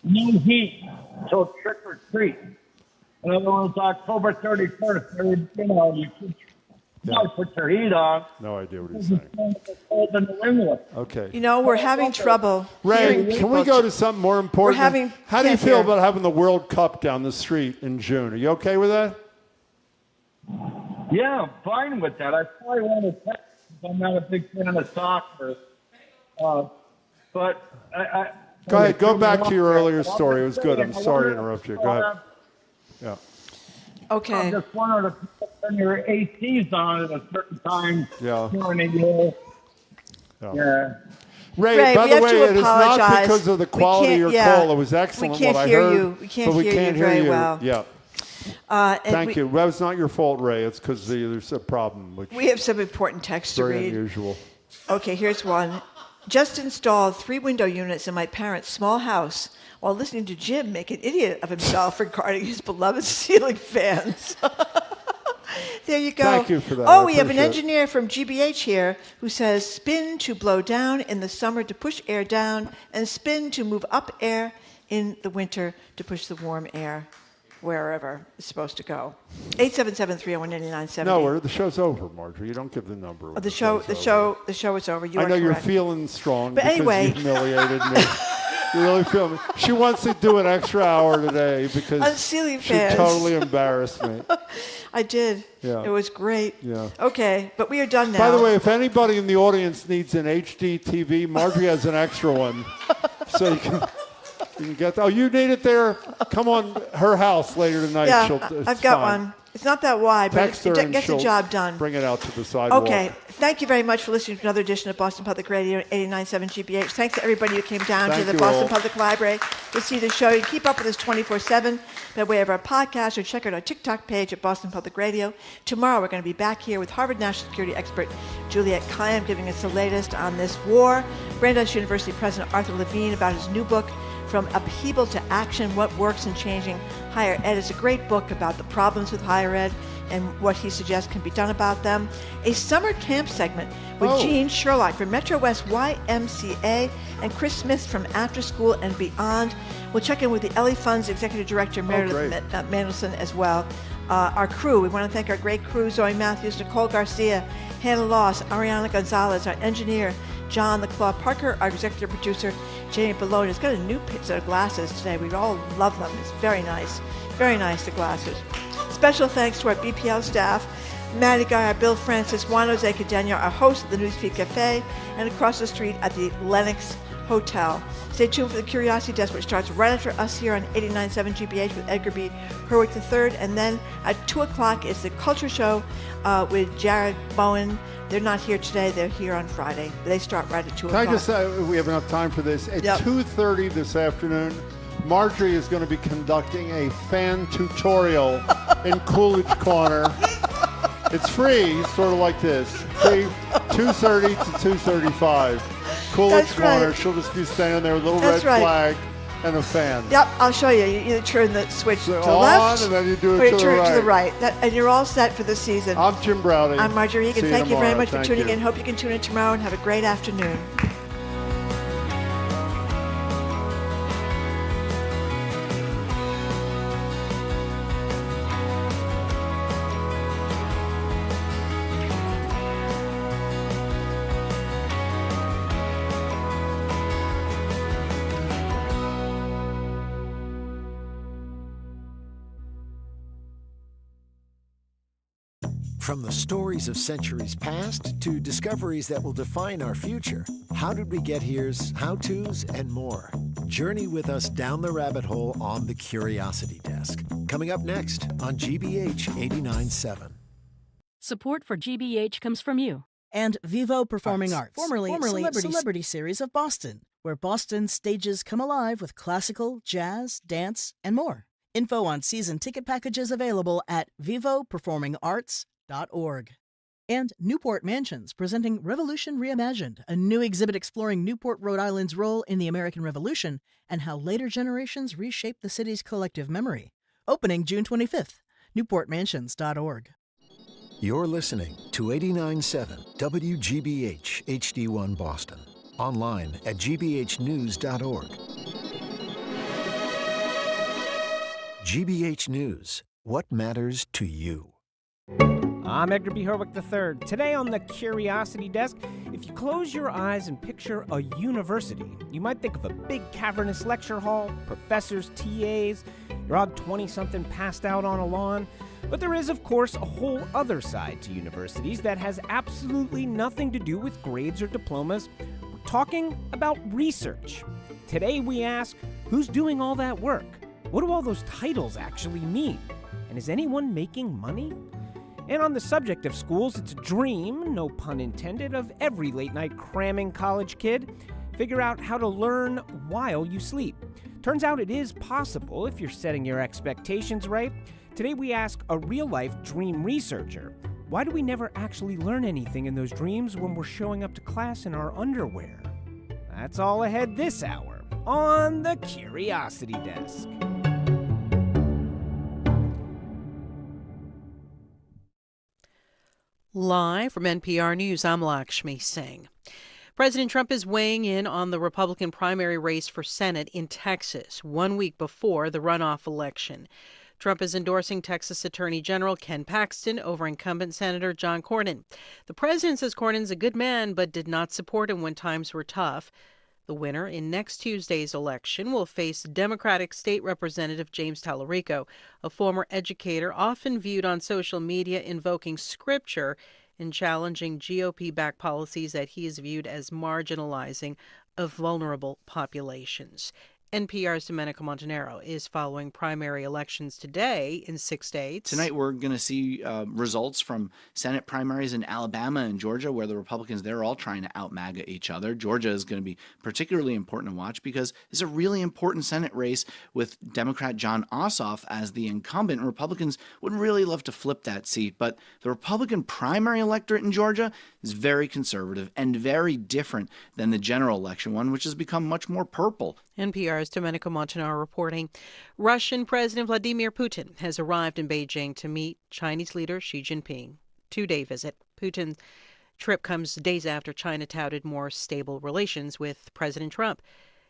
no heat till trick or treat. In other words, October 31st, you put your heat on. No idea what he's saying. Cold in New England. Okay. You know, we're having trouble. Ray, can we go to something more important? How do you feel hear. about having the World Cup down the street in June? Are you okay with that? Yeah, I'm fine with that. I probably want to text because I'm not a big fan of soccer. But I go ahead. Go back to your earlier story. It was good. I'm sorry to interrupt you. Go ahead. Yeah. Okay. I'm just wondering if you turn your ACs on at a certain time during the year. Yeah. Ray, by the way, it is not because of the quality of your call. It was excellent what I heard. We can't hear you very well. Yeah. Thank you. That was not your fault, Ray. It's because there's a problem. We have some important text to read. Very unusual. Okay, here's one. Just installed 3 window units in my parents' small house while listening to Jim make an idiot of himself regarding his beloved ceiling fans. There you go. Thank you for that. Oh, we have an engineer from GBH here who says spin to blow down in the summer to push air down and spin to move up air in the winter to push the warm air wherever it's supposed to go. 877-301-9970. No, the show's over, Marjorie. You don't give the number. The show is over. You I are know you're correct. feeling strong But because anyway. you humiliated me. You really feel me. She wants to do an extra hour today because On ceiling she fans. totally embarrassed me. I did. Yeah. It was great. Yeah. Okay, but we are done now. By the way, if anybody in the audience needs an HD TV, Marjorie has an extra one. So you can get. Oh, you need it there? Come on her house later tonight. Yeah, I've got one. It's not that wide, but Text her it and gets the she'll job done. Bring it out to the sidewalk. Okay. Thank you very much for listening to another edition of Boston Public Radio 89.7 GBH. Thanks to everybody who came down to the Boston Public Library to see the show. You can keep up with us 24/7 by way of our podcast or check out our TikTok page at Boston Public Radio. Tomorrow we're going to be back here with Harvard National Security expert Juliette Kayyem giving us the latest on this war. Brandeis University President Arthur Levine about his new book, From Upheaval to Action, What Works in Changing Higher Ed. It's a great book about the problems with higher ed and what he suggests can be done about them. A summer camp segment with Gene Sherlock from Metro West YMCA and Chris Smith from After School and Beyond. We'll check in with the Ellie Fund's Executive Director, Meredith Mandelson, as well. Our crew, we want to thank our great crew, Zoe Matthews, Nicole Garcia, Hannah Loss, Ariana Gonzalez, our engineer, John the Claw Parker, our executive producer, Jamie Bologna has got a new set of glasses today. We all love them. It's very nice. Very nice, the glasses. Special thanks to our BPL staff, Maddie Guy, Bill Francis, Juan Jose Cadena, our host at the Newsfeed Cafe, and across the street at the Lenox Hotel. Stay tuned for the Curiosity Desk, which starts right after us here on 89.7 GBH with Edgar B. Herwick III. And then at 2 o'clock is the Culture Show with Jared Bowen. They're not here today. They're here on Friday. They start right at 2 o'clock. Can I just say, we have enough time for this. At 2:30 this afternoon, Marjorie is going to be conducting a fan tutorial in Coolidge Corner. It's free, sort of like this. Free, 2:30 to 2:35. Coolidge Corner. Right. She'll just be standing there with a little red flag and a fan. Yep, I'll show you. You either turn the switch to the left, and then you do it or you to turn the it right. to the right. And you're all set for the season. I'm Jim Browdy. I'm Marjorie Egan. Thank you very much for tuning you. in. Hope you can tune in tomorrow and have a great afternoon. From the stories of centuries past to discoveries that will define our future, How Did We Get Here's, how-tos, and more. Journey with us down the rabbit hole on the Curiosity Desk. Coming up next on GBH 89.7. Support for GBH comes from you. And Vivo Performing Arts, formerly Celebrity Series of Boston, where Boston stages come alive with classical, jazz, dance, and more. Info on season ticket packages available at vivoperformingarts.org. And Newport Mansions, presenting Revolution Reimagined, a new exhibit exploring Newport, Rhode Island's role in the American Revolution and how later generations reshaped the city's collective memory. Opening June 25th, newportmansions.org. You're listening to 89.7 WGBH HD1 Boston. Online at gbhnews.org. GBH News. What matters to you? I'm Edgar B. Herwick III. Today on the Curiosity Desk, if you close your eyes and picture a university, you might think of a big cavernous lecture hall, professors, TAs, your odd 20-something passed out on a lawn. But there is, of course, a whole other side to universities that has absolutely nothing to do with grades or diplomas. We're talking about research. Today we ask, who's doing all that work? What do all those titles actually mean? And is anyone making money? And on the subject of schools, it's a dream, no pun intended, of every late-night cramming college kid. Figure out how to learn while you sleep. Turns out it is possible if you're setting your expectations right. Today we ask a real-life dream researcher, why do we never actually learn anything in those dreams when we're showing up to class in our underwear? That's all ahead this hour on the Curiosity Desk. Live from NPR News, I'm Lakshmi Singh. President Trump is weighing in on the Republican primary race for Senate in Texas, 1 week before the runoff election. Trump is endorsing Texas Attorney General Ken Paxton over incumbent Senator John Cornyn. The president says Cornyn's a good man, but did not support him when times were tough. The winner in next Tuesday's election will face Democratic State Representative James Tallarico, a former educator often viewed on social media invoking scripture and challenging GOP-backed policies that he is viewed as marginalizing of vulnerable populations. NPR's Domenico Montanaro is following primary elections today in 6 states. Tonight we're going to see results from Senate primaries in Alabama and Georgia, where the Republicans, they're all trying to out-MAGA each other. Georgia is going to be particularly important to watch because it's a really important Senate race with Democrat Jon Ossoff as the incumbent. Republicans would really love to flip that seat, but the Republican primary electorate in Georgia is very conservative and very different than the general election one, which has become much more purple. NPR's Domenico Montanaro reporting. Russian President Vladimir Putin has arrived in Beijing to meet Chinese leader Xi Jinping. 2-day visit. Putin's trip comes days after China touted more stable relations with President Trump.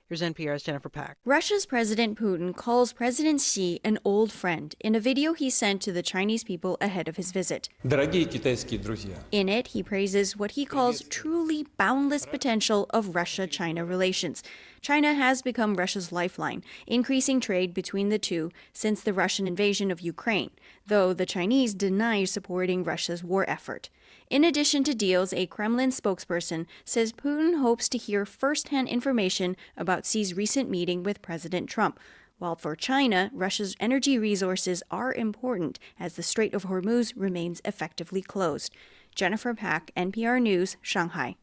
Here's NPR's Jennifer Pack. Russia's President Putin calls President Xi an old friend in a video he sent to the Chinese people ahead of his visit. In it, he praises what he calls truly boundless potential of Russia-China relations. China has become Russia's lifeline, increasing trade between the two since the Russian invasion of Ukraine, though the Chinese deny supporting Russia's war effort. In addition to deals, a Kremlin spokesperson says Putin hopes to hear first-hand information about Xi's recent meeting with President Trump. While for China, Russia's energy resources are important as the Strait of Hormuz remains effectively closed. Jennifer Pack, NPR News, Shanghai.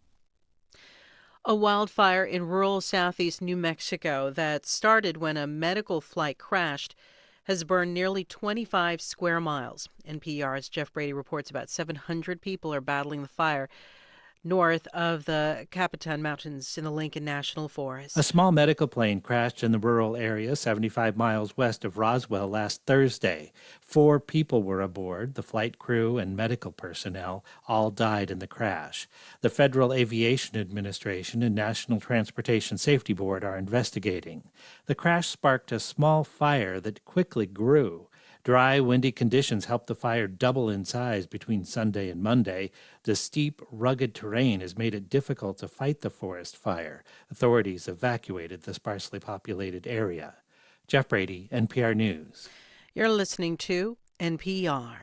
A wildfire in rural southeast New Mexico that started when a medical flight crashed has burned nearly 25 square miles. NPR's Jeff Brady reports about 700 people are battling the fire north of the Capitan Mountains in the Lincoln National Forest. A small medical plane crashed in the rural area 75 miles west of Roswell last Thursday. 4 people were aboard. The flight crew and medical personnel all died in the crash. The Federal Aviation Administration and National Transportation Safety Board are investigating. The crash sparked a small fire that quickly grew. Dry, windy conditions helped the fire double in size between Sunday and Monday. The steep, rugged terrain has made it difficult to fight the forest fire. Authorities evacuated the sparsely populated area. Jeff Brady, NPR News. You're listening to NPR.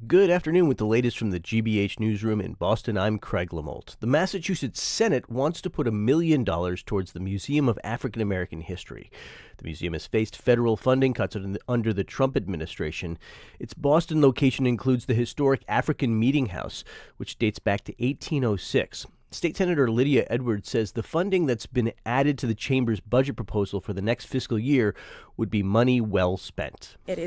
Good afternoon with the latest from the GBH newsroom in Boston. I'm Craig Lamolt. The Massachusetts Senate wants to put $1 million towards the Museum of African American History. The museum has faced federal funding cuts under the Trump administration. Its Boston location includes the historic African Meeting House, which dates back to 1806. State Senator Lydia Edwards says the funding that's been added to the chamber's budget proposal for the next fiscal year would be money well spent. It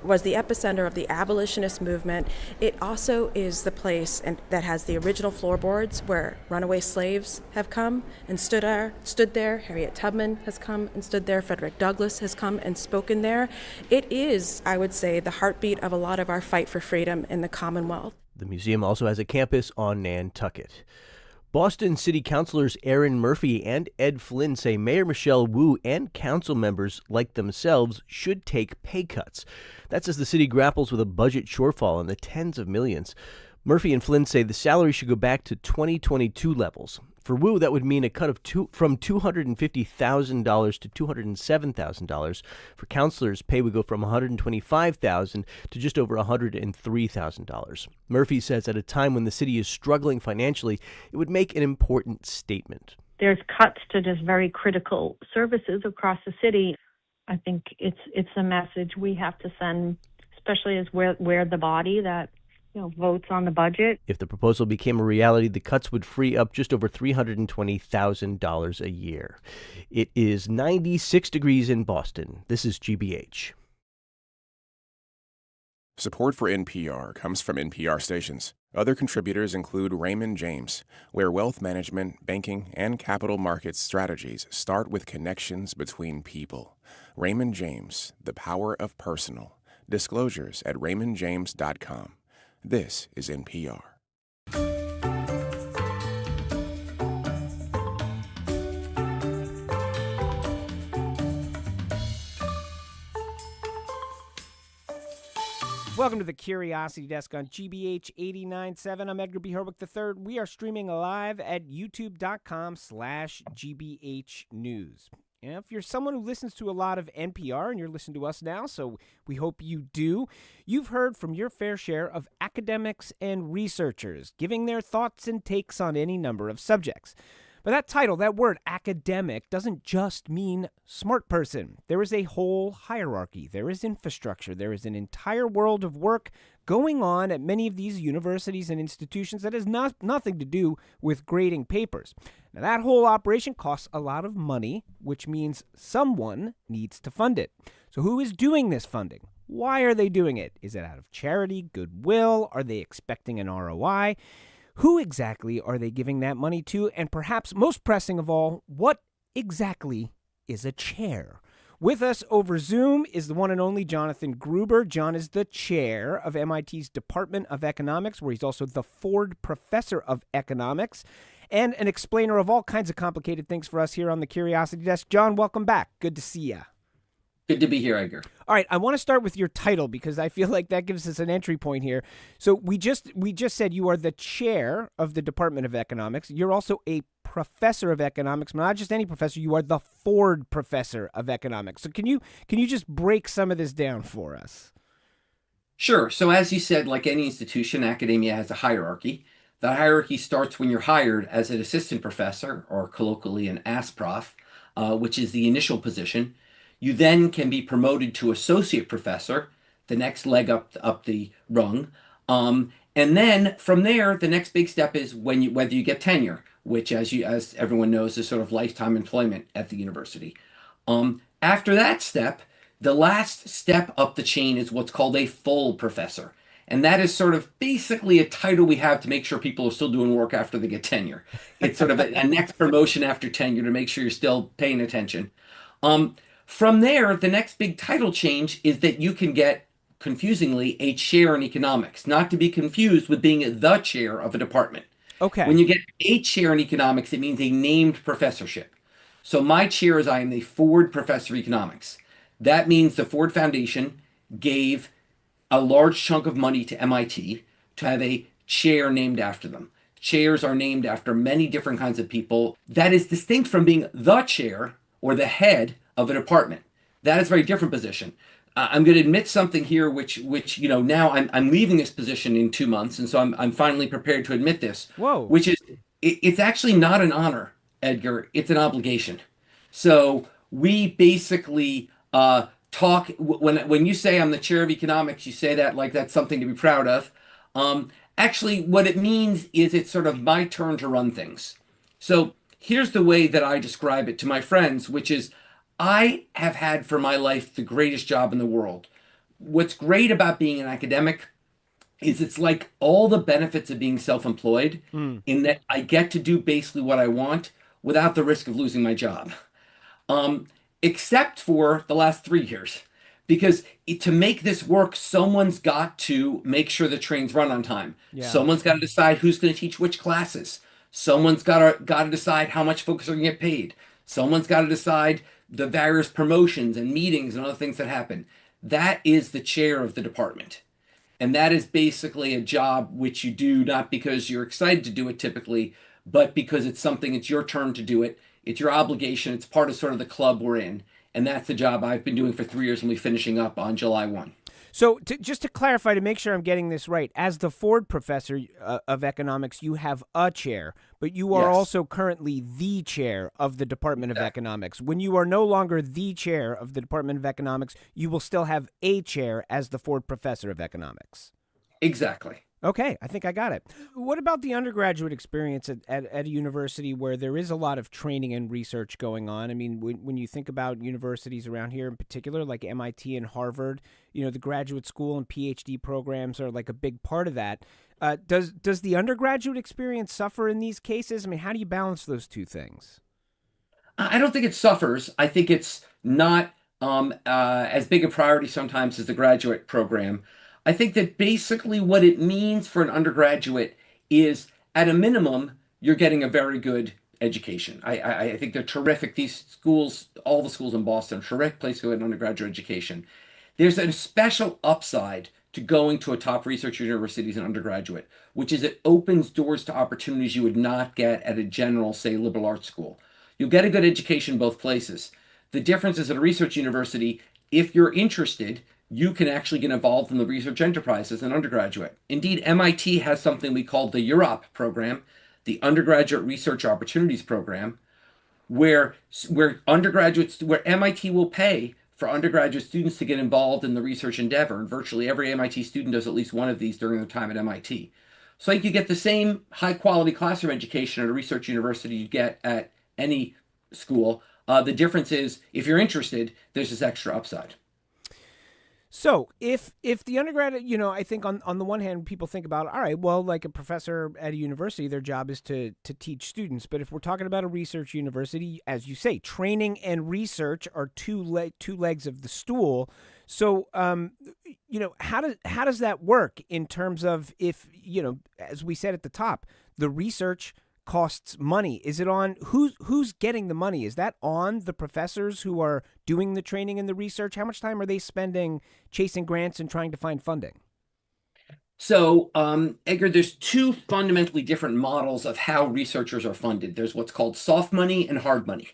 was the epicenter of the abolitionist movement. It also is the place that has the original floorboards where runaway slaves have come and stood there. Harriet Tubman has come and stood there. Frederick Douglass has come and spoken there. It is, I would say, the heartbeat of a lot of our fight for freedom in the Commonwealth. The museum also has a campus on Nantucket. Boston City Councilors Erin Murphy and Ed Flynn say Mayor Michelle Wu and council members like themselves should take pay cuts. That's as the city grapples with a budget shortfall in the tens of millions. Murphy and Flynn say the salary should go back to 2022 levels. For Wu, that would mean a cut from $250,000 to $207,000. For councilors, pay would go from $125,000 to just over $103,000. Murphy says at a time when the city is struggling financially, it would make an important statement. There's cuts to just very critical services across the city. I think it's a message we have to send, especially as we're the body that votes on the budget. If the proposal became a reality, the cuts would free up just over $320,000 a year. It is 96 degrees in Boston. This is GBH. Support for NPR comes from NPR stations. Other contributors include Raymond James, where wealth management, banking, and capital markets strategies start with connections between people. Raymond James, the power of personal. Disclosures at raymondjames.com. This is NPR. Welcome to the Curiosity Desk on GBH 89.7. I'm Edgar B. Herwick III. We are streaming live at youtube.com/GBH News. And if you're someone who listens to a lot of NPR and you're listening to us now, so we hope you do, you've heard from your fair share of academics and researchers giving their thoughts and takes on any number of subjects. But that title, that word academic, doesn't just mean smart person. There is a whole hierarchy. There is infrastructure. There is an entire world of work going on at many of these universities and institutions that has nothing to do with grading papers. Now, that whole operation costs a lot of money, which means someone needs to fund it. So who is doing this funding? Why are they doing it? Is it out of charity, goodwill? Are they expecting an ROI? Who exactly are they giving that money to? And perhaps most pressing of all, what exactly is a chair? With us over Zoom is the one and only Jonathan Gruber. John is the chair of MIT's Department of Economics, where he's also the Ford Professor of Economics and an explainer of all kinds of complicated things for us here on the Curiosity Desk. John, welcome back. Good to see you. Good to be here, Edgar. All right, I want to start with your title because I feel like that gives us an entry point here. So we just said you are the chair of the Department of Economics. You're also a professor of economics, but not just any professor. You are the Ford professor of economics. So can you just break some of this down for us? Sure. So as you said, like any institution, academia has a hierarchy. The hierarchy starts when you're hired as an assistant professor, or colloquially an ASPROF, which is the initial position. You then can be promoted to associate professor, the next leg up the rung. And then from there, the next big step is whether you get tenure, which, as everyone knows, is sort of lifetime employment at the university. After that step, the last step up the chain is what's called a full professor. And that is sort of basically a title we have to make sure people are still doing work after they get tenure. It's sort of a next promotion after tenure to make sure you're still paying attention. From there, the next big title change is that you can get, confusingly, a chair in economics, not to be confused with being the chair of a department. Okay. When you get a chair in economics, it means a named professorship. So my chair is I am the Ford Professor of Economics. That means the Ford Foundation gave a large chunk of money to MIT to have a chair named after them. Chairs are named after many different kinds of people. That is distinct from being the chair or the head of a department. That is a very different position. I'm going to admit something here, which now I'm leaving this position in 2 months, and so I'm finally prepared to admit this. Whoa! Which is, it's actually not an honor, Edgar. It's an obligation. So we basically talk when you say I'm the chair of economics, you say that like that's something to be proud of. Actually, what it means is it's sort of my turn to run things. So here's the way that I describe it to my friends, which is I have had for my life the greatest job in the world. What's great about being an academic is it's like all the benefits of being self-employed in that I get to do basically what I want without the risk of losing my job. Except for the last 3 years. Because to make this work, someone's got to make sure the trains run on time. Yeah. Someone's got to decide who's going to teach which classes. Someone's got to decide how much folks are going to get paid. Someone's got to decide the various promotions and meetings and other things that happen. That is the chair of the department. And that is basically a job which you do not because you're excited to do it typically, but because it's your turn to do it. It's your obligation. It's part of sort of the club we're in. And that's the job I've been doing for 3 years and we'll be finishing up on July 1. So just to clarify, to make sure I'm getting this right, as the Ford professor of economics, you have a chair, but you are also currently the chair of the Department of Economics. When you are no longer the chair of the Department of Economics, you will still have a chair as the Ford professor of economics. Exactly. Okay, I think I got it. What about the undergraduate experience at a university where there is a lot of training and research going on? I mean, when you think about universities around here in particular, like MIT and Harvard, the graduate school and PhD programs are like a big part of that. Does the undergraduate experience suffer in these cases? I mean, how do you balance those two things? I don't think it suffers. I think it's not as big a priority sometimes as the graduate program. I think that basically what it means for an undergraduate is, at a minimum, you're getting a very good education. I think they're terrific. These schools, all the schools in Boston, are a terrific place to go get an undergraduate education. There's a special upside to going to a top research university as an undergraduate, which is it opens doors to opportunities you would not get at a general, say, liberal arts school. You'll get a good education both places. The difference is at a research university, if you're interested, you can actually get involved in the research enterprise as an undergraduate. Indeed, MIT has something we call the UROP program, the Undergraduate Research Opportunities Program, where MIT will pay for undergraduate students to get involved in the research endeavor. And virtually every MIT student does at least one of these during their time at MIT. So you get the same high-quality classroom education at a research university you get at any school. The difference is, if you're interested, there's this extra upside. So if the undergrad, I think on the one hand, people think about, all right, well, like a professor at a university, their job is to teach students. But if we're talking about a research university, as you say, training and research are two legs of the stool. So, how does that work in terms of if, as we said at the top, the research costs money? Is it on who's getting the money? Is that on the professors who are doing the training and the research? How much time are they spending chasing grants and trying to find funding? So, Edgar, there's two fundamentally different models of how researchers are funded. There's what's called soft money and hard money.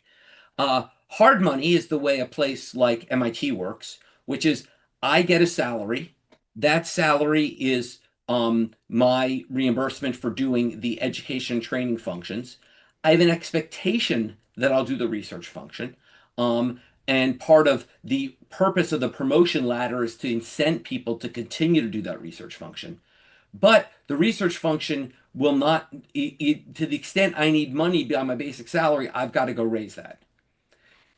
Hard money is the way a place like MIT works, which is I get a salary. That salary is my reimbursement for doing the education training functions. I have an expectation that I'll do the research function. And part of the purpose of the promotion ladder is to incent people to continue to do that research function. But the research function will not, to the extent I need money beyond my basic salary, I've got to go raise that.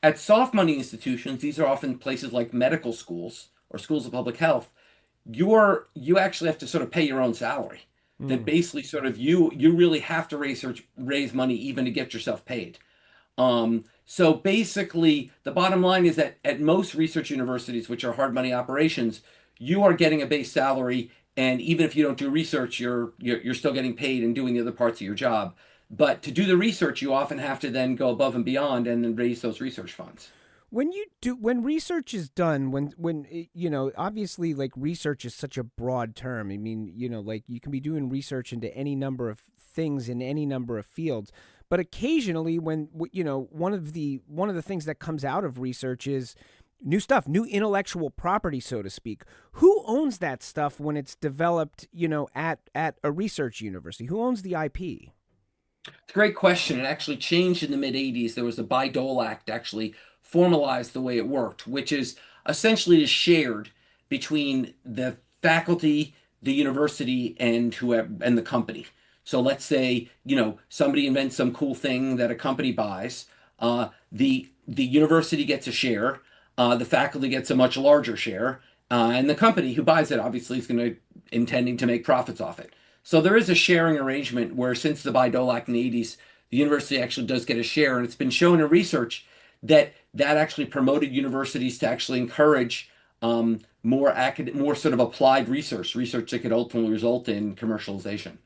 At soft money institutions, these are often places like medical schools or schools of public health. You actually have to sort of pay your own salary. That basically sort of you really have to raise money even to get yourself paid. So basically, the bottom line is that at most research universities, which are hard money operations, you are getting a base salary, and even if you don't do research, you're still getting paid and doing the other parts of your job. But to do the research, you often have to then go above and beyond and then raise those research funds. When research is done, obviously, like, research is such a broad term. I mean, like, you can be doing research into any number of things in any number of fields. But occasionally, when one of the things that comes out of research is new stuff, new intellectual property, so to speak. Who owns that stuff when it's developed, at a research university? Who owns the IP? It's a great question. It actually changed in the mid-'80s. There was the Bayh-Dole Act actually formalized the way it worked, which is essentially is shared between the faculty, the university, and the company. So let's say, somebody invents some cool thing that a company buys. The university gets a share, the faculty gets a much larger share, and the company who buys it obviously is intending to make profits off it. So there is a sharing arrangement where, since the Bayh-Dole Act in the 80s, the university actually does get a share, and it's been shown in research that actually promoted universities to actually encourage more sort of applied research that could ultimately result in commercialization.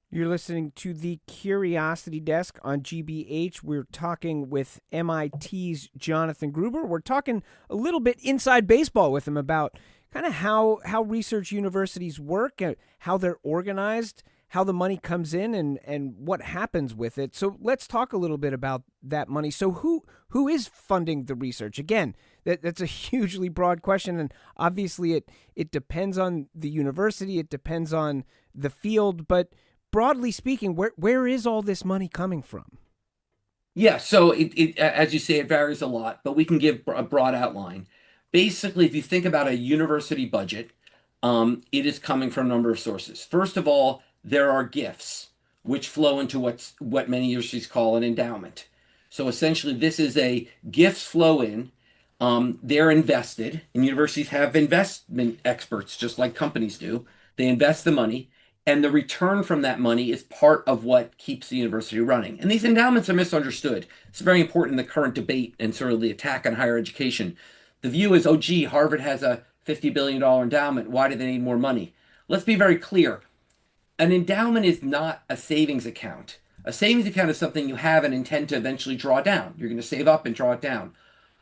You're listening to the Curiosity Desk on GBH. We're talking with MIT's Jonathan Gruber. We're talking a little bit inside baseball with him about kind of how research universities work, how they're organized, how the money comes in, and what happens with it. So let's talk a little bit about that money. So who is funding the research? Again, that's a hugely broad question, and obviously it depends on the university, it depends on the field, but broadly speaking, where is all this money coming from? Yeah, so it as you say, it varies a lot, but we can give a broad outline. Basically, if you think about a university budget, it is coming from a number of sources. First of all, there are gifts, which flow into what many universities call an endowment. So essentially, this is gifts flow in. They're invested, and universities have investment experts, just like companies do. They invest the money, and the return from that money is part of what keeps the university running. And these endowments are misunderstood. It's very important in the current debate and sort of the attack on higher education. The view is, oh, gee, Harvard has a $50 billion endowment. Why do they need more money? Let's be very clear. An endowment is not a savings account. A savings account is something you have and intend to eventually draw down. You're going to save up and draw it down.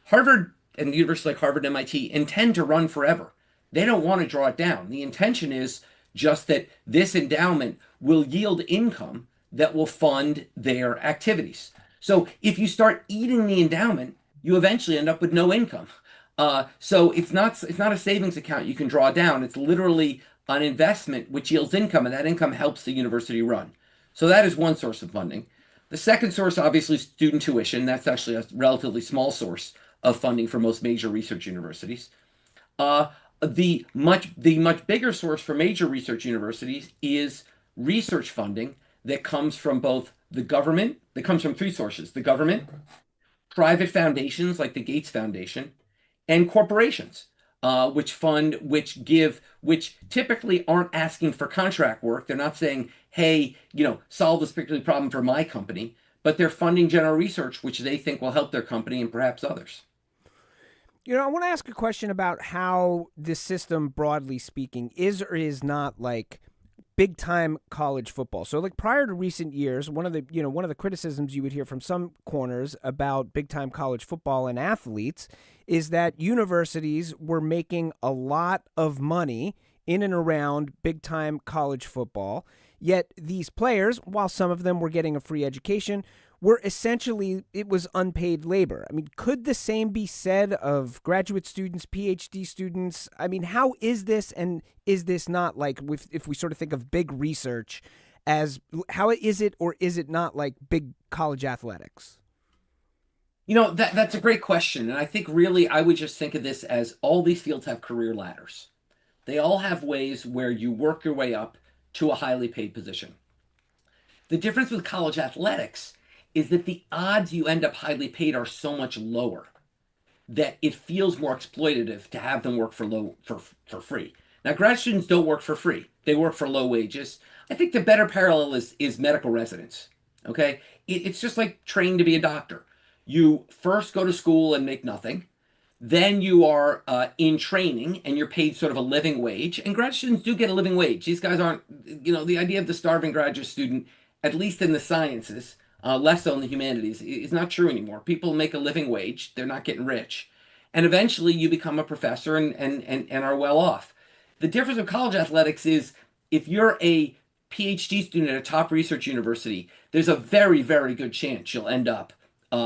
Harvard and universities like Harvard and MIT intend to run forever. They don't want to draw it down. The intention is just that this endowment will yield income that will fund their activities. So if you start eating the endowment, you eventually end up with no income. So it's not a savings account you can draw down. It's literally an investment which yields income, and that income helps the university run. So that is one source of funding. The second source, obviously, is student tuition. That's actually a relatively small source of funding for most major research universities. The much bigger source for major research universities is research funding that comes from both the government, that comes from three sources: the government, private foundations like the Gates Foundation, and corporations, which typically aren't asking for contract work. They're not saying, hey, solve this particular problem for my company, but they're funding general research, which they think will help their company and perhaps others. I want to ask a question about how this system, broadly speaking, is or is not like big time college football. So, like, prior to recent years, one of the criticisms you would hear from some corners about big time college football and athletes is that universities were making a lot of money in and around big-time college football. Yet these players, while some of them were getting a free education, were essentially, it was unpaid labor. I mean, could the same be said of graduate students, PhD students? I mean, how is this, and is this not like, if we sort of think of big research as, how is it or is it not like big college athletics? You know, that's a great question. And I think really I would just think of this as all these fields have career ladders. They all have ways where you work your way up to a highly paid position. The difference with college athletics is that the odds you end up highly paid are so much lower that it feels more exploitative to have them work for free. Now, grad students don't work for free. They work for low wages. I think the better parallel is medical residence, okay? It's just like training to be a doctor. You first go to school and make nothing. Then you are in training and you're paid sort of a living wage. And grad students do get a living wage. These guys aren't, the idea of the starving graduate student, at least in the sciences, less so in the humanities, is not true anymore. People make a living wage. They're not getting rich. And eventually you become a professor and are well off. The difference with college athletics is if you're a PhD student at a top research university, there's a very, very good chance you'll end up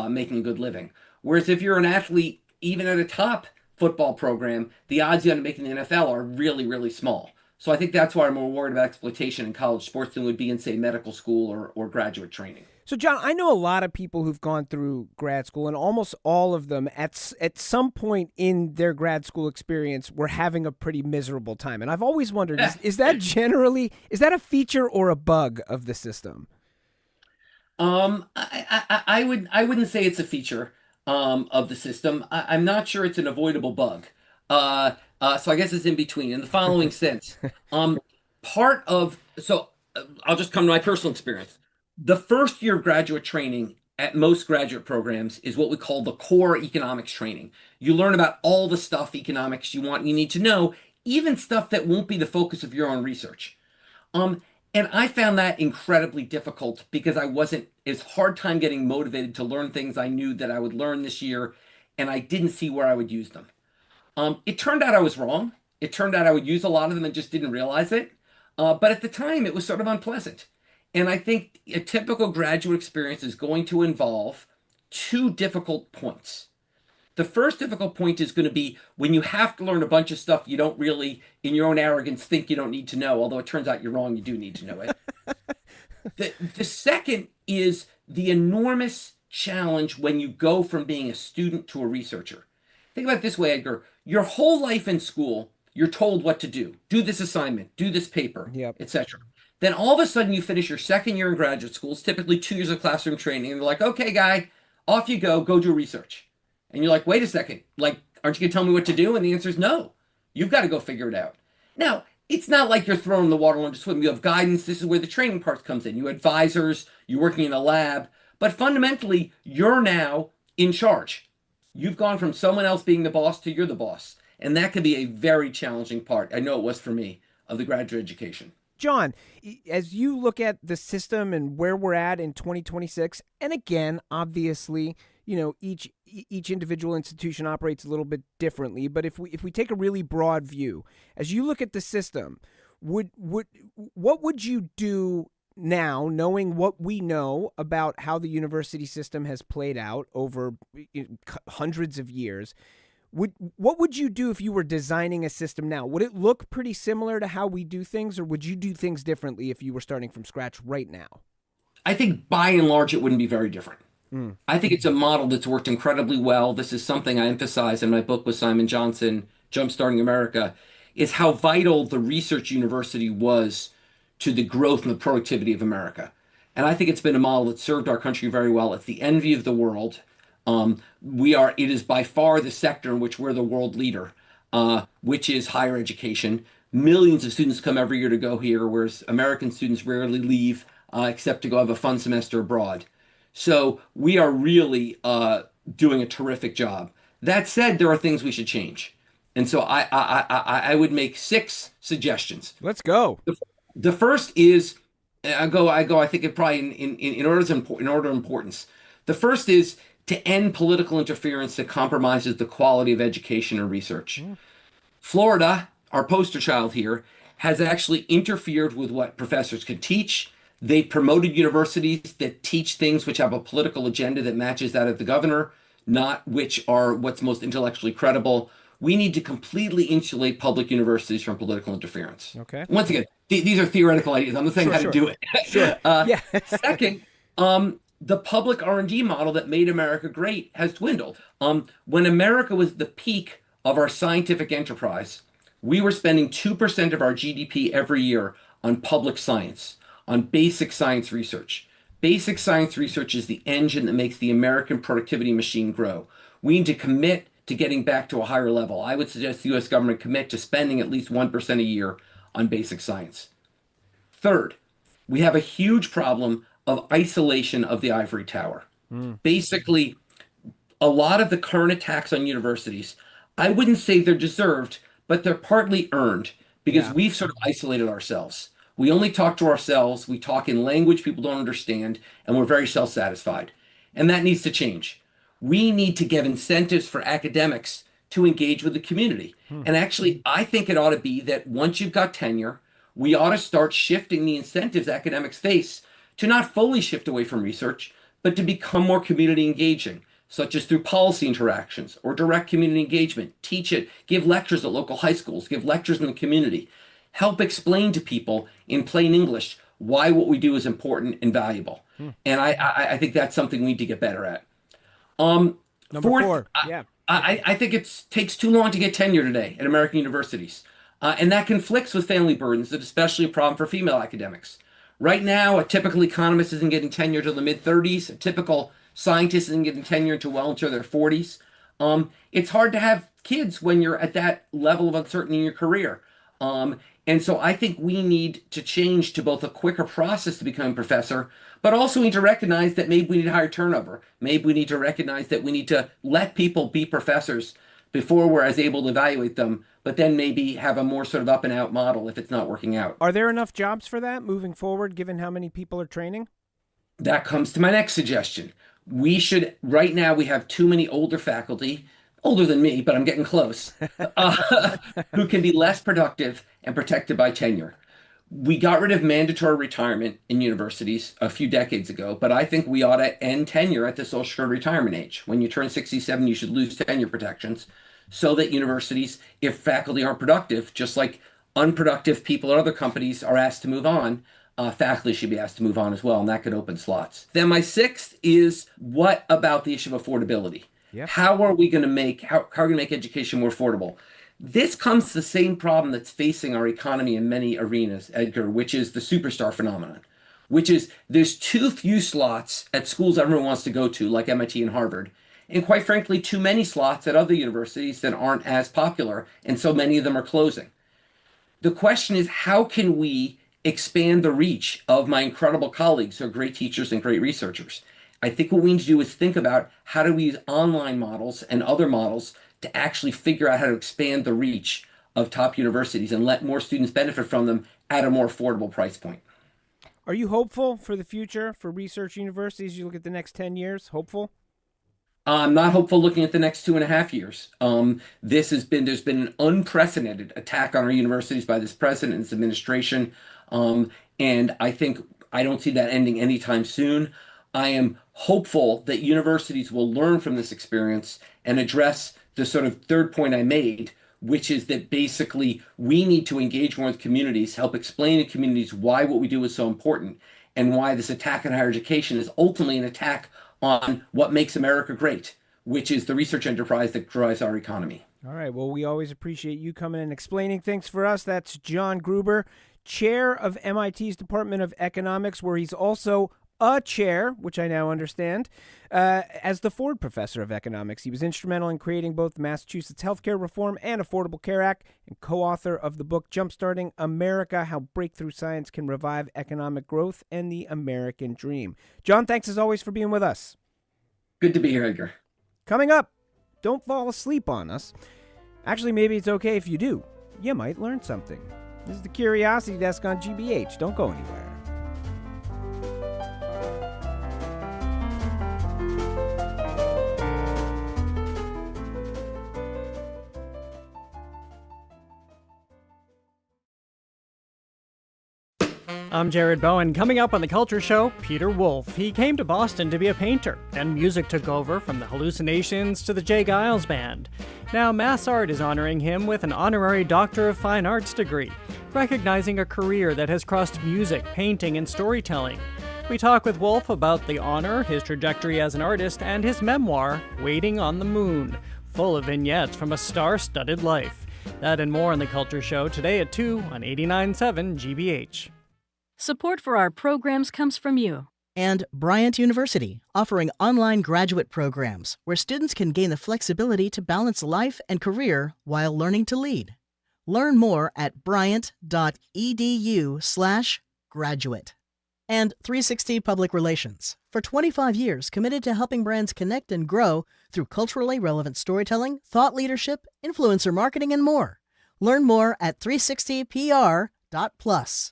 making a good living. Whereas if you're an athlete, even at a top football program, the odds you end up making the NFL are really, really small. So I think that's why I'm more worried about exploitation in college sports than would be in, say, medical school or graduate training. So, John, I know a lot of people who've gone through grad school, and almost all of them at some point in their grad school experience were having a pretty miserable time. And I've always wondered, is that a feature or a bug of the system? I wouldn't say it's a feature of the system. I'm not sure it's an avoidable bug. So I guess it's in between. In the following sense, I'll just come to my personal experience. The first year of graduate training at most graduate programs is what we call the core economics training. You learn about all the stuff economics you need to know, even stuff that won't be the focus of your own research. And I found that incredibly difficult because it's hard time getting motivated to learn things I knew that I would learn this year, and I didn't see where I would use them. It turned out I was wrong. It turned out I would use a lot of them and just didn't realize it. But at the time, it was sort of unpleasant. And I think a typical graduate experience is going to involve two difficult points. The first difficult point is going to be when you have to learn a bunch of stuff you don't really, in your own arrogance, think you don't need to know, although it turns out you're wrong, you do need to know it. The second is the enormous challenge when you go from being a student to a researcher. Think about it this way, Edgar. Your whole life in school, you're told what to do. Do this assignment, do this paper, etc. Then all of a sudden you finish your second year in graduate school. It's typically 2 years of classroom training. And they're like, okay, guy, off you go do research. And you're like, wait a second, like, aren't you going to tell me what to do? And the answer is no. You've got to go figure it out. Now, it's not like you're thrown in the water and to swim. You have guidance. This is where the training part comes in. You have advisors. You're working in a lab. But fundamentally, you're now in charge. You've gone from someone else being the boss to you're the boss. And that could be a very challenging part, I know it was for me, of the graduate education. John, as you look at the system and where we're at in 2026, and again, obviously, each individual institution operates a little bit differently, but if we take a really broad view, as you look at the system, what would you do now, knowing what we know about how the university system has played out over hundreds of years? What would you do if you were designing a system now? Would it look pretty similar to how we do things, or would you do things differently if you were starting from scratch right now? I think by and large, it wouldn't be very different. I think it's a model that's worked incredibly well. This is something I emphasize in my book with Simon Johnson, Jumpstarting America, is how vital the research university was to the growth and the productivity of America. And I think it's been a model that served our country very well. It's the envy of the world. It is by far the sector in which we're the world leader, which is higher education. Millions of students come every year to go here, whereas American students rarely leave except to go have a fun semester abroad. So we are really doing a terrific job. That said, there are things we should change. And so I would make 6 suggestions. Let's go. The first is, I think it probably in order of importance. The first is to end political interference that compromises the quality of education and research. Florida our poster child here, has actually interfered with what professors can teach. They promoted universities that teach things which have a political agenda that matches that of the governor, not which are what's most intellectually credible. We need to completely insulate public universities from political interference. Okay. Once again, these are theoretical ideas. I'm not saying how to do it. Sure. Yeah. Second, the public R&D model that made America great has dwindled. When America was the peak of our scientific enterprise, we were spending 2% of our GDP every year on public science, on basic science research. Basic science research is the engine that makes the American productivity machine grow. We need to commit to getting back to a higher level. I would suggest the U.S. government commit to spending at least 1% a year on basic science. Third, we have a huge problem of isolation of the ivory tower. Basically, a lot of the current attacks on universities, I wouldn't say they're deserved, but they're partly earned because we've sort of isolated ourselves. We only talk to ourselves, we talk in language people don't understand, and we're very self-satisfied. And that needs to change. We need to give incentives for academics to engage with the community. And actually, I think it ought to be that once you've got tenure, we ought to start shifting the incentives academics face to not fully shift away from research, but to become more community engaging, such as through policy interactions or direct community engagement. Teach it, give lectures at local high schools, give lectures in the community. Help explain to people in plain English why what we do is important and valuable. And I think that's something we need to get better at. Number fourth, 4. Yeah. I think it takes too long to get tenure today at American universities. And that conflicts with family burdens, that's especially a problem for female academics. Right now, a typical economist isn't getting tenure till the mid-30s. A typical scientist isn't getting tenure until well into their 40s. It's hard to have kids when you're at that level of uncertainty in your career. And so I think we need to change to both a quicker process to become a professor, but also we need to recognize that maybe we need higher turnover. Maybe we need to recognize that we need to let people be professors before we're as able to evaluate them, but then maybe have a more sort of up and out model if it's not working out. Are there enough jobs for that moving forward, given how many people are training? That comes to my next suggestion. Right now we have too many older faculty, older than me, but I'm getting close, who can be less productive and protected by tenure. We got rid of mandatory retirement in universities a few decades ago, but I think we ought to end tenure at the Social Security retirement age. When you turn 67, you should lose tenure protections so that universities, if faculty aren't productive, just like unproductive people at other companies are asked to move on, faculty should be asked to move on as well, and that could open slots. Then my sixth is, what about the issue of affordability? Yep. How are we going to make education more affordable? This comes to the same problem that's facing our economy in many arenas, Edgar, which is the superstar phenomenon, which is there's too few slots at schools everyone wants to go to, like MIT and Harvard, and quite frankly, too many slots at other universities that aren't as popular, and so many of them are closing. The question is, how can we expand the reach of my incredible colleagues who are great teachers and great researchers? I think what we need to do is think about how do we use online models and other models to actually figure out how to expand the reach of top universities and let more students benefit from them at a more affordable price point. Are you hopeful for the future for research universities? You look at the next 10 years, hopeful? I'm not hopeful looking at the next 2.5 years. There's been an unprecedented attack on our universities by this president and this administration. And I don't see that ending anytime soon. I am hopeful that universities will learn from this experience and address the sort of third point I made, which is that basically we need to engage more with communities, help explain to communities why what we do is so important, and why this attack on higher education is ultimately an attack on what makes America great, which is the research enterprise that drives our economy. All right. Well, we always appreciate you coming and explaining things for us. That's Jon Gruber, chair of MIT's Department of Economics, where he's also a chair, which I now understand, as the Ford Professor of Economics. He was instrumental in creating both the Massachusetts Healthcare Reform and Affordable Care Act, and co-author of the book Jumpstarting America, How Breakthrough Science Can Revive Economic Growth and the American Dream. Jon, thanks as always for being with us. Good to be here, Edgar. Coming up, don't fall asleep on us. Actually, maybe it's okay if you do. You might learn something. This is the Curiosity Desk on GBH. Don't go anywhere. I'm Jared Bowen. Coming up on The Culture Show, Peter Wolf. He came to Boston to be a painter, and music took over from the Hallucinations to the Jay Giles Band. Now Mass Art is honoring him with an honorary Doctor of Fine Arts degree, recognizing a career that has crossed music, painting, and storytelling. We talk with Wolf about the honor, his trajectory as an artist, and his memoir, Waiting on the Moon, full of vignettes from a star-studded life. That and more on The Culture Show today at 2 on 89.7 GBH. Support for our programs comes from you. And Bryant University, offering online graduate programs where students can gain the flexibility to balance life and career while learning to lead. Learn more at bryant.edu/graduate. And 360 Public Relations, for 25 years committed to helping brands connect and grow through culturally relevant storytelling, thought leadership, influencer marketing, and more. Learn more at 360pr.plus.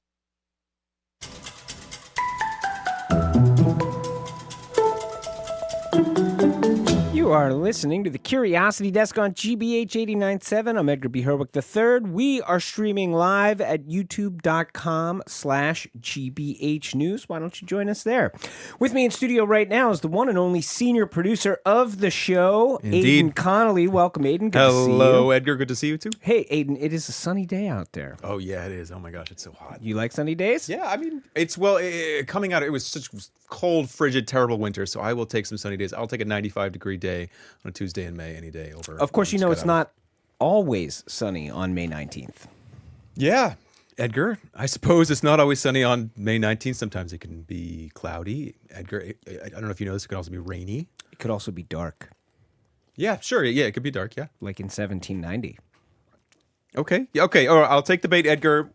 You are listening to the Curiosity Desk on GBH 89.7. I'm Edgar B. Herwick III. We are streaming live at youtube.com/GBH News. Why don't you join us there? With me in studio right now is the one and only senior producer of the show, Indeed. Aiden Connolly. Welcome, Aiden. Good to see you. Hello, Edgar. Good to see you, too. Hey, Aiden, it is a sunny day out there. Oh, yeah, it is. Oh, my gosh, it's so hot. You like sunny days? Yeah, I mean, it's, coming out, it was such cold, frigid, terrible winter, so I will take some sunny days. I'll take a 95-degree day on a Tuesday in May any day over. Of course, you know it's not always sunny on May 19th. Yeah, Edgar. I suppose it's not always sunny on May 19th. Sometimes it can be cloudy. Edgar, I don't know if you know this, it could also be rainy. It could also be dark. Yeah, sure. Yeah, it could be dark, yeah. Like in 1790. Okay. Yeah, okay. All right, I'll take the bait, Edgar.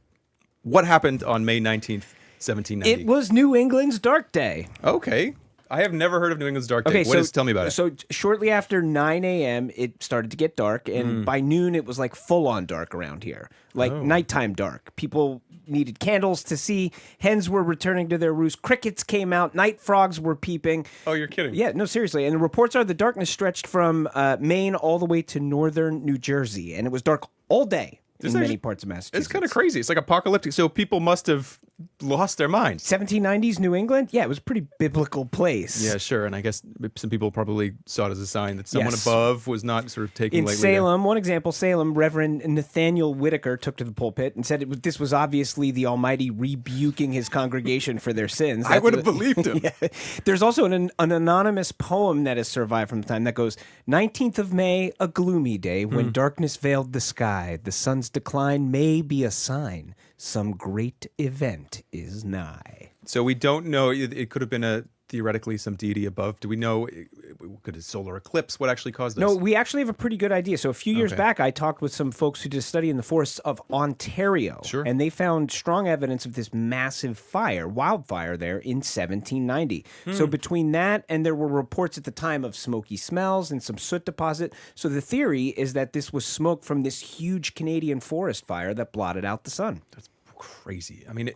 What happened on May 19th, 1790? It was New England's Dark Day. Okay. I have never heard of New England's Dark Day. Okay, Tell me about it. So shortly after 9 a.m., it started to get dark, and by noon, it was like full-on dark around here, like nighttime dark. People needed candles to see. Hens were returning to their roosts. Crickets came out. Night frogs were peeping. Oh, you're kidding. Yeah, no, seriously. And the reports are the darkness stretched from Maine all the way to northern New Jersey, and it was dark all day in many parts of Massachusetts. It's kind of crazy. It's like apocalyptic. So people must have lost their minds. 1790s New England? Yeah, it was a pretty biblical place. Yeah, sure. And I guess some people probably saw it as a sign that someone above was not sort of taking in lightly. Salem, one example, Salem, Reverend Nathaniel Whitaker took to the pulpit and said this was obviously the Almighty rebuking his congregation for their sins. I would have believed him. Yeah. There's also an anonymous poem that has survived from the time that goes, 19th of May, a gloomy day, when darkness veiled the sky, the sun's decline may be a sign some great event is nigh. So we don't know. It could have been theoretically some deity above. Do we know? Could a solar eclipse? What actually caused this? No, we actually have a pretty good idea. So a few years back, I talked with some folks who did a study in the forests of Ontario. Sure. And they found strong evidence of this massive wildfire there in 1790. So between that and there were reports at the time of smoky smells and some soot deposit. So the theory is that this was smoke from this huge Canadian forest fire that blotted out the sun. That's crazy. I mean,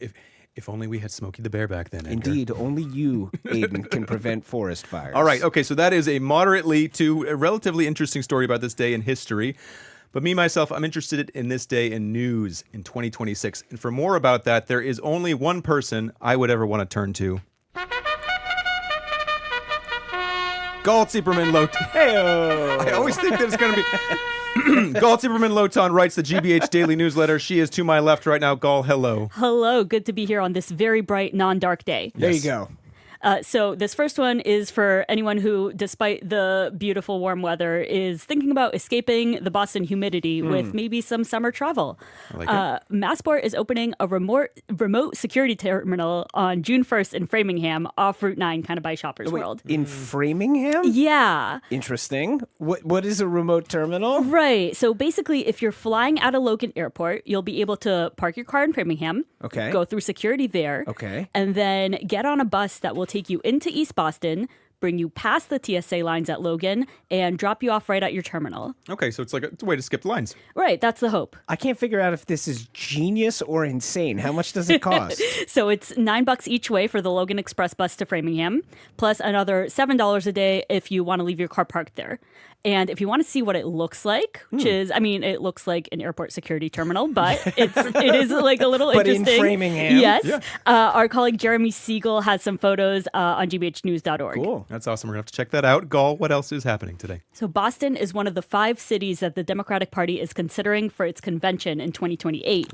if only we had Smokey the Bear back then, Edgar. Indeed, only you, Aiden, can prevent forest fires. All right, okay, so that is a moderately to a relatively interesting story about this day in history. But me, myself, I'm interested in this day in news in 2026. And for more about that, there is only one person I would ever want to turn to. Tziperman-Lotan. Hey-o. I always think that it's going to be... Tziperman-Lotan writes the GBH Daily Newsletter. She is to my left right now. Gal, hello. Hello. Good to be here on this very bright, non-dark day. There you go. So this first one is for anyone who, despite the beautiful warm weather, is thinking about escaping the Boston humidity with maybe some summer travel. I like it. Massport is opening a remote security terminal on June 1st in Framingham, off Route 9, kind of by Shoppers World. In Framingham? Yeah. Interesting. What is a remote terminal? Right. So basically, if you're flying out of Logan Airport, you'll be able to park your car in Framingham, go through security there, and then get on a bus that will take you into East Boston, bring you past the TSA lines at Logan, and drop you off right at your terminal. Okay, so it's like it's a way to skip lines. Right, that's the hope. I can't figure out if this is genius or insane. How much does it cost? So it's $9 each way for the Logan Express bus to Framingham, plus another $7 a day if you want to leave your car parked there. And if you want to see what it looks like, which is, I mean, it looks like an airport security terminal, but it is like a little but interesting. In Framingham. Yes. Yeah. Our colleague Jeremy Siegel has some photos on gbhnews.org. Cool. That's awesome. We're going to have to check that out. Gall, what else is happening today? So Boston is one of the 5 cities that the Democratic Party is considering for its convention in 2028.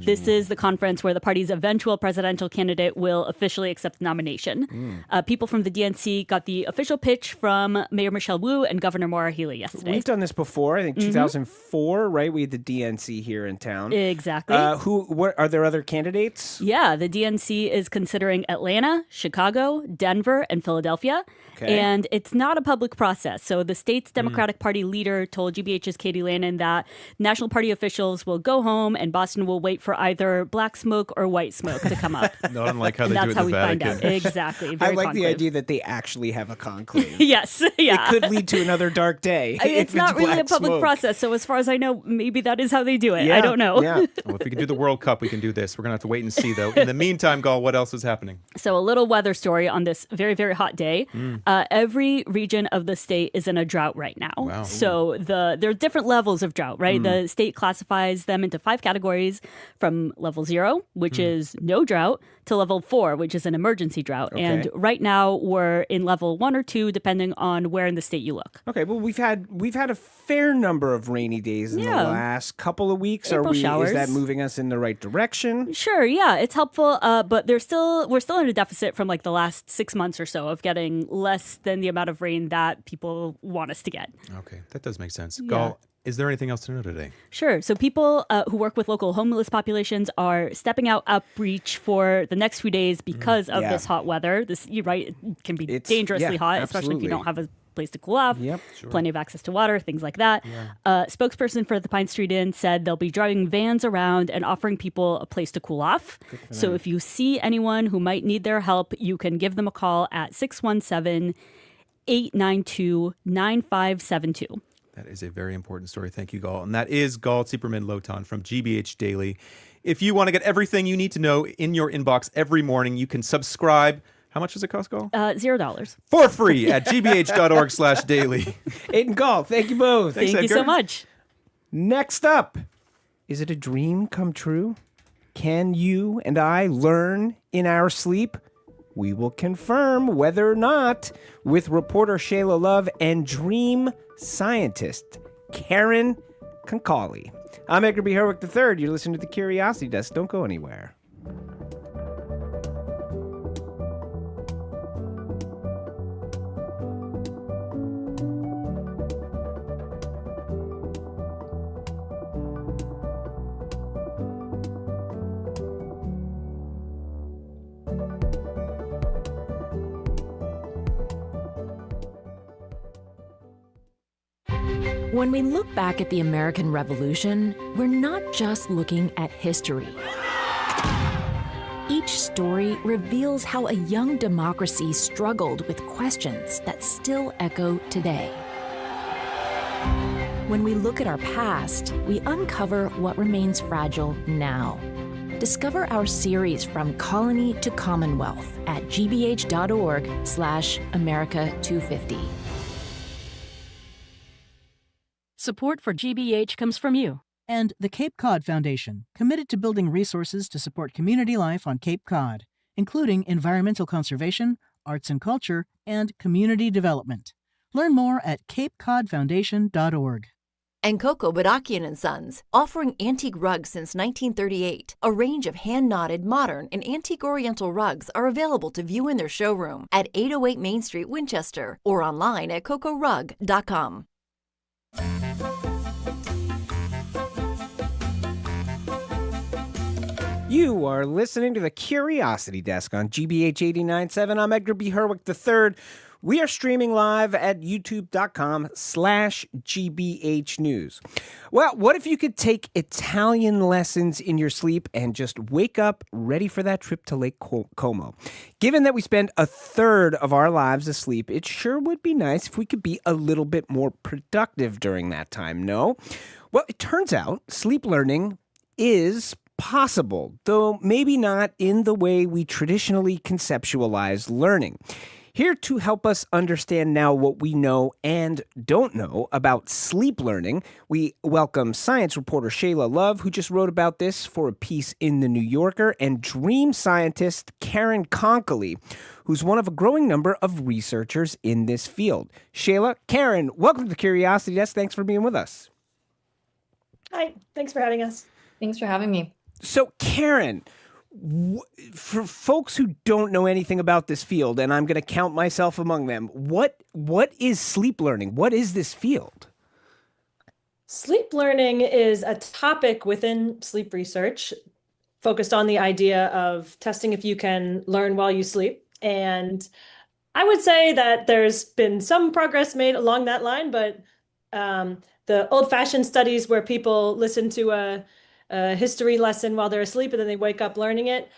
This is the conference where the party's eventual presidential candidate will officially accept the nomination. People from the DNC got the official pitch from Mayor Michelle Wu and Governor Maura Healey yesterday. We've done this before. I think 2004, right? We had the DNC here in town. Exactly. What are there other candidates? Yeah, the DNC is considering Atlanta, Chicago, Denver, and Philadelphia. Okay. And it's not a public process. So the state's Democratic Party leader told GBH's Katie Lannon that National Party officials will go home and Boston will wait for either black smoke or white smoke to come up. Not unlike how they that's do it how in we the find Vatican. out. Exactly. I Very like conclave. the idea that they actually have a conclave. Yes. Yeah. It could lead to another dark day. It's not really a black public smoke. process. So as far as I know, maybe that is how they do it. Yeah, I don't know. yeah. Well, if we can do the World Cup, we can do this. We're going to have to wait and see, though. In the meantime, Gall, what else is happening? So a little weather story on this very, very hot day. Every region of the state is in a drought right now. Wow. So there are different levels of drought, right? The state classifies them into 5 categories, from level 0, which is no drought, to level 4, which is an emergency drought. Okay. And right now we're in level 1 or 2, depending on where in the state you look. Okay, well we've had a fair number of rainy days in the last couple of weeks. April showers. Is that moving us in the right direction? Sure, yeah, it's helpful, but we're still in a deficit from like the last 6 months or so of getting less than the amount of rain that people want us to get. Okay, that does make sense. Yeah. Gall, is there anything else to know today? Sure. So people who work with local homeless populations are stepping out outreach for the next few days because of this hot weather. You're right, it can be dangerously hot, especially if you don't have a place to cool off, plenty of access to water, things like that. Spokesperson for the Pine Street Inn said they'll be driving vans around and offering people a place to cool off. So if you see anyone who might need their help, you can give them a call at 617-892-9572. That is a very important story. Thank you, Gall. And that is Gall Tziperman-Lotan from GBH Daily. If you want to get everything you need to know in your inbox every morning, you can subscribe. How much does it cost, Gall? $0. For free at gbh.org/daily. Aiden Gall, thank you both. Thank you so much. Next up, is it a dream come true? Can you and I learn in our sleep? We will confirm whether or not with reporter Shayla Love and dream scientist Karen Konkoly. I'm Edgar B. Herwick III. You're listening to The Curiosity Desk. Don't go anywhere. When we look back at the American Revolution, we're not just looking at history. Each story reveals how a young democracy struggled with questions that still echo today. When we look at our past, we uncover what remains fragile now. Discover our series From Colony to Commonwealth at gbh.org/America250. Support for GBH comes from you. And the Cape Cod Foundation, committed to building resources to support community life on Cape Cod, including environmental conservation, arts and culture, and community development. Learn more at capecodfoundation.org. And Coco Badakian & Sons, offering antique rugs since 1938. A range of hand-knotted, modern, and antique oriental rugs are available to view in their showroom at 808 Main Street, Winchester, or online at cocorug.com. You are listening to The Curiosity Desk on GBH 89.7. I'm Edgar B. Herwick III. We are streaming live at youtube.com/GBH News. Well, what if you could take Italian lessons in your sleep and just wake up ready for that trip to Lake Como? Given that we spend a third of our lives asleep, it sure would be nice if we could be a little bit more productive during that time, no? Well, it turns out sleep learning is possible, though maybe not in the way we traditionally conceptualize learning. Here to help us understand now what we know and don't know about sleep learning, we welcome science reporter Shayla Love, who just wrote about this for a piece in The New Yorker, and dream scientist Karen Konkoly, who's one of a growing number of researchers in this field. Shayla, Karen, welcome to the Curiosity Desk. Thanks for being with us. Hi, thanks for having us. Thanks for having me. So, Karen, for folks who don't know anything about this field, and I'm going to count myself among them, what is sleep learning? What is this field? Sleep learning is a topic within sleep research focused on the idea of testing if you can learn while you sleep. And I would say that there's been some progress made along that line, but the old-fashioned studies where people listen to a history lesson while they're asleep and then they wake up learning it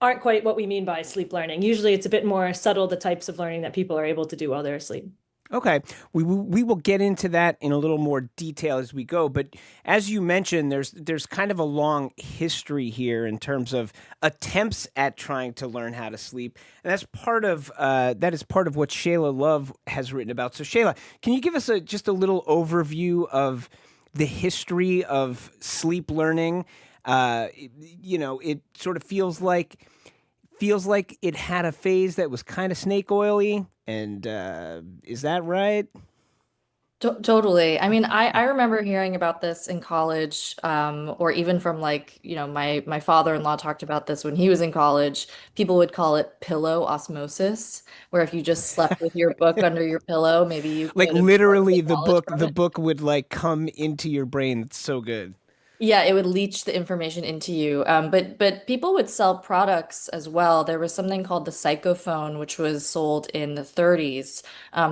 aren't quite what we mean by sleep learning. Usually it's a bit more subtle, the types of learning that people are able to do while they're asleep. Okay, we will get into that in a little more detail as we go. But as you mentioned, there's kind of a long history here in terms of attempts at trying to learn how to sleep, and that is part of what Shayla Love has written about. So Shayla, can you give us just a little overview of the history of sleep learning? It sort of feels like it had a phase that was kind of snake oily. And is that right? Totally. I mean, I remember hearing about this in college, or even from my father-in-law talked about this when he was in college. People would call it pillow osmosis, where if you just slept with your book under your pillow, maybe you Like could literally absorb the book would like come into your brain. It's so good. Yeah, it would leach the information into you. But people would sell products as well. There was something called the psychophone, which was sold in the 30s.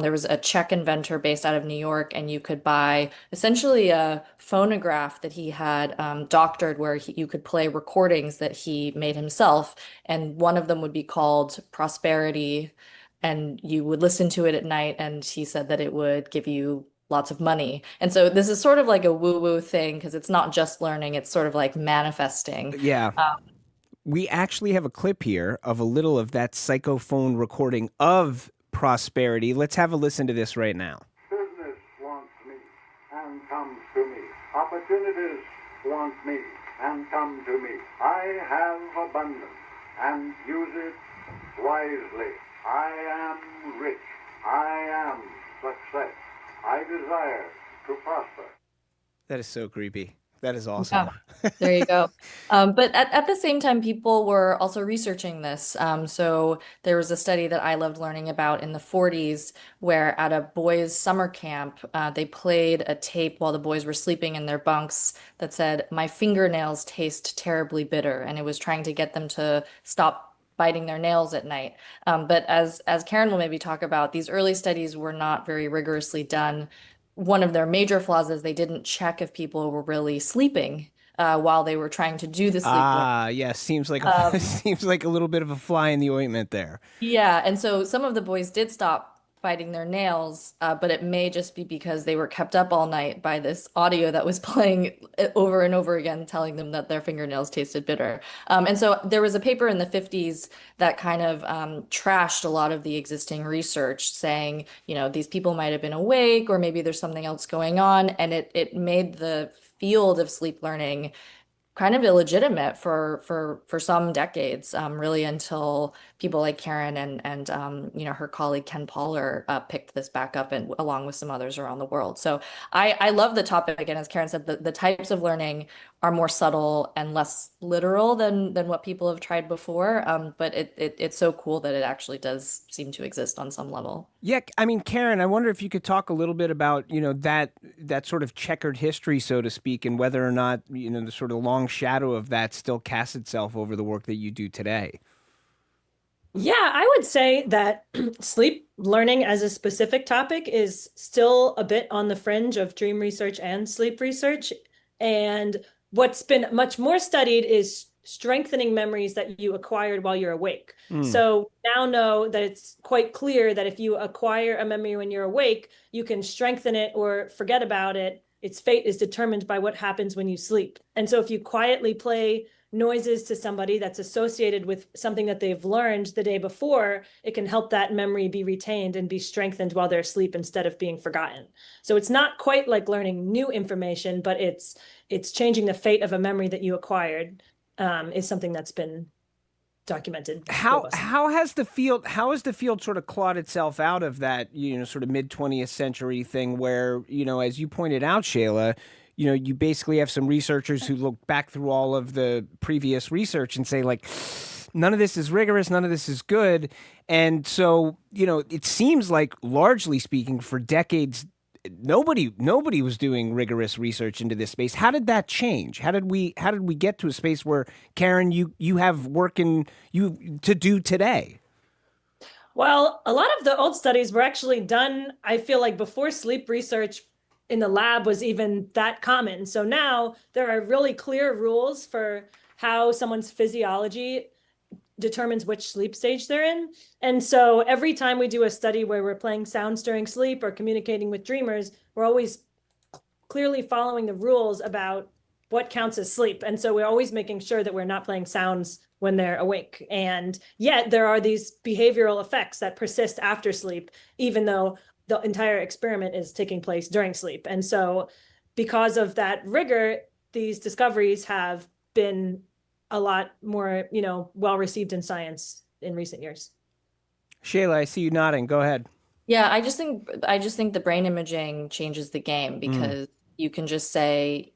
There was a Czech inventor based out of New York, and you could buy essentially a phonograph that he had doctored, where you could play recordings that he made himself. And one of them would be called Prosperity, and you would listen to it at night. And he said that it would give you lots of money. And so this is sort of like a woo-woo thing because it's not just learning, it's sort of like manifesting. Yeah. We actually have a clip here of a little of that psychophone recording of Prosperity. Let's have a listen to this right now. Business wants me and comes to me. Opportunities want me and come to me. I have abundance and use it wisely. I am rich. I am success. I desire to prosper. That is so creepy. That is awesome. Yeah, there you go. But at the same time, people were also researching this. So there was a study that I loved learning about in the 40s, where at a boys' summer camp, they played a tape while the boys were sleeping in their bunks that said, "My fingernails taste terribly bitter." And it was trying to get them to stop biting their nails at night. But as Karen will maybe talk about, these early studies were not very rigorously done. One of their major flaws is they didn't check if people were really sleeping while they were trying to do the sleep work. Yeah, seems like seems like a little bit of a fly in the ointment there. Yeah, and so some of the boys did stop biting their nails, but it may just be because they were kept up all night by this audio that was playing over and over again, telling them that their fingernails tasted bitter. And so there was a paper in the 50s that kind of trashed a lot of the existing research, saying, these people might have been awake, or maybe there's something else going on. And it made the field of sleep learning kind of illegitimate for some decades, really until people like Karen and her colleague Ken Pauler picked this back up, and along with some others around the world. So I love the topic. And as Karen said, the types of learning are more subtle and less literal than what people have tried before. But it's so cool that it actually does seem to exist on some level. Yeah, I mean, Karen, I wonder if you could talk a little bit about, that sort of checkered history, so to speak, and whether or not, the sort of long shadow of that still casts itself over the work that you do today. Yeah, I would say that sleep learning as a specific topic is still a bit on the fringe of dream research and sleep research. And what's been much more studied is strengthening memories that you acquired while you're awake. So now know that it's quite clear that if you acquire a memory when you're awake, you can strengthen it or forget about it. Its fate is determined by what happens when you sleep. And so if you quietly play noises to somebody that's associated with something that they've learned the day before, it can help that memory be retained and be strengthened while they're asleep instead of being forgotten. So it's not quite like learning new information, but it's changing the fate of a memory that you acquired, is something that's been documented. How has the field sort of clawed itself out of that, sort of mid 20th century thing where, as you pointed out, Shayla, you basically have some researchers who look back through all of the previous research and say, like, none of this is rigorous, none of this is good. And so, it seems like, largely speaking, for decades, nobody was doing rigorous research into this space. How did that change? How did we get to a space where, Karen, you have work to do today? Well, a lot of the old studies were actually done, I feel like, before sleep research in the lab was even that common. So now there are really clear rules for how someone's physiology determines which sleep stage they're in. And so every time we do a study where we're playing sounds during sleep or communicating with dreamers, we're always clearly following the rules about what counts as sleep. And so we're always making sure that we're not playing sounds when they're awake. And yet there are these behavioral effects that persist after sleep, even though the entire experiment is taking place during sleep. And so because of that rigor, these discoveries have been a lot more, well received in science in recent years. Shayla, I see you nodding. Go ahead. Yeah, I just think the brain imaging changes the game because you can just say,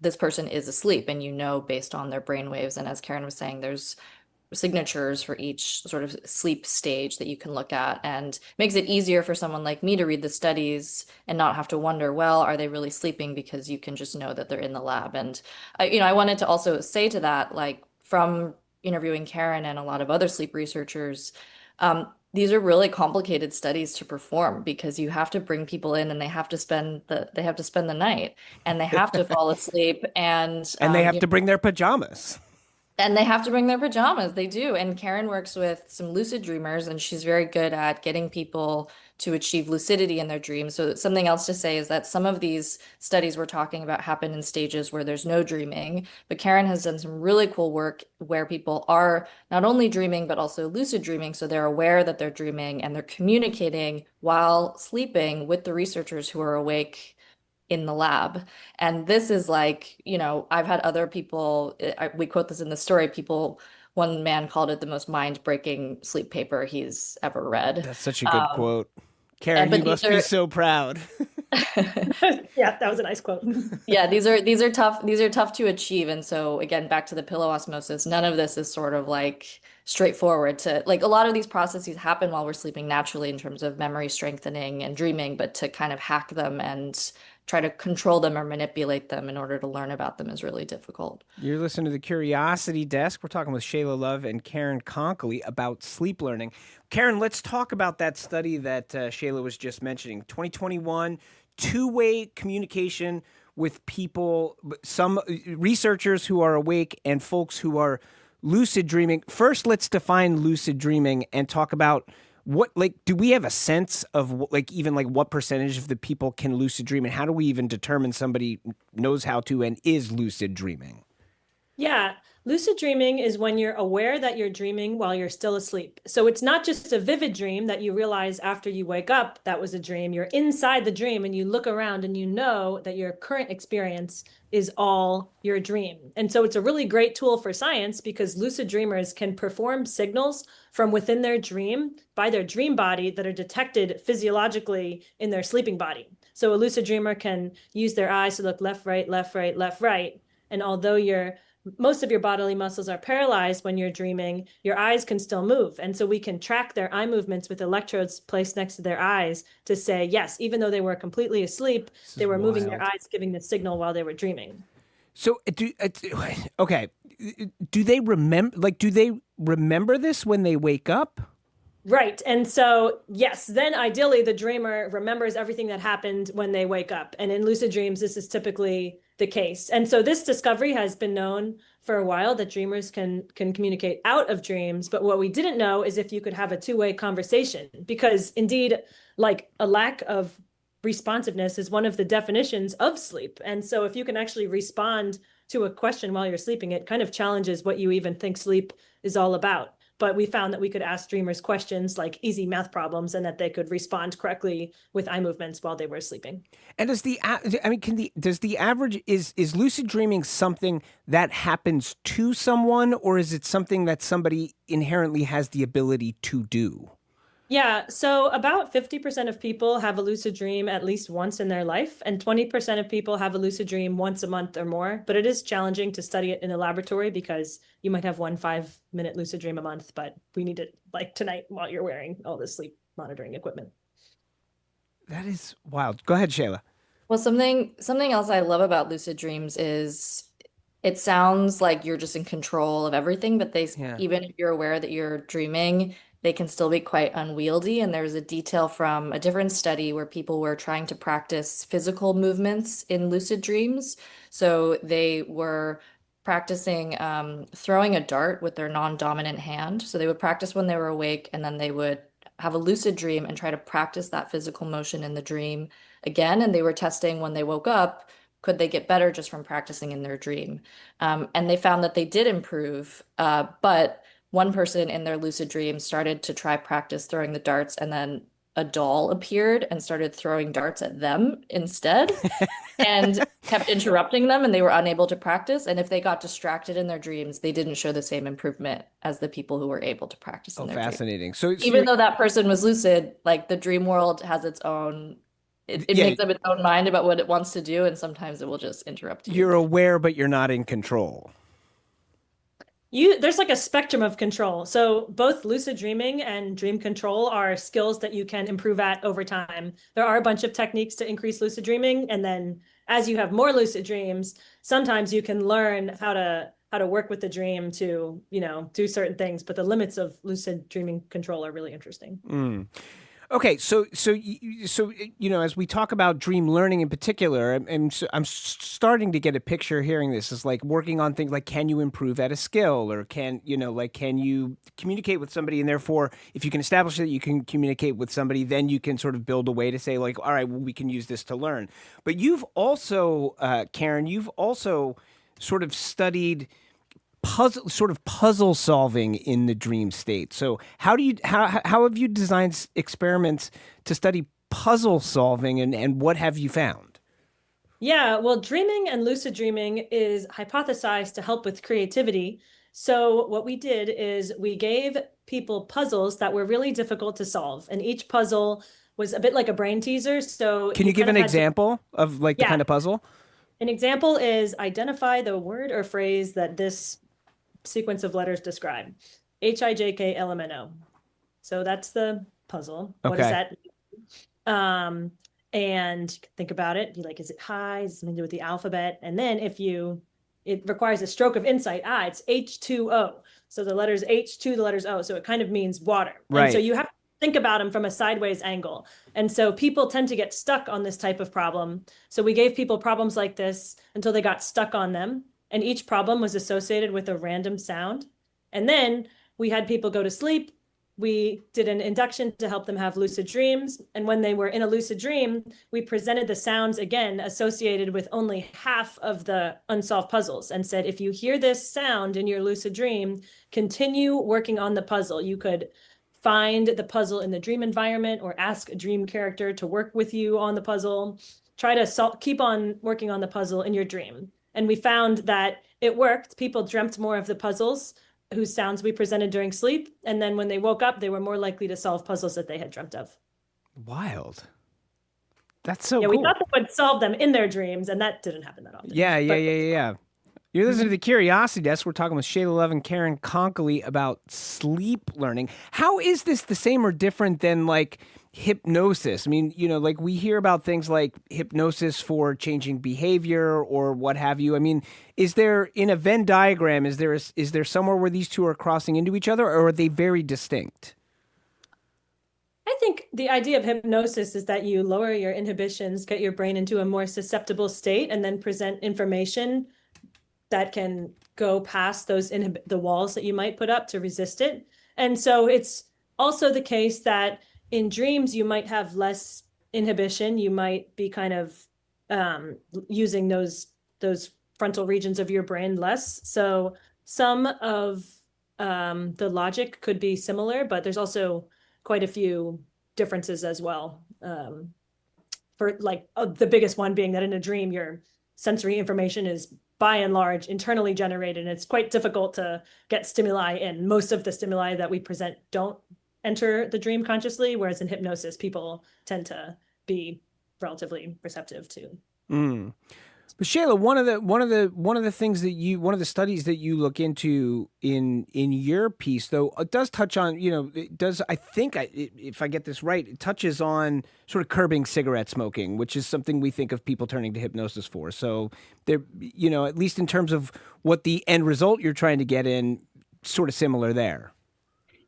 this person is asleep, and based on their brain waves. And as Karen was saying, there's signatures for each sort of sleep stage that you can look at, and makes it easier for someone like me to read the studies and not have to wonder, well, are they really sleeping? Because you can just know that they're in the lab. And I wanted to also say to that, like, from interviewing Karen and a lot of other sleep researchers, these are really complicated studies to perform because you have to bring people in and they have to spend the night, and they have to fall asleep, and they have to bring their pajamas. And they have to bring their pajamas. They do. And Karen works with some lucid dreamers, and she's very good at getting people to achieve lucidity in their dreams. So something else to say is that some of these studies we're talking about happen in stages where there's no dreaming. But Karen has done some really cool work where people are not only dreaming, but also lucid dreaming. So they're aware that they're dreaming and they're communicating while sleeping with the researchers who are awake in the lab. And this is like, I've had other people, we quote this in the story, one man called it the most mind-breaking sleep paper he's ever read. That's such a good quote. Karen, you must be so proud. Yeah, that was a nice quote. Yeah, these are tough to achieve. And so again, back to the pillow osmosis, none of this is sort of like straightforward to, like, a lot of these processes happen while we're sleeping naturally in terms of memory strengthening and dreaming, but to kind of hack them and try to control them or manipulate them in order to learn about them is really difficult. You're listening to the Curiosity Desk. We're talking with Shayla Love and Karen Konkoly about sleep learning. Karen, let's talk about that study that Shayla was just mentioning. 2021, two-way communication with people, some researchers who are awake and folks who are lucid dreaming. First, let's define lucid dreaming and talk about do we have a sense of what percentage of the people can lucid dream, and how do we even determine somebody knows how to and is lucid dreaming? Yeah, lucid dreaming is when you're aware that you're dreaming while you're still asleep. So it's not just a vivid dream that you realize after you wake up that was a dream. You're inside the dream and you look around and you know that your current experience is all your dream. And so it's a really great tool for science because lucid dreamers can perform signals from within their dream by their dream body that are detected physiologically in their sleeping body. So a lucid dreamer can use their eyes to look left, right, left, right, left, right. And although most of your bodily muscles are paralyzed when you're dreaming, your eyes can still move. And so we can track their eye movements with electrodes placed next to their eyes to say, yes, even though they were completely asleep, they were moving their eyes, giving the signal while they were dreaming. So, do they remember this when they wake up? Right. And so, yes, then ideally the dreamer remembers everything that happened when they wake up. And in lucid dreams, this is typically the case. And so this discovery has been known for a while that dreamers can communicate out of dreams. But what we didn't know is if you could have a two-way conversation, because indeed, like, a lack of responsiveness is one of the definitions of sleep. And so if you can actually respond to a question while you're sleeping, it kind of challenges what you even think sleep is all about. But we found that we could ask dreamers questions like easy math problems and that they could respond correctly with eye movements while they were sleeping. And does the average, is lucid dreaming something that happens to someone, or is it something that somebody inherently has the ability to do? Yeah, so about 50% of people have a lucid dream at least once in their life, and 20% of people have a lucid dream once a month or more. But it is challenging to study it in a laboratory because you might have 1 5-minute lucid dream a month, but we need it like tonight while you're wearing all this sleep monitoring equipment. That is wild. Go ahead, Shayla. Well, something else I love about lucid dreams is it sounds like you're just in control of everything, but even if you're aware that you're dreaming, they can still be quite unwieldy. And there's a detail from a different study where people were trying to practice physical movements in lucid dreams. So they were practicing throwing a dart with their non-dominant hand. So they would practice when they were awake, and then they would have a lucid dream and try to practice that physical motion in the dream again. And they were testing when they woke up, could they get better just from practicing in their dream? And they found that they did improve, but one person in their lucid dream started to try practice throwing the darts, and then a doll appeared and started throwing darts at them instead and kept interrupting them, and they were unable to practice. And if they got distracted in their dreams, they didn't show the same improvement as the people who were able to practice in their fascinating. dreams. So even though that person was lucid, like the dream world has its own, it makes up its own mind about what it wants to do, and sometimes it will just interrupt you. You're aware, but you're not in control. There's like a spectrum of control. So both lucid dreaming and dream control are skills that you can improve at over time. There are a bunch of techniques to increase lucid dreaming. And then as you have more lucid dreams, sometimes you can learn how to work with the dream to, do certain things. But the limits of lucid dreaming control are really interesting. Okay, so as we talk about dream learning in particular, I'm starting to get a picture hearing this. Is like working on things like, can you improve at a skill, or can you communicate with somebody, and therefore if you can establish that you can communicate with somebody, then you can sort of build a way to say like, all right, well, we can use this to learn. But you've also, Karen, sort of studied puzzle solving in the dream state. So how have you designed experiments to study puzzle solving, and what have you found? Yeah, well, dreaming and lucid dreaming is hypothesized to help with creativity. So what we did is we gave people puzzles that were really difficult to solve, and each puzzle was a bit like a brain teaser. So can you give an example of like the kind of puzzle? An example is identify the word or phrase that this sequence of letters describe. HIJKLMNO. So that's the puzzle. Okay. What does that mean? And think about it. Be like, is it high? Is it something to do with the alphabet? And then it requires a stroke of insight. It's H2O. So the letters H to the letters O. So it kind of means water. Right. And so you have to think about them from a sideways angle. And so people tend to get stuck on this type of problem. So we gave people problems like this until they got stuck on them. And each problem was associated with a random sound. And then we had people go to sleep. We did an induction to help them have lucid dreams. And when they were in a lucid dream, we presented the sounds again associated with only half of the unsolved puzzles and said, if you hear this sound in your lucid dream, continue working on the puzzle. You could find the puzzle in the dream environment or ask a dream character to work with you on the puzzle. Try to keep on working on the puzzle in your dream. And we found that it worked. People dreamt more of the puzzles whose sounds we presented during sleep. And then when they woke up, they were more likely to solve puzzles that they had dreamt of. Wild. That's so cool. cool. We thought they would solve them in their dreams, and that didn't happen that often. Yeah. You're listening to the Curiosity Desk. We're talking with Shayla Love and Karen Konkoly about sleep learning. How is this the same or different than like hypnosis? I mean, like we hear about things like hypnosis for changing behavior or what have you. I mean, is there in a Venn diagram, is there somewhere where these two are crossing into each other, or are they very distinct? I think the idea of hypnosis is that you lower your inhibitions, get your brain into a more susceptible state, and then present information that can go past those the walls that you might put up to resist it. And so it's also the case that in dreams, you might have less inhibition. You might be kind of using those frontal regions of your brain less. So some of the logic could be similar, but there's also quite a few differences as well. For like the biggest one being that in a dream, your sensory information is by and large internally generated, and it's quite difficult to get stimuli in. Most of the stimuli that we present don't enter the dream consciously, whereas in hypnosis, people tend to be relatively receptive to. Mm. But Shayla, one of the things that one of the studies that you look into in your piece, though, it does touch on, it does, I think, if I get this right, it touches on sort of curbing cigarette smoking, which is something we think of people turning to hypnosis for. So there, at least in terms of what the end result you're trying to get in, sort of similar there.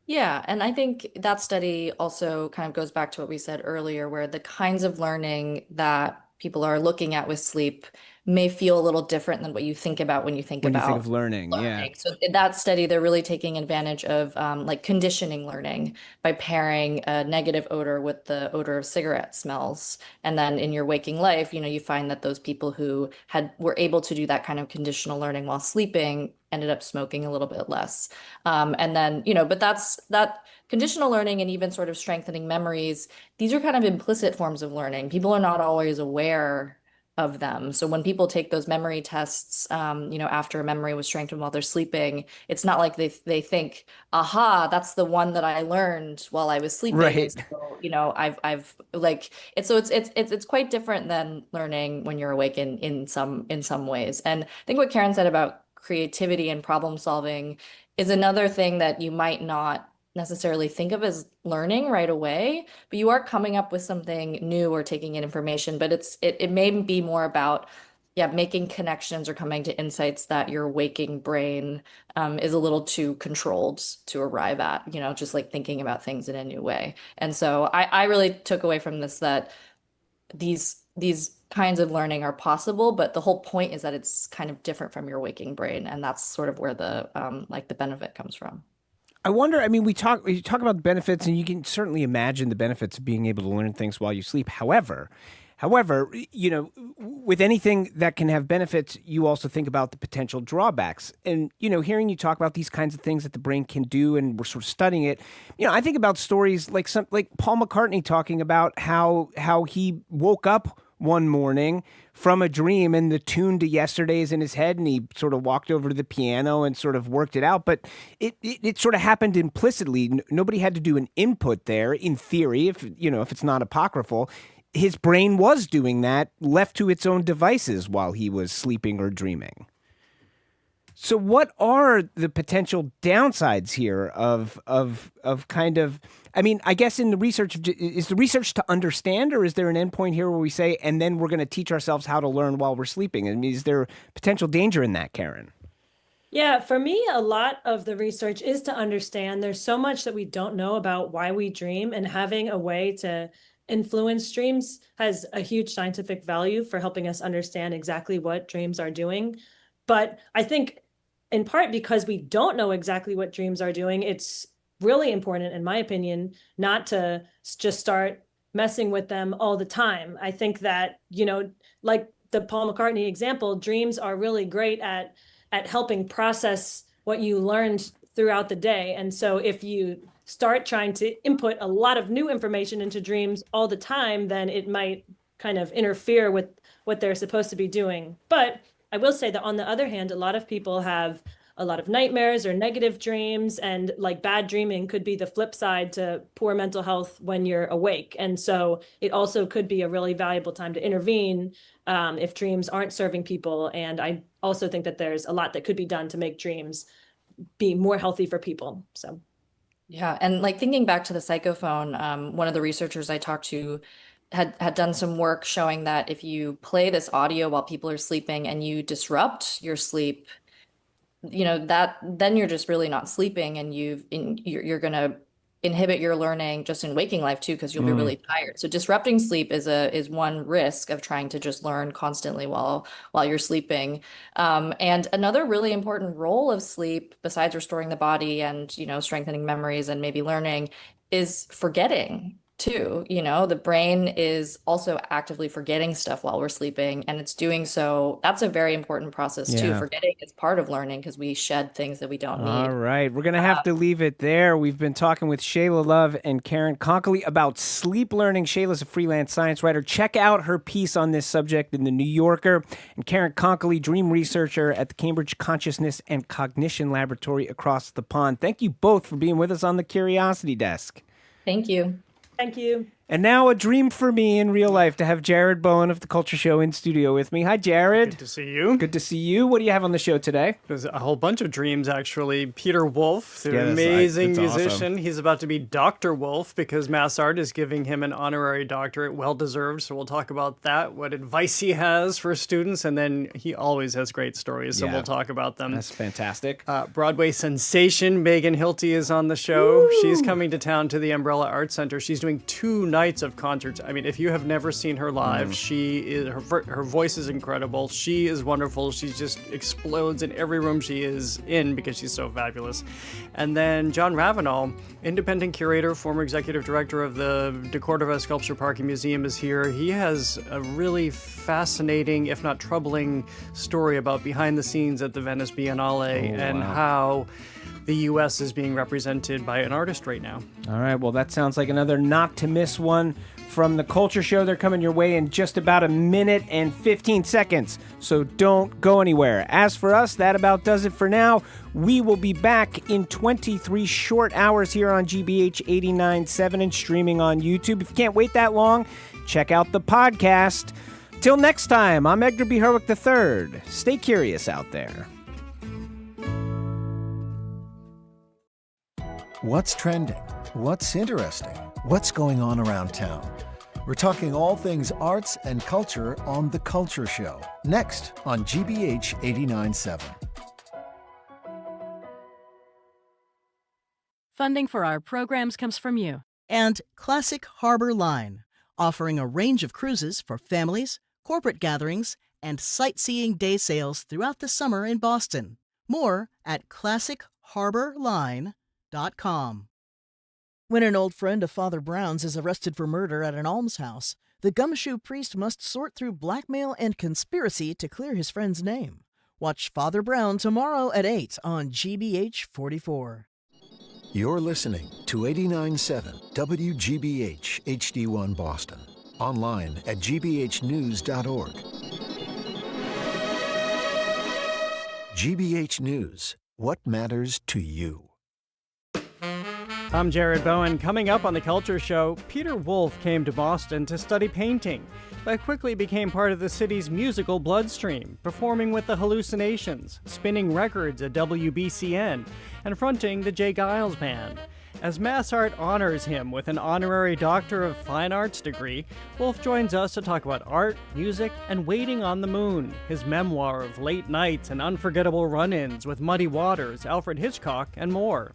Yeah, and I think that study also kind of goes back to what we said earlier, where the kinds of learning that people are looking at with sleep may feel a little different than what you think about when you think When you about think of learning, yeah. So in that study, they're really taking advantage of like conditioning learning by pairing a negative odor with the odor of cigarette smells. And then in your waking life, you find that those people who were able to do that kind of conditional learning while sleeping ended up smoking a little bit less. And then, but that conditional learning and even sort of strengthening memories, these are kind of implicit forms of learning. People are not always aware of them. So when people take those memory tests, after a memory was strengthened while they're sleeping, it's not like they think, aha, that's the one that I learned while I was sleeping. Right. So, I've like it's quite different than learning when you're awake in some ways. And I think what Karen said about creativity and problem solving is another thing that you might not necessarily think of as learning right away, but you are coming up with something new or taking in information. But it may be more about making connections or coming to insights that your waking brain is a little too controlled to arrive at, just like thinking about things in a new way. And so I really took away from this that these kinds of learning are possible, but the whole point is that it's kind of different from your waking brain, and that's sort of where the the benefit comes from. I wonder, we talk about the benefits, and you can certainly imagine the benefits of being able to learn things while you sleep. However, with anything that can have benefits, you also think about the potential drawbacks. And, hearing you talk about these kinds of things that the brain can do, and we're sort of studying it, I think about stories like Paul McCartney talking about how he woke up one morning from a dream and the tune to Yesterday is in his head, and he sort of walked over to the piano and sort of worked it out. But it sort of happened implicitly. Nobody had to do an input there, in theory, if it's not apocryphal. His brain was doing that, left to its own devices while he was sleeping or dreaming. So what are the potential downsides here of kind of, I guess in the research, is the research to understand, or is there an endpoint here where we say, and then we're going to teach ourselves how to learn while we're sleeping? Is there potential danger in that, Karen? Yeah, for me, a lot of the research is to understand. There's so much that we don't know about why we dream, and having a way to influence dreams has a huge scientific value for helping us understand exactly what dreams are doing. But I think in part because we don't know exactly what dreams are doing, it's really important, in my opinion, not to just start messing with them all the time. I think that, like the Paul McCartney example, dreams are really great at helping process what you learned throughout the day. And so if you start trying to input a lot of new information into dreams all the time, then it might kind of interfere with what they're supposed to be doing. But I will say that on the other hand, a lot of people have a lot of nightmares or negative dreams, and like bad dreaming could be the flip side to poor mental health when you're awake. And so it also could be a really valuable time to intervene if dreams aren't serving people. And I also think that there's a lot that could be done to make dreams be more healthy for people. So. Yeah, and like thinking back to the psychophone, one of the researchers I talked to had done some work showing that if you play this audio while people are sleeping and you disrupt your sleep, that then you're just really not sleeping, and you're going to inhibit your learning just in waking life too, because you'll be really tired. So disrupting sleep is one risk of trying to just learn constantly while you're sleeping. And another really important role of sleep, besides restoring the body and strengthening memories and maybe learning, is forgetting too. The brain is also actively forgetting stuff while we're sleeping, and it's doing so. That's a very important process too. Yeah. Forgetting is part of learning because we shed things that we don't need. All right, we're going to have to leave it there. We've been talking with Shayla Love and Karen Konkoly about sleep learning. Shayla's a freelance science writer. Check out her piece on this subject in The New Yorker. And Karen Konkoly, dream researcher at the Cambridge Consciousness and Cognition Laboratory across the pond. Thank you both for being with us on the Curiosity Desk. Thank you. Thank you. And now a dream for me in real life to have Jared Bowen of The Culture Show in studio with me. Hi, Jared. Good to see you. Good to see you. What do you have on the show today? There's a whole bunch of dreams, actually. Peter Wolf, the Yes, amazing it's musician. awesome. He's about to be Dr. Wolf because Mass Art is giving him an honorary doctorate, well-deserved. So we'll talk about that, what advice he has for students, and then he always has great stories, so Yeah. we'll talk about them. That's fantastic. Broadway sensation Megan Hilty is on the show. Woo! She's coming to town to the Umbrella Art Center. She's doing 2 nights of concerts. I mean, if you have never seen her live, her voice is incredible. She is wonderful. She just explodes in every room she is in because she's so fabulous. And then John Ravenel, independent curator, former executive director of the De Cordova Sculpture Park and Museum, is here. He has a really fascinating, if not troubling, story about behind the scenes at the Venice Biennale and how the U.S. is being represented by an artist right now. All right, well, that sounds like another not to miss one from The Culture Show. They're coming your way in just about 1 minute and 15 seconds, so don't go anywhere. As for us, that about does it for now. We will be back in 23 short hours here on GBH 89.7 and streaming on YouTube. If you can't wait that long, check out the podcast. Till next time, I'm Edgar B. Herwick III. Stay curious out there. What's trending? What's interesting? What's going on around town? We're talking all things arts and culture on The Culture Show, next on GBH 89.7. Funding for our programs comes from you. And Classic Harbor Line, offering a range of cruises for families, corporate gatherings, and sightseeing day sails throughout the summer in Boston. More at classicharborline.com. When an old friend of Father Brown's is arrested for murder at an almshouse, the gumshoe priest must sort through blackmail and conspiracy to clear his friend's name. Watch Father Brown tomorrow at 8 on GBH 44. You're listening to 89.7 WGBH HD1 Boston. Online at gbhnews.org. GBH News. What matters to you? I'm Jared Bowen. Coming up on The Culture Show, Peter Wolf came to Boston to study painting, but quickly became part of the city's musical bloodstream, performing with the Hallucinations, spinning records at WBCN, and fronting the Jay Giles Band. As Mass Art honors him with an honorary Doctor of Fine Arts degree, Wolf joins us to talk about art, music, and Waiting on the Moon, his memoir of late nights and unforgettable run-ins with Muddy Waters, Alfred Hitchcock, and more.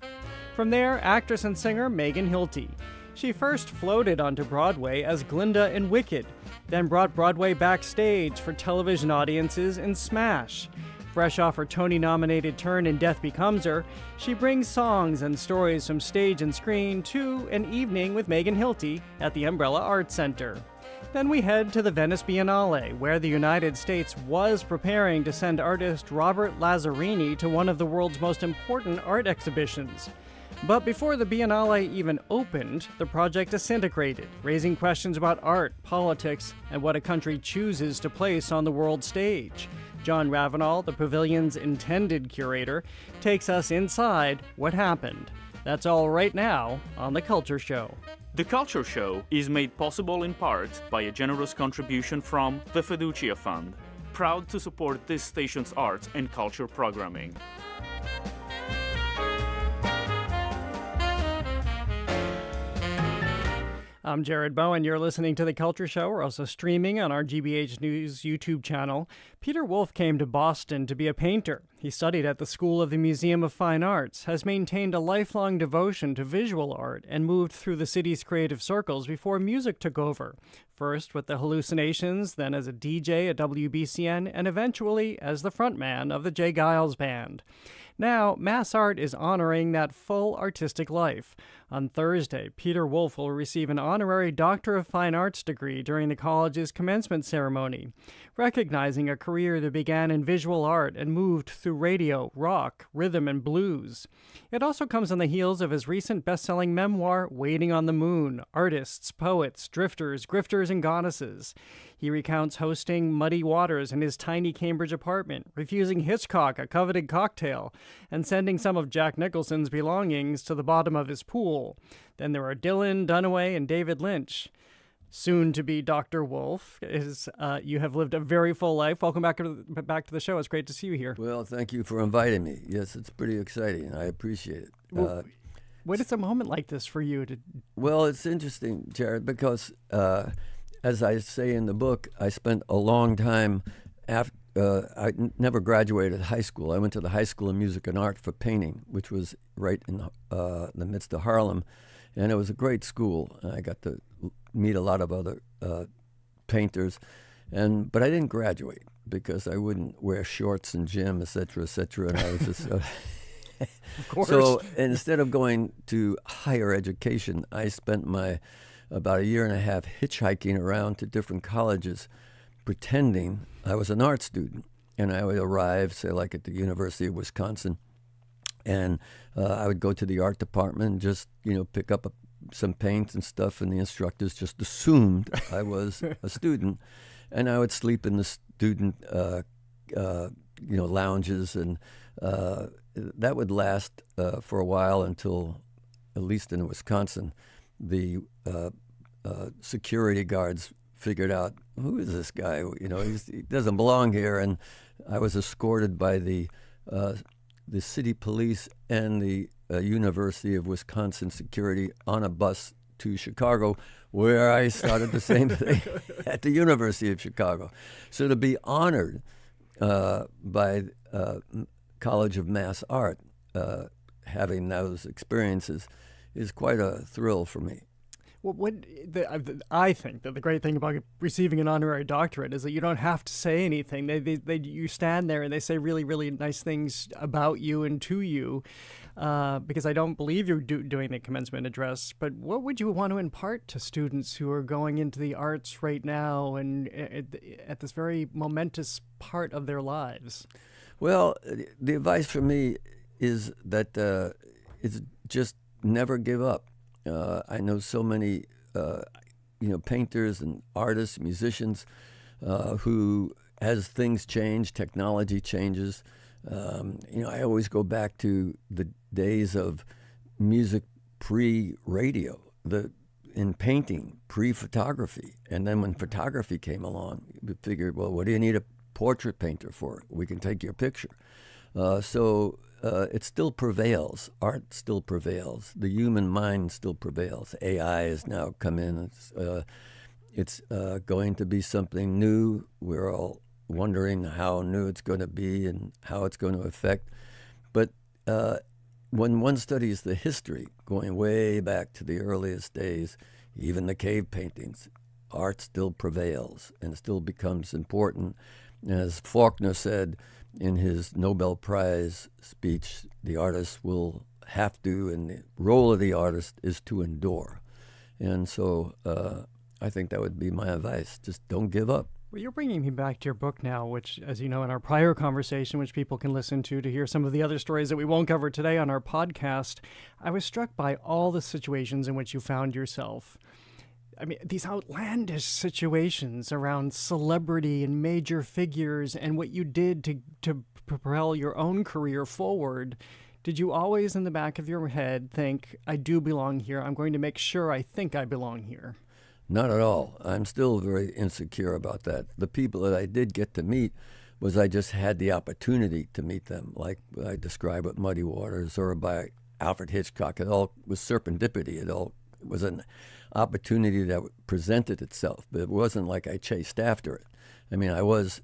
From there, actress and singer Megan Hilty. She first floated onto Broadway as Glinda in Wicked, then brought Broadway backstage for television audiences in Smash. Fresh off her Tony-nominated turn in Death Becomes Her, she brings songs and stories from stage and screen to An Evening with Megan Hilty at the Umbrella Art Center. Then we head to the Venice Biennale, where the United States was preparing to send artist Robert Lazzarini to one of the world's most important art exhibitions. But before the Biennale even opened, the project disintegrated, raising questions about art, politics, and what a country chooses to place on the world stage. Jon Ravenel, the pavilion's intended curator, takes us inside what happened. That's all right now on The Culture Show. The Culture Show is made possible in part by a generous contribution from the Fiducia Fund, proud to support this station's arts and culture programming. I'm Jared Bowen. You're listening to The Culture Show. We're also streaming on our GBH News YouTube channel. Peter Wolf came to Boston to be a painter. He studied at the School of the Museum of Fine Arts, has maintained a lifelong devotion to visual art, and moved through the city's creative circles before music took over. First with the Hallucinations, then as a DJ at WBCN, and eventually as the frontman of the Jay Giles Band. Now, Mass Art is honoring that full artistic life. On Thursday, Peter Wolf will receive an honorary Doctor of Fine Arts degree during the college's commencement ceremony, recognizing a career that began in visual art and moved through radio, rock, rhythm, and blues. It also comes on the heels of his recent best-selling memoir, Waiting on the Moon, Artists, Poets, Drifters, Grifters, and Goddesses. He recounts hosting muddy waters in his tiny Cambridge apartment, refusing Hitchcock a coveted cocktail, and sending some of Jack Nicholson's belongings to the bottom of his pool. Then there are Dylan, Dunaway, and David Lynch. Soon to be Dr. Wolf, you have lived a very full life. Welcome back to the show. It's great to see you here. Well, thank you for inviting me. Yes, it's pretty exciting. I appreciate it. What is a moment like this for you? Well, it's interesting, Jared, because as I say in the book, I spent a long time after. I never graduated high school. I went to the High School of Music and Art for painting, which was right in the midst of Harlem, and it was a great school. I got to meet a lot of other painters, but I didn't graduate because I wouldn't wear shorts in gym, et cetera, and I was just. Of course. So instead of going to higher education, I spent about a year and a half hitchhiking around to different colleges, pretending I was an art student. And I would arrive, say, like at the University of Wisconsin, and I would go to the art department and just, pick up some paints and stuff, and the instructors just assumed I was a student. And I would sleep in the student, lounges, and that would last for a while until, at least in Wisconsin, the security guards figured out, who is this guy? He doesn't belong here. And I was escorted by the city police and the University of Wisconsin security on a bus to Chicago, where I started the same thing at the University of Chicago. So to be honored by College of Mass Art, having those experiences, is quite a thrill for me. Well, I think that the great thing about receiving an honorary doctorate is that you don't have to say anything. You stand there and they say really, really nice things about you and to you, because I don't believe you're doing the commencement address. But what would you want to impart to students who are going into the arts right now and at this very momentous part of their lives? Well, the advice for me is that it's just never give up. I know so many, painters and artists, musicians, who, as things change, technology changes. I always go back to the days of music pre-radio, in painting pre-photography, and then when photography came along, we figured, well, what do you need a portrait painter for? We can take your picture. So it still prevails. Art still prevails. The human mind still prevails. AI has now come in. It's going to be something new. We're all wondering how new it's going to be and how it's going to affect. But when one studies the history, going way back to the earliest days, even the cave paintings, art still prevails and still becomes important. As Faulkner said in his Nobel Prize speech, the artist will have to, and the role of the artist is to endure. And so I think that would be my advice. Just don't give up. Well, you're bringing me back to your book now, which, as you know, in our prior conversation, which people can listen to hear some of the other stories that we won't cover today on our podcast, I was struck by all the situations in which you found yourself. I mean, these outlandish situations around celebrity and major figures and what you did to propel your own career forward. Did you always in the back of your head think, I do belong here, I'm going to make sure I think I belong here? Not at all. I'm still very insecure about that. The people that I did get to meet was I just had the opportunity to meet them, like I described with Muddy Waters or by Alfred Hitchcock. It all was serendipity. It was an opportunity that presented itself, but it wasn't like I chased after it. I mean, I was,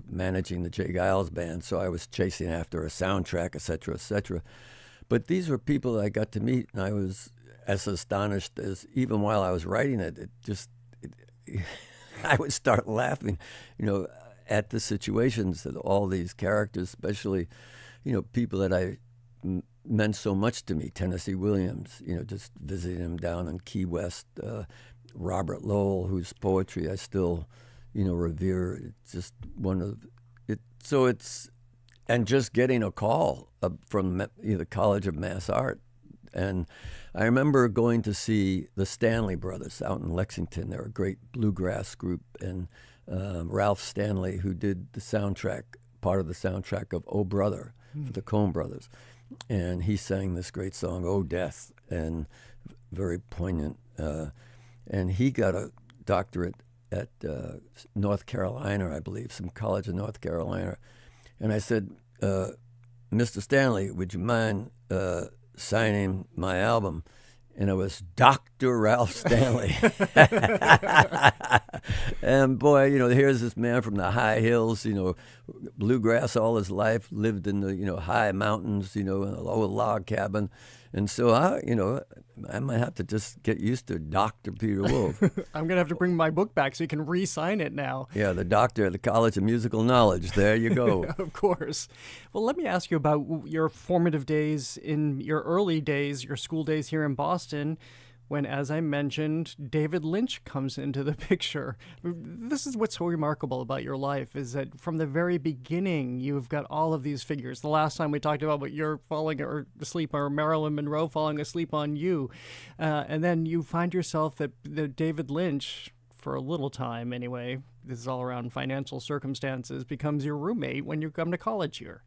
managing the J. Giles Band, so I was chasing after a soundtrack, et cetera, et cetera. But these were people that I got to meet, and I was as astonished as, even while I was writing it, I would start laughing, at the situations that all these characters, especially, people that meant so much to me. Tennessee Williams, just visiting him down in Key West. Robert Lowell, whose poetry I still, revere. It's just one of it. So and just getting a call from the College of Mass Art. And I remember going to see the Stanley Brothers out in Lexington. They're a great bluegrass group. And Ralph Stanley, who did the soundtrack, part of the soundtrack of Oh Brother, for the Coen Brothers. And he sang this great song, Oh Death, and very poignant. And he got a doctorate at North Carolina, I believe, some college in North Carolina. And I said, Mr. Stanley, would you mind signing my album? And it was Dr. Ralph Stanley. And boy, here's this man from the high hills, bluegrass all his life, lived in the, high mountains, in a low log cabin. And so I might have to just get used to Dr. Peter Wolf. I'm going to have to bring my book back so you can re-sign it now. Yeah, the doctor at the College of Musical Knowledge. There you go. Of course. Well, let me ask you about your formative days in your early days, your school days here in Boston, when, as I mentioned, David Lynch comes into the picture. This is what's so remarkable about your life, is that from the very beginning, you've got all of these figures. The last time we talked about what you're falling asleep, or Marilyn Monroe falling asleep on you. And then you find yourself that David Lynch, for a little time anyway, this is all around financial circumstances, becomes your roommate when you come to college here.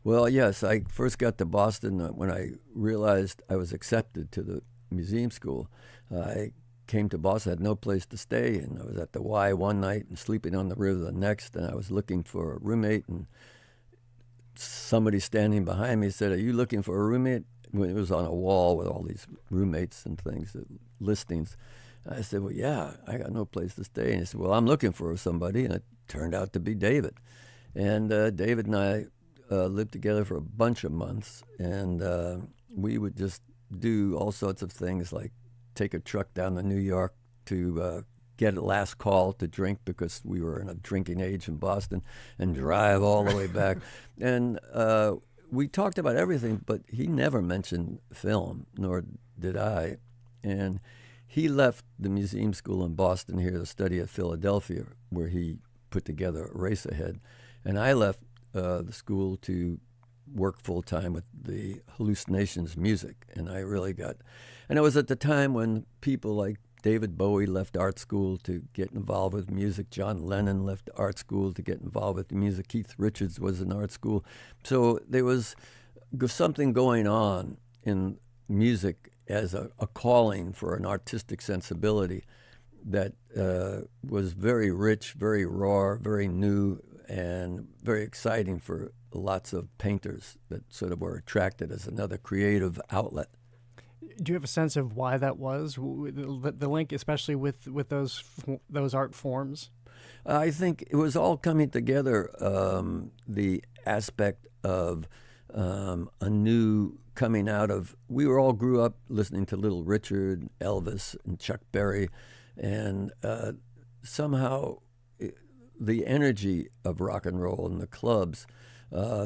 Well, yes, I first got to Boston when I realized I was accepted to the museum school. I came to Boston, had no place to stay, and I was at the Y one night and sleeping on the river the next, and I was looking for a roommate, and somebody standing behind me said, "Are you looking for a roommate?" When it was on a wall with all these roommates and things, listings. I said, "Well, yeah, I got no place to stay." And he said, "Well, I'm looking for somebody," and it turned out to be David. And David and I lived together for a bunch of months, and we would just do all sorts of things, like take a truck down to New York to get a last call to drink, because we were in a drinking age in Boston, and drive all the way back. And we talked about everything, but he never mentioned film, nor did I. And he left the museum school in Boston here to study at Philadelphia, where he put together Eraserhead. And I left the school to work full-time with the Hallucinations music, and I really got, and it was at the time when people like David Bowie left art school to get involved with music. John Lennon left art school to get involved with music. Keith Richards was in art school. So there was something going on in music as a calling for an artistic sensibility that was very rich, very raw, very new, and very exciting for lots of painters that sort of were attracted as another creative outlet. Do you have a sense of why that was, the link, especially with those art forms? I think it was all coming together, the aspect of a new coming out of, we all grew up listening to Little Richard, Elvis, and Chuck Berry, and somehow the energy of rock and roll in the clubs,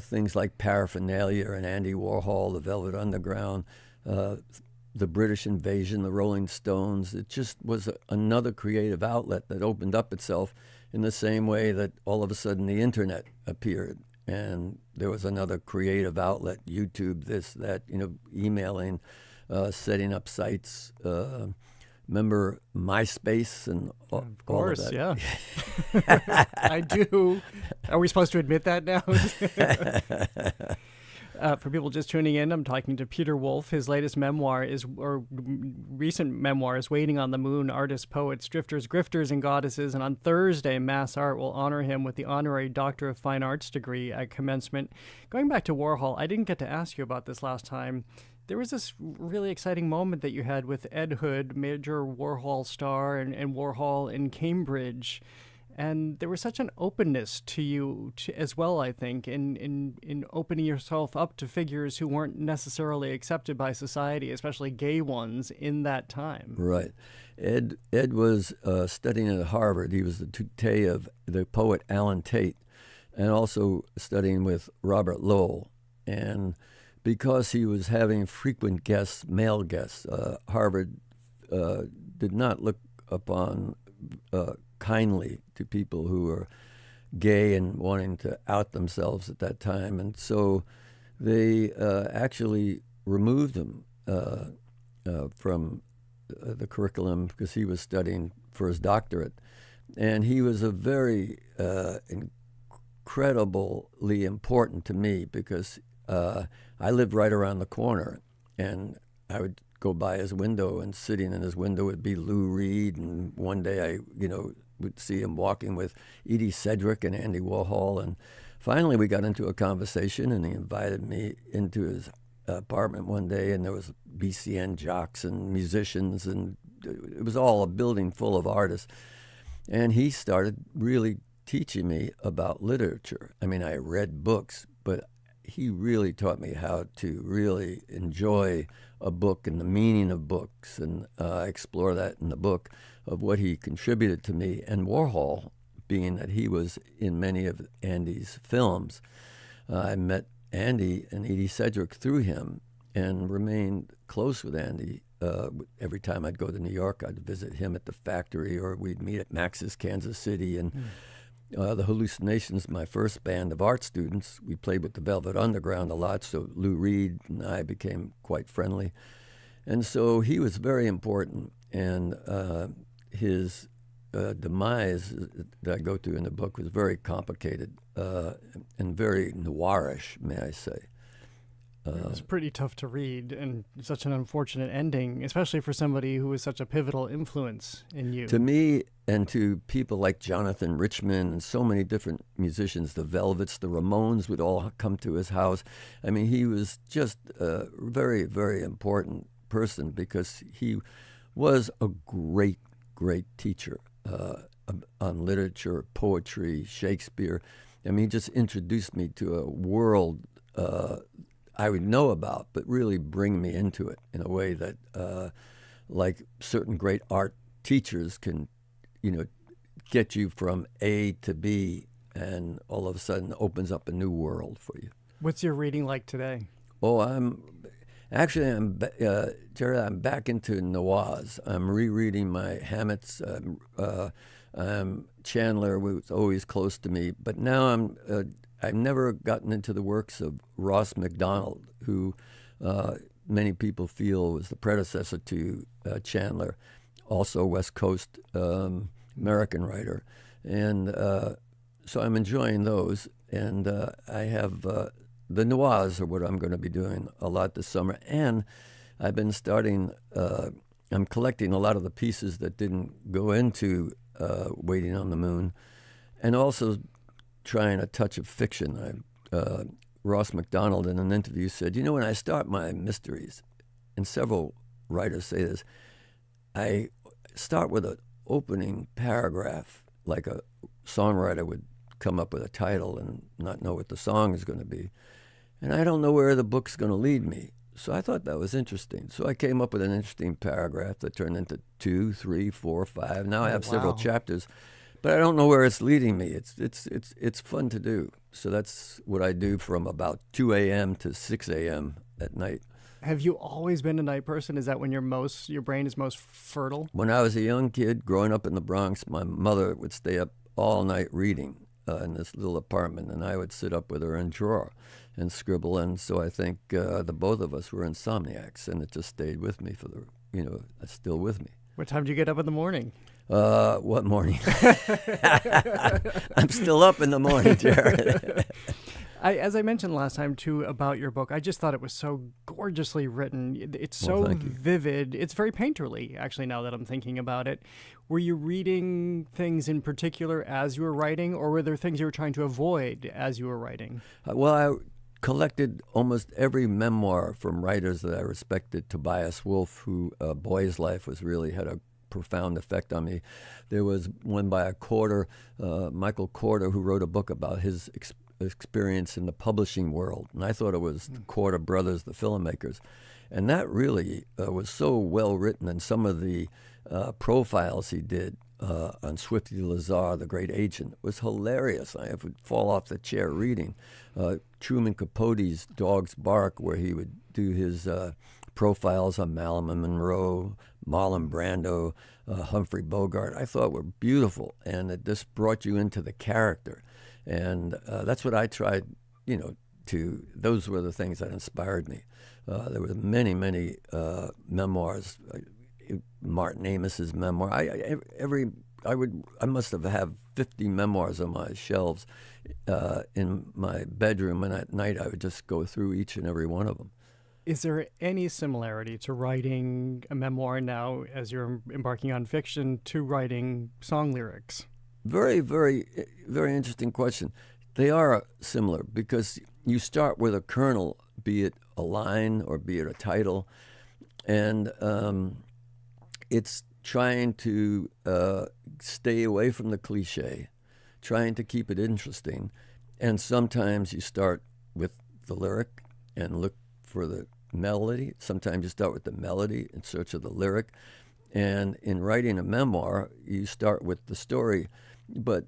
things like Paraphernalia and Andy Warhol, the Velvet Underground, the British Invasion, the Rolling Stones. It just was another creative outlet that opened up itself in the same way that all of a sudden the internet appeared, and there was another creative outlet, YouTube, this, that, emailing, setting up sites. Remember MySpace and all of that? Of course, yeah. I do. Are we supposed to admit that now? For people just tuning in, I'm talking to Peter Wolf. His latest memoir recent memoir is Waiting on the Moon, Artists, Poets, Drifters, Grifters, and Goddesses. And on Thursday, Mass Art will honor him with the honorary Doctor of Fine Arts degree at commencement. Going back to Warhol, I didn't get to ask you about this last time. There was this really exciting moment that you had with Ed Hood, major Warhol star, and Warhol in Cambridge. And there was such an openness to you as well, I think, in opening yourself up to figures who weren't necessarily accepted by society, especially gay ones, in that time. Right. Ed was studying at Harvard. He was the tutee of the poet Alan Tate, and also studying with Robert Lowell. And because he was having frequent guests, male guests, Harvard did not look upon kindly to people who were gay and wanting to out themselves at that time. And so they actually removed him from the curriculum because he was studying for his doctorate. And he was a very incredibly important to me because I lived right around the corner, and I would go by his window, and sitting in his window would be Lou Reed, and one day I, would see him walking with Edie Sedgwick and Andy Warhol, and finally we got into a conversation, and he invited me into his apartment one day, and there was BCN jocks and musicians, and it was all a building full of artists, and he started really teaching me about literature. I mean, I read books, but he really taught me how to really enjoy a book and the meaning of books, and I explore that in the book of what he contributed to me. And Warhol, being that he was in many of Andy's films, I met Andy and Edie Sedgwick through him and remained close with Andy. Every time I'd go to New York, I'd visit him at the factory, or we'd meet at Max's Kansas City. And the Hallucinations, my first band of art students, we played with the Velvet Underground a lot, so Lou Reed and I became quite friendly. And so he was very important, and his demise that I go through in the book was very complicated and very noirish, may I say. It's pretty tough to read, and such an unfortunate ending, especially for somebody who was such a pivotal influence in you. To me, and to people like Jonathan Richman and so many different musicians, the Velvets, the Ramones would all come to his house. I mean, he was just a very, very important person because he was a great, great teacher on literature, poetry, Shakespeare. I mean, he just introduced me to a world I would know about, but really bring me into it in a way that, like certain great art teachers can, get you from A to B, and all of a sudden opens up a new world for you. What's your reading like today? Oh, Jared, I'm back into noirs. I'm rereading my Hammett's. Chandler was always close to me, but now I've never gotten into the works of Ross Macdonald, who many people feel was the predecessor to Chandler, also West Coast American writer. And so I'm enjoying those. And I have the noirs are what I'm going to be doing a lot this summer. And I've been I'm collecting a lot of the pieces that didn't go into Waiting on the Moon, and also trying a touch of fiction. Ross Macdonald in an interview said, when I start my mysteries, and several writers say this, I start with an opening paragraph, like a songwriter would come up with a title and not know what the song is going to be. And I don't know where the book's going to lead me. So I thought that was interesting. So I came up with an interesting paragraph that turned into 2, 3, 4, 5. Now I have several chapters, but I don't know where it's leading me. It's fun to do. So that's what I do from about 2 a.m. to 6 a.m. at night. Have you always been a night person? Is that when your brain is most fertile? When I was a young kid growing up in the Bronx, my mother would stay up all night reading in this little apartment, and I would sit up with her and draw and scribble. And so I think the both of us were insomniacs, and it just stayed with me it's still with me. What time do you get up in the morning? What morning? I'm still up in the morning, Jared. As I mentioned last time, too, about your book, I just thought it was so gorgeously written. It's so vivid. It's very painterly, actually, now that I'm thinking about it. Were you reading things in particular as you were writing, or were there things you were trying to avoid as you were writing? Well, I collected almost every memoir from writers that I respected. Tobias Wolff, who Boy's Life had a profound effect on me. There was one by Michael Corder, who wrote a book about his experience in the publishing world, and I thought it was the Corder brothers, the filmmakers, and that really was so well written, and some of the profiles he did on Swifty Lazar, the great agent. It was hilarious. I would fall off the chair reading. Truman Capote's Dog's Bark, where he would do his profiles on Marilyn Monroe, Marlon Brando, Humphrey Bogart, I thought were beautiful, and it just brought you into the character. And that's what I tried, those were the things that inspired me. There were many, many memoirs. Martin Amos's memoir. I must have had 50 memoirs on my shelves in my bedroom, and at night I would just go through each and every one of them. Is there any similarity to writing a memoir now, as you're embarking on fiction, to writing song lyrics? Very, very, very interesting question. They are similar because you start with a kernel, be it a line or be it a title, and it's trying to stay away from the cliche, trying to keep it interesting, and sometimes you start with the lyric and look for the melody. Sometimes you start with the melody in search of the lyric. And in writing a memoir, you start with the story, but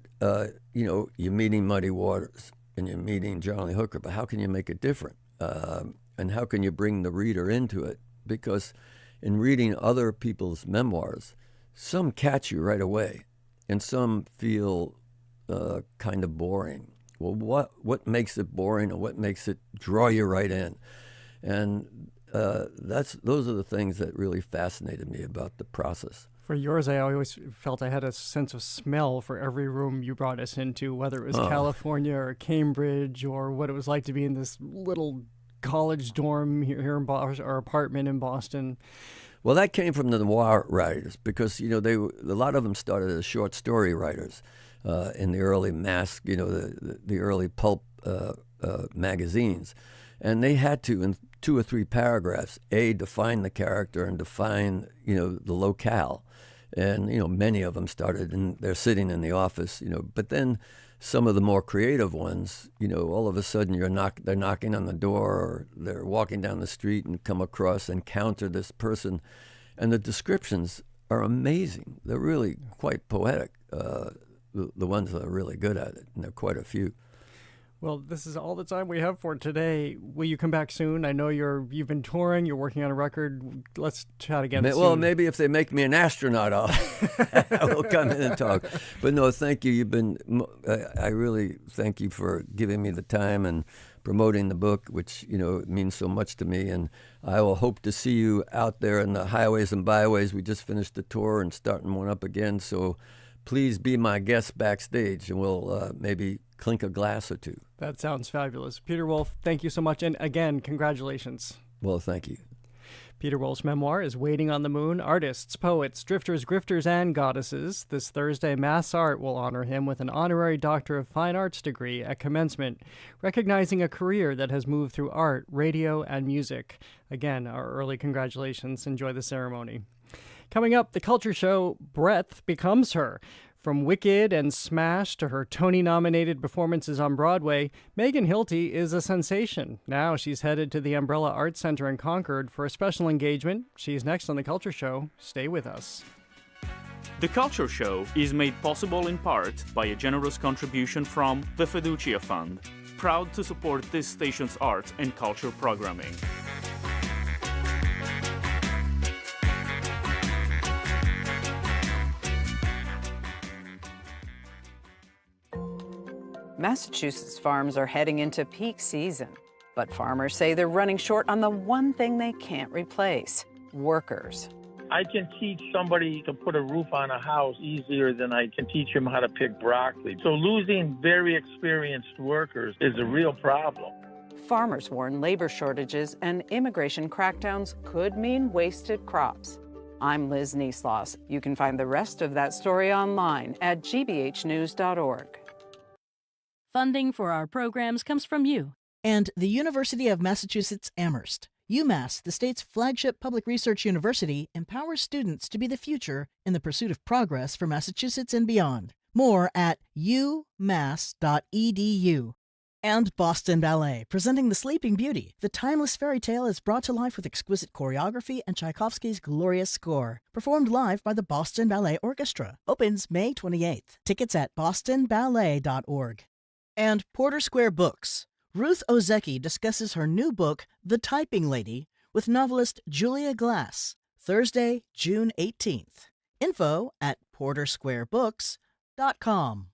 you're meeting Muddy Waters and you're meeting Johnny Hooker, but how can you make it different? And how can you bring the reader into it? Because in reading other people's memoirs, some catch you right away and some feel kind of boring. Well, what makes it boring, or what makes it draw you right in? And those are the things that really fascinated me about the process. For yours, I always felt I had a sense of smell for every room you brought us into, whether it was California or Cambridge, or what it was like to be in this little college dorm here in Boston, or apartment in Boston. Well, that came from the noir writers because, a lot of them started as short story writers in the early mass, the early pulp magazines. And they had to, in 2 or 3 paragraphs, define the character and define, the locale. And, many of them started, and they're sitting in the office, but then some of the more creative ones, all of a sudden they're knocking on the door, or they're walking down the street and encounter this person. And the descriptions are amazing. They're really quite poetic, the ones that are really good at it, and there are quite a few. Well, this is all the time we have for today. Will you come back soon? I know you've been touring, you're working on a record. Let's chat again soon. Well, maybe if they make me an astronaut, I'll come in and talk. But no, thank you. I really thank you for giving me the time and promoting the book, which, means so much to me. And I will hope to see you out there in the highways and byways. We just finished the tour and starting one up again. So please be my guest backstage, and we'll maybe clink a glass or two. That sounds fabulous. Peter Wolf, thank you so much. And again, congratulations. Well, thank you. Peter Wolf's memoir is Waiting on the Moon, Artists, Poets, Drifters, Grifters, and Goddesses. This Thursday, Mass Art will honor him with an honorary Doctor of Fine Arts degree at commencement, recognizing a career that has moved through art, radio, and music. Again, our early congratulations. Enjoy the ceremony. Coming up, the culture show Breath Becomes Her. From Wicked and Smash to her Tony-nominated performances on Broadway, Megan Hilty is a sensation. Now she's headed to the Umbrella Arts Center in Concord for a special engagement. She's next on The Culture Show. Stay with us. The Culture Show is made possible in part by a generous contribution from the Fiducia Fund, proud to support this station's arts and culture programming. Massachusetts farms are heading into peak season, but farmers say they're running short on the one thing they can't replace: workers. I can teach somebody to put a roof on a house easier than I can teach them how to pick broccoli. So losing very experienced workers is a real problem. Farmers warn labor shortages and immigration crackdowns could mean wasted crops. I'm Liz Neesloss. You can find the rest of that story online at gbhnews.org. Funding for our programs comes from you and the University of Massachusetts Amherst. UMass, the state's flagship public research university, empowers students to be the future in the pursuit of progress for Massachusetts and beyond. More at umass.edu. And Boston Ballet, presenting The Sleeping Beauty. The timeless fairy tale is brought to life with exquisite choreography and Tchaikovsky's glorious score. Performed live by the Boston Ballet Orchestra. Opens May 28th. Tickets at bostonballet.org. And Porter Square Books. Ruth Ozeki discusses her new book, The Typing Lady, with novelist Julia Glass. Thursday, June 18th. Info at portersquarebooks.com.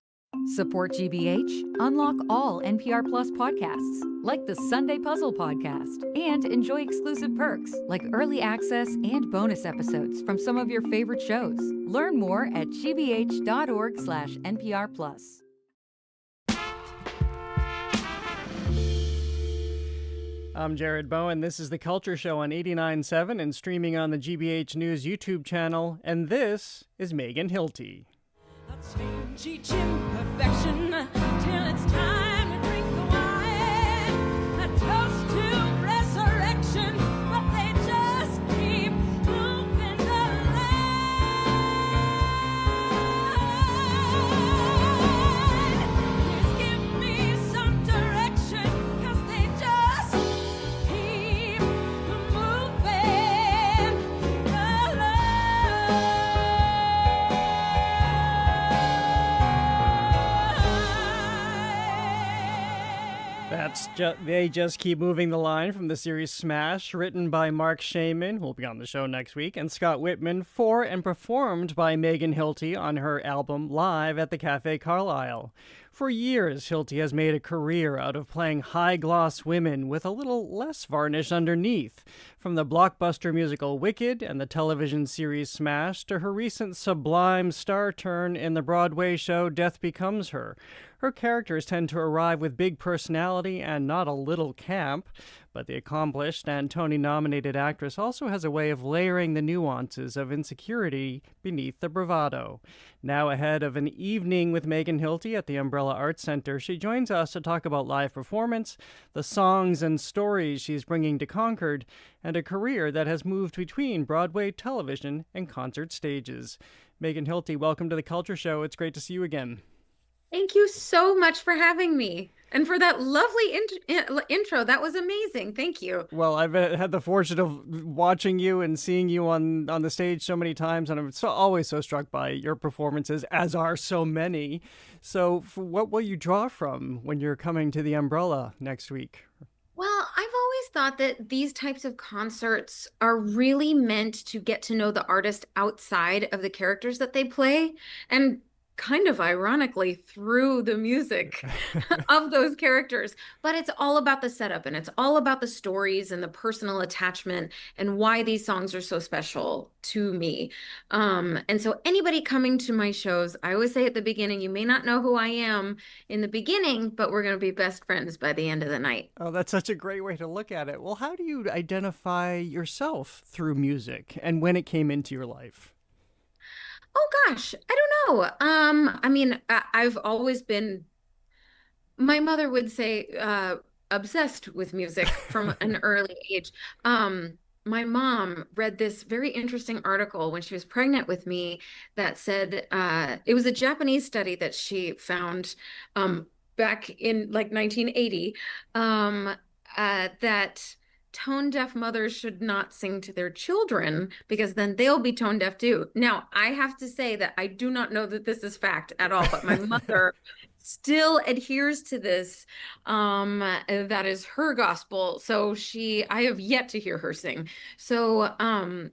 Support GBH, unlock all NPR Plus podcasts, like the Sunday Puzzle podcast, and enjoy exclusive perks, like early access and bonus episodes from some of your favorite shows. Learn more at gbh.org/NPR Plus. I'm Jared Bowen. This is The Culture Show on 89.7 and streaming on the GBH News YouTube channel. And this is Megan Hilty. Change each imperfection till it's time to drink the wine. A toast to resurrection, but they just keep moving the line. Please give me some direction, 'cause they just keep moving the line. They just keep moving the line from the series Smash, written by Mark Shaman, who will be on the show next week, and Scott Whitman, for and performed by Megan Hilty on her album Live at the Cafe Carlisle. For years, Hilty has made a career out of playing high-gloss women with a little less varnish underneath. From the blockbuster musical Wicked and the television series Smash to her recent sublime star turn in the Broadway show Death Becomes Her. Her characters tend to arrive with big personality and not a little camp, but the accomplished and Tony-nominated actress also has a way of layering the nuances of insecurity beneath the bravado. Now ahead of an evening with Megan Hilty at the Umbrella Arts Center, she joins us to talk about live performance, the songs and stories she's bringing to Concord, and a career that has moved between Broadway, television, and concert stages. Megan Hilty, welcome to The Culture Show. It's great to see you again. Thank you so much for having me and for that lovely intro. That was amazing. Thank you. Well, I've had the fortune of watching you and seeing you on the stage so many times, and I'm always so struck by your performances, as are so many. So what will you draw from when you're coming to the Umbrella next week? Well, I've always thought that these types of concerts are really meant to get to know the artist outside of the characters that they play, and kind of ironically through the music of those characters. But it's all about the setup, and it's all about the stories and the personal attachment and why these songs are so special to me. And so anybody coming to my shows, I always say at the beginning, you may not know who I am in the beginning, but we're going to be best friends by the end of the night. Oh, that's such a great way to look at it. Well, how do you identify yourself through music and when it came into your life? Oh gosh, I don't know. I mean, I've always been, my mother would say, obsessed with music from an early age. My mom read this very interesting article when she was pregnant with me that said, it was a Japanese study that she found back in like 1980, that tone-deaf mothers should not sing to their children because then they'll be tone-deaf too. Now, I have to say that I do not know that this is fact at all, but my mother still adheres to this. That is her gospel. So I have yet to hear her sing. So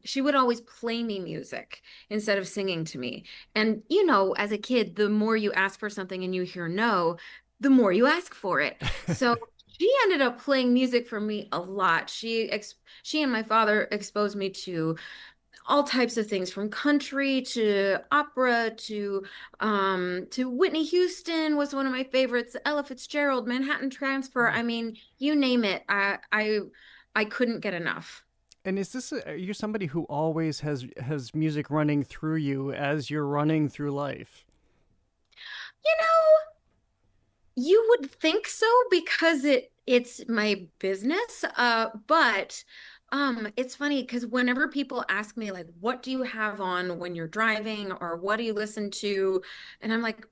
she would always play me music instead of singing to me. And, you know, as a kid, the more you ask for something and you hear no, the more you ask for it. So she ended up playing music for me a lot. She and my father exposed me to all types of things, from country to opera to Whitney Houston was one of my favorites, Ella Fitzgerald, Manhattan Transfer. I mean, you name it. I couldn't get enough. And are you somebody who always has music running through you as you're running through life? You know, you would think so because it's my business. But it's funny because whenever people ask me, like, what do you have on when you're driving or what do you listen to? And I'm like,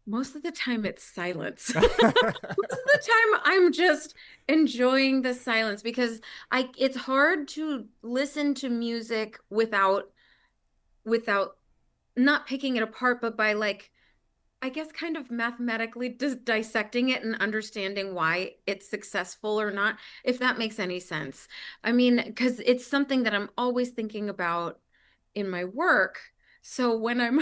most of the time it's silence. Most of the time I'm just enjoying the silence because it's hard to listen to music without not picking it apart, but by like, I guess kind of mathematically dissecting it and understanding why it's successful or not, if that makes any sense. I mean, because it's something that I'm always thinking about in my work. So when I'm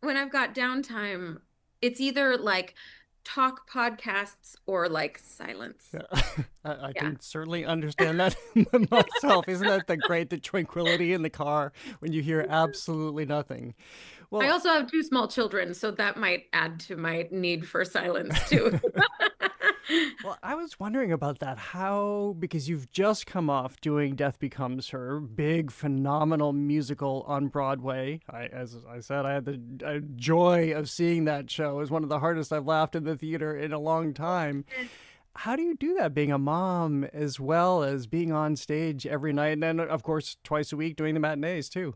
when I've got downtime, it's either like talk podcasts or like silence. Yeah. I can certainly understand that myself. Isn't that the tranquility in the car when you hear absolutely nothing? Well, I also have 2 small children, so that might add to my need for silence too. well, I was wondering about that. How, because you've just come off doing Death Becomes Her, big, phenomenal musical on Broadway. As I said, I had the joy of seeing that show. It was one of the hardest I've laughed in the theater in a long time. How do you do that, being a mom as well as being on stage every night? And then, of course, twice a week doing the matinees, too.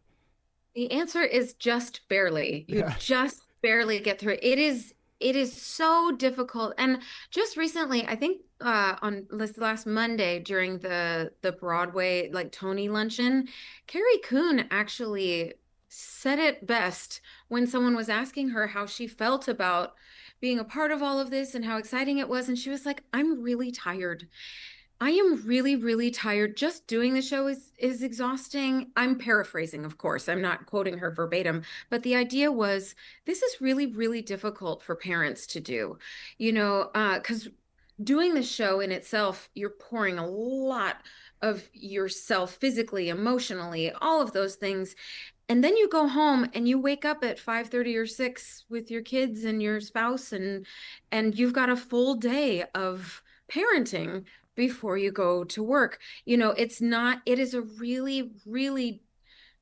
The answer is just barely. You just barely get through it. It is so difficult. And just recently, I think on this last Monday during the Broadway like Tony luncheon, Carrie Coon actually said it best when someone was asking her how she felt about being a part of all of this and how exciting it was. And she was like, I'm really tired. I am really, really tired. Just doing the show is exhausting. I'm paraphrasing, of course. I'm not quoting her verbatim, but the idea was this is really, really difficult for parents to do, because doing the show in itself, you're pouring a lot of yourself physically, emotionally, all of those things. And then you go home and you wake up at 5:30 or 6 with your kids and your spouse and you've got a full day of parenting before you go to work. It is a really, really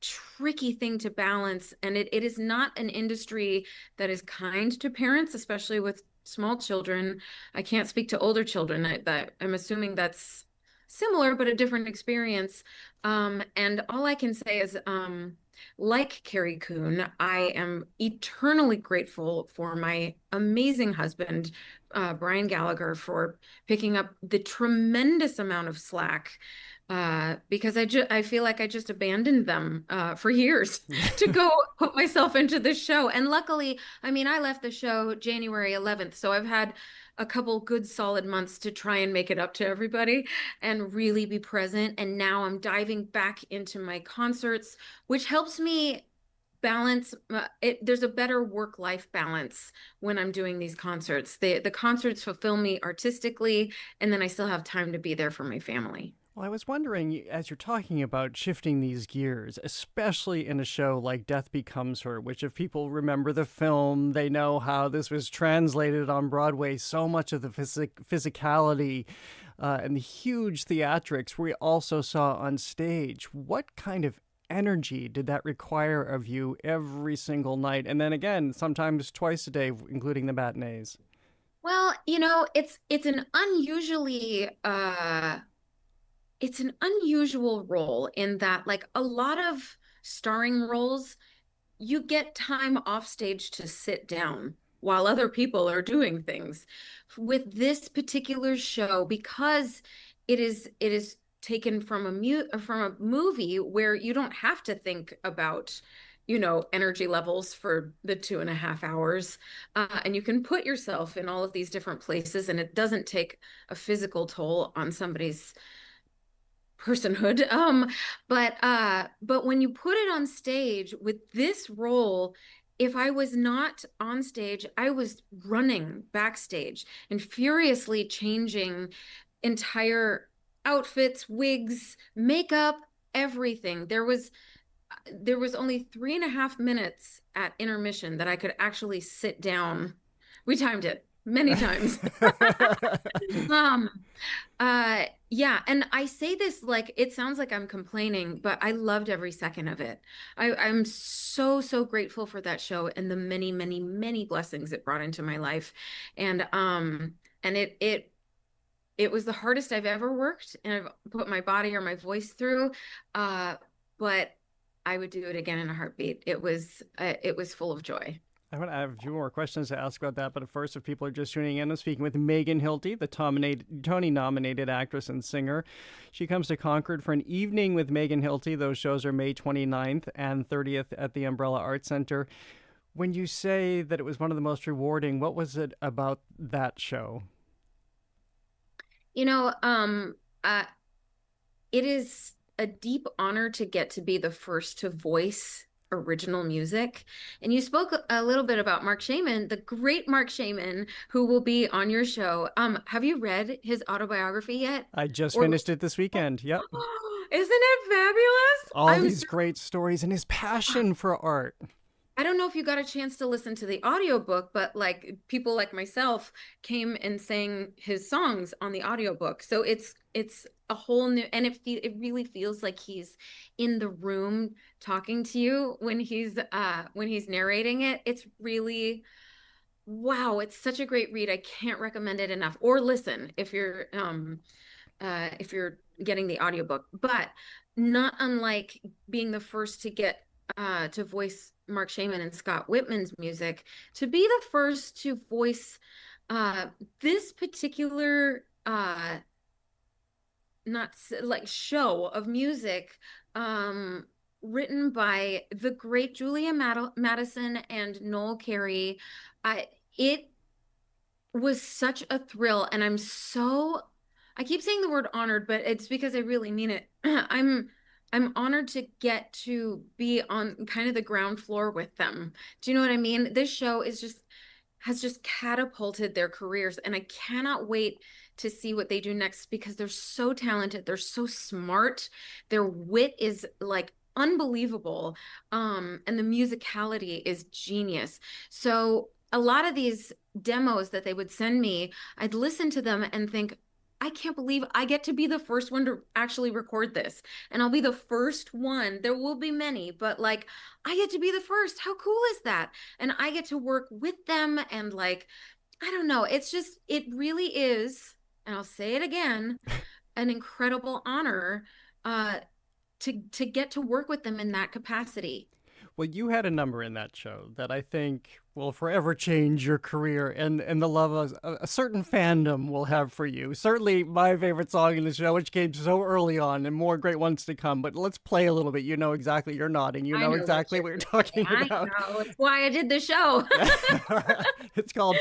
tricky thing to balance. And it is not an industry that is kind to parents, especially with small children. I can't speak to older children. I'm assuming that's similar, but a different experience. And all I can say is, like Carrie Coon, I am eternally grateful for my amazing husband, Brian Gallagher, for picking up the tremendous amount of slack because I feel like I just abandoned them for years to go put myself into this show. And luckily, I mean, I left the show January 11th, so I've had a couple good solid months to try and make it up to everybody and really be present. And now I'm diving back into my concerts, which helps me balance there's a better work-life balance when I'm doing these concerts. The concerts fulfill me artistically, and then I still have time to be there for my family. Well, I was wondering, as you're talking about shifting these gears, especially in a show like Death Becomes Her, which if people remember the film, they know how this was translated on Broadway, so much of the physicality and the huge theatrics we also saw on stage. What kind of energy did that require of you every single night? And then again, sometimes twice a day, including the matinees. Well, it's an unusual role in that, like a lot of starring roles, you get time off stage to sit down while other people are doing things. With this particular show, because it is taken from a movie where you don't have to think about energy levels for the 2.5 hours. And you can put yourself in all of these different places, and it doesn't take a physical toll on somebody's personhood. But when you put it on stage with this role, if I was not on stage, I was running backstage and furiously changing entire outfits, wigs, makeup, everything. There was only 3.5 minutes at intermission that I could actually sit down. We timed it many times. Yeah, and I say this like it sounds like I'm complaining, but I loved every second of it. I'm so grateful for that show and the many, many, many blessings it brought into my life. And it was the hardest I've ever worked, and I've put my body or my voice through. But I would do it again in a heartbeat. It was full of joy. I have a few more questions to ask about that, but first, if people are just tuning in, I'm speaking with Megan Hilty, the Tony-nominated actress and singer. She comes to Concord for an evening with Megan Hilty. Those shows are May 29th and 30th at the Umbrella Arts Center. When you say that it was one of the most rewarding, what was it about that show? You know, it is a deep honor to get to be the first to voice original music. And you spoke a little bit about Mark Shaman, the great Mark Shaman, who will be on your show. Have you read his autobiography yet? I just finished it this weekend. Yep. Isn't it fabulous? All these great stories and his passion for art. I don't know if you got a chance to listen to the audiobook, but like people like myself came and sang his songs on the audiobook. So it's a whole new, and it really feels like he's in the room talking to you when he's narrating it. It's really, wow, it's such a great read. I can't recommend it enough. Or listen if you're getting the audiobook. But not unlike being the first to get to voice Mark Shaman and Scott Whitman's music, to be the first to voice this particular show of music written by the great Julia Madison and Noel Carey. It was such a thrill, and I keep saying the word honored, but it's because I really mean it. I'm honored to get to be on kind of the ground floor with them. Do you know what I mean? This show has just catapulted their careers, and I cannot wait to see what they do next because they're so talented. They're so smart. Their wit is like unbelievable. And the musicality is genius. So a lot of these demos that they would send me, I'd listen to them and think, I can't believe I get to be the first one to actually record this. And I'll be the first one. There will be many, but like, I get to be the first. How cool is that? And I get to work with them. And like, I don't know. It really is, and I'll say it again, an incredible honor to get to work with them in that capacity. Well, you had a number in that show that I think will forever change your career and the love a certain fandom will have for you. Certainly my favorite song in the show, which came so early on, and more great ones to come. But let's play a little bit. You know exactly, you're nodding. You know exactly what you're talking about. I know. It's why I did the show. It's called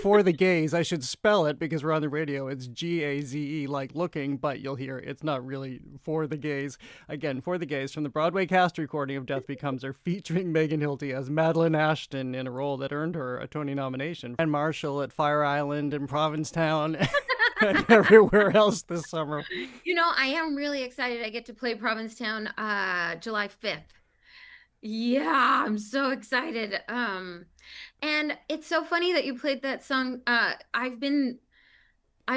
For the Gaze. I should spell it because we're on the radio. It's Gaze, like looking, but you'll hear it's not really For the Gaze. Again, For the Gaze from the Broadway cast recording of Death Becomes Her, featuring Megan Hilty as Madeline Ashton in a role that earned her a Tony nomination. And Marshall at Fire Island and Provincetown and everywhere else this summer. You know, I am really excited. I get to play Provincetown July 5th. Yeah, I'm so excited. And it's so funny that you played that song. I've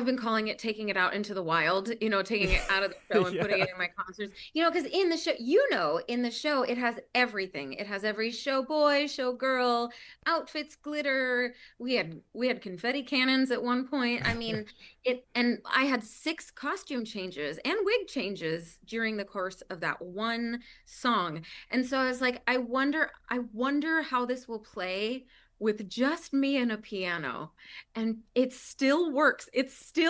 been calling it taking it out into the wild, you know, taking it out of the show and putting it in my concerts, you know, because in the show, it has everything. It has every show boy, show girl, outfits, glitter. We had confetti cannons at one point. I mean, and I had 6 costume changes and wig changes during the course of that one song. And so I was like, I wonder how this will play with just me and a piano, and it still works. It's so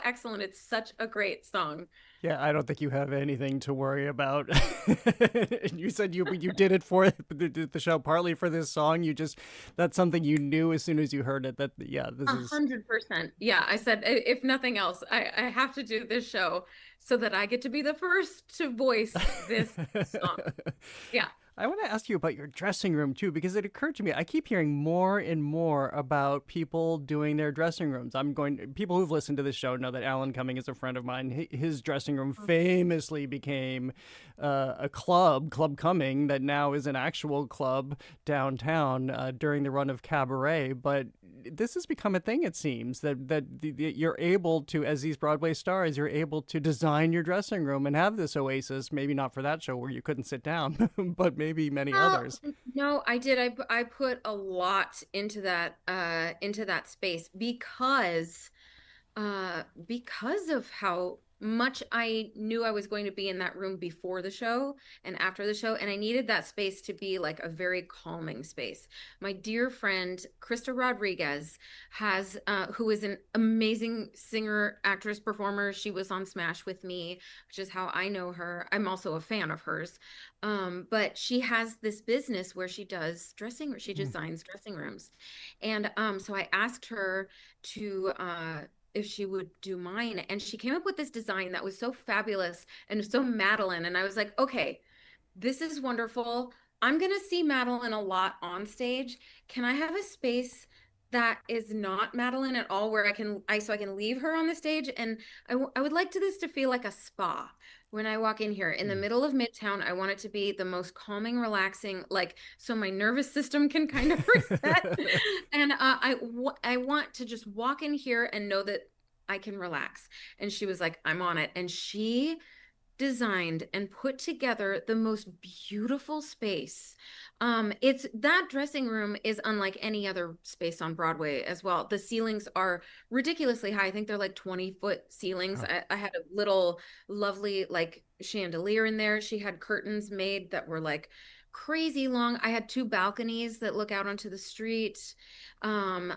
excellent. It's such a great song. Yeah, I don't think you have anything to worry about. You said you did it for the show partly for this song. That's something you knew as soon as you heard it. That this is 100%. Yeah, I said if nothing else, I have to do this show so that I get to be the first to voice this song. Yeah. I want to ask you about your dressing room, too, because it occurred to me, I keep hearing more and more about people doing their dressing rooms. People who've listened to this show know that Alan Cumming is a friend of mine. His dressing room famously became a Club Cumming, that now is an actual club downtown during the run of Cabaret. But this has become a thing, it seems, that you're able to, as these Broadway stars, you're able to design your dressing room and have this oasis, maybe not for that show where you couldn't sit down, but maybe many others. No, I did. I put a lot into that space because of how much I knew I was going to be in that room before the show and after the show, and I needed that space to be like a very calming space. My dear friend Krista Rodriguez has who is an amazing singer, actress, performer. She was on Smash with me, which is how I know her. I'm also a fan of hers. But she has this business where she does she designs dressing rooms. And so I asked her to if she would do mine, and she came up with this design that was so fabulous and so Madeline, and I was like, okay, this is wonderful. I'm gonna see Madeline a lot on stage. Can I have a space that is not Madeline at all, where I can leave her on the stage? And I would like this to feel like a spa when I walk in here in the middle of Midtown. I want it to be the most calming, relaxing, like, so my nervous system can kind of reset. And I want to just walk in here and know that I can relax. And she was like, I'm on it. And she designed and put together the most beautiful space. It's that dressing room is unlike any other space on Broadway as well. The ceilings are ridiculously high. I think they're like 20-foot ceilings. I had a little lovely like chandelier in there. She had curtains made that were like crazy long. I had 2 balconies that look out onto the street. Oh,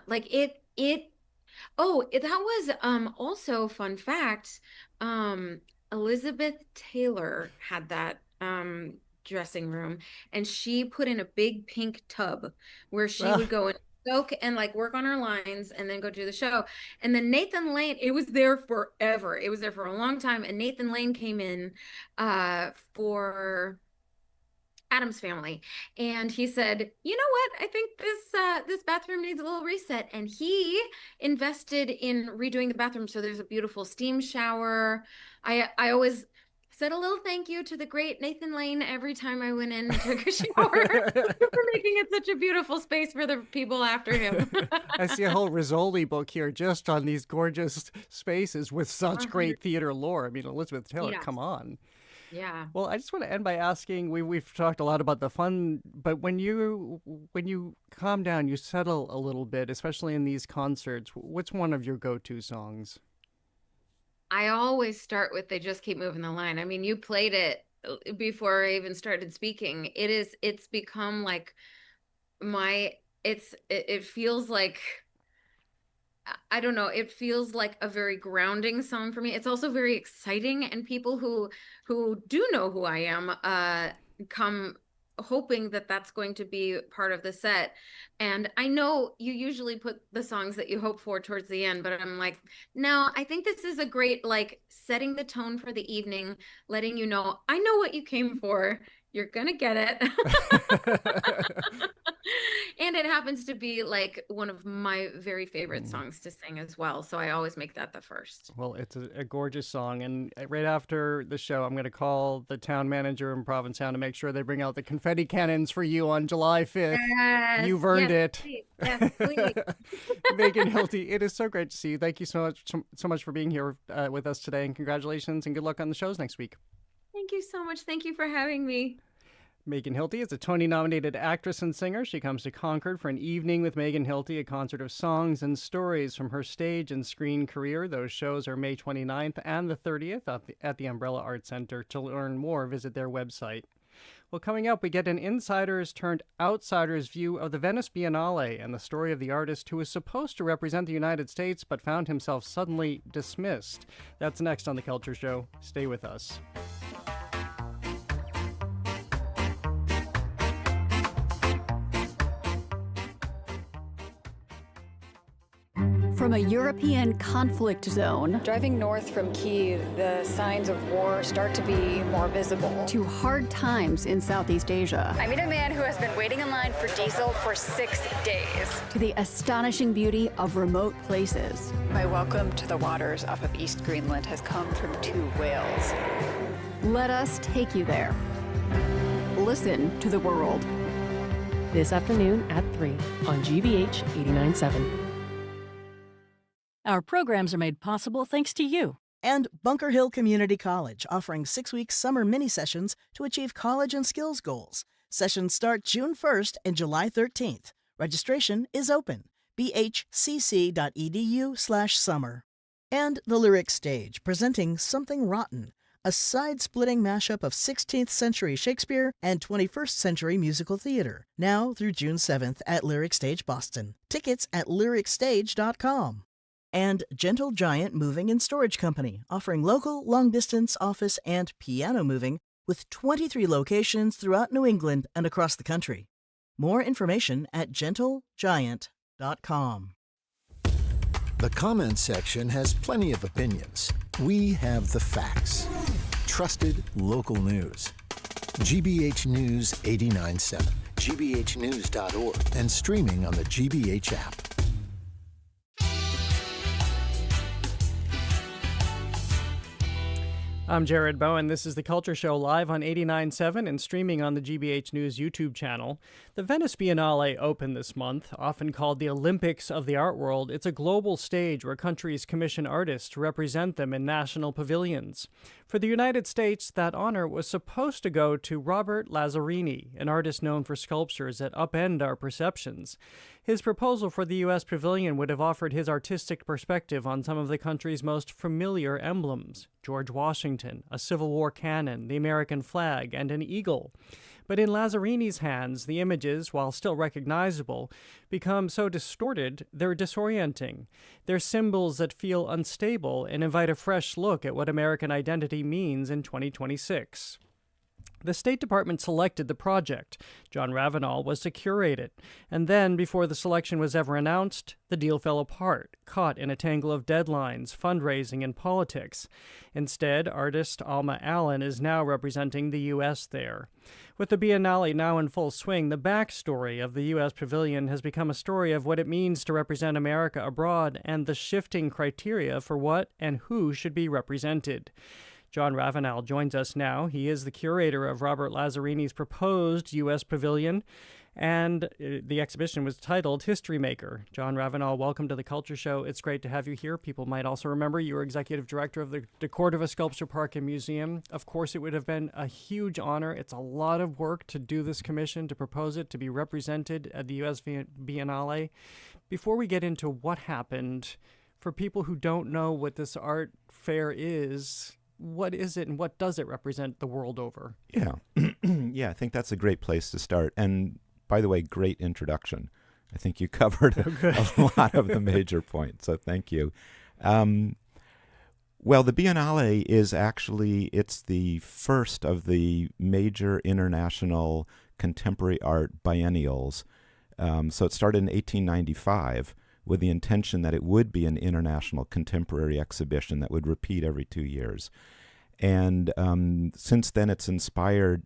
that was also fun fact. Elizabeth Taylor had that dressing room, and she put in a big pink tub where she would go and soak and like work on her lines and then go do the show. And then Nathan Lane, it was there forever. It was there for a long time. And Nathan Lane came in for Adam's Family, and he said, you know what, I think this bathroom needs a little reset, and he invested in redoing the bathroom. So there's a beautiful steam shower. I always said a little thank you to the great Nathan Lane every time I went in and took a shower for making it such a beautiful space for the people after him. I see a whole Rizzoli book here just on these gorgeous spaces with such great theater lore. I mean, Elizabeth Taylor, come on. Yeah. Well, I just want to end by asking, we've talked a lot about the fun, but when you calm down, you settle a little bit, especially in these concerts, what's one of your go-to songs? I always start with They Just Keep Moving the Line. I mean, you played it before I even started speaking. It's become like it feels like, I don't know, it feels like a very grounding song for me. It's also very exciting, and people who do know who I am come hoping that that's going to be part of the set. And I know you usually put the songs that you hope for towards the end, but I'm like, no, I think this is a great, like, setting the tone for the evening, letting you know, I know what you came for. You're gonna get it. And it happens to be like one of my very favorite songs to sing as well. So I always make that the first. Well, it's a gorgeous song. And right after the show, I'm going to call the town manager in Provincetown to make sure they bring out the confetti cannons for you on July 5th. Yes, You've earned it. Please. Yes, please. Megan Hilty, it is so great to see you. Thank you so much for being here with us today. And congratulations and good luck on the shows next week. Thank you so much. Thank you for having me. Megan Hilty is a Tony-nominated actress and singer. She comes to Concord for an evening with Megan Hilty, a concert of songs and stories from her stage and screen career. Those shows are May 29th and the 30th at the Umbrella Art Center. To learn more, visit their website. Well, coming up, we get an insider's turned outsider's view of the Venice Biennale and the story of the artist who was supposed to represent the United States but found himself suddenly dismissed. That's next on The Culture Show. Stay with us. From a European conflict zone, driving north from Kyiv, the signs of war start to be more visible. To hard times in Southeast Asia. I meet a man who has been waiting in line for diesel for 6 days. To the astonishing beauty of remote places. My welcome to the waters off of East Greenland has come from 2 whales. Let us take you there. Listen to the world. This afternoon at 3 on GBH 89.7. Our programs are made possible thanks to you. And Bunker Hill Community College, offering 6-week summer mini sessions to achieve college and skills goals. Sessions start June 1st and July 13th. Registration is open. bhcc.edu/summer. And the Lyric Stage, presenting Something Rotten, a side-splitting mashup of 16th century Shakespeare and 21st century musical theater, now through June 7th at Lyric Stage Boston. Tickets at lyricstage.com. And Gentle Giant Moving and Storage Company, offering local, long-distance, office, and piano moving with 23 locations throughout New England and across the country. More information at gentlegiant.com. The comments section has plenty of opinions. We have the facts. Trusted local news. GBH News 89.7, gbhnews.org, and streaming on the GBH app. I'm Jared Bowen. This is The Culture Show live on 89.7 and streaming on the GBH News YouTube channel. The Venice Biennale opened this month. Often called the Olympics of the art world, it's a global stage where countries commission artists to represent them in national pavilions. For the United States, that honor was supposed to go to Robert Lazzarini, an artist known for sculptures that upend our perceptions. His proposal for the U.S. Pavilion would have offered his artistic perspective on some of the country's most familiar emblems: George Washington, a Civil War cannon, the American flag, and an eagle. But in Lazzarini's hands, the images, while still recognizable, become so distorted they're disorienting. They're symbols that feel unstable and invite a fresh look at what American identity means in 2026. The State Department selected the project. John Ravenel was to curate it. And then, before the selection was ever announced, the deal fell apart, caught in a tangle of deadlines, fundraising, and politics. Instead, artist Alma Allen is now representing the U.S. there. With the Biennale now in full swing, the backstory of the U.S. Pavilion has become a story of what it means to represent America abroad and the shifting criteria for what and who should be represented. John Ravenel joins us now. He is the curator of Robert Lazzarini's proposed U.S. Pavilion, and the exhibition was titled History Maker. John Ravenel, welcome to The Culture Show. It's great to have you here. People might also remember you were executive director of the Cordova Sculpture Park and Museum. Of course, it would have been a huge honor. It's a lot of work to do this commission, to propose it, to be represented at the U.S. Biennale. Before we get into what happened, for people who don't know what this art fair is, what is it and what does it represent the world over? Yeah. Yeah, I think that's a great place to start. And by the way, great introduction. I think you covered a lot of the major points, so thank you. Well, the Biennale is actually, it's the first of the major international contemporary art biennials. So it started in 1895 with the intention that it would be an international contemporary exhibition that would repeat every 2 years. And since then, it's inspired,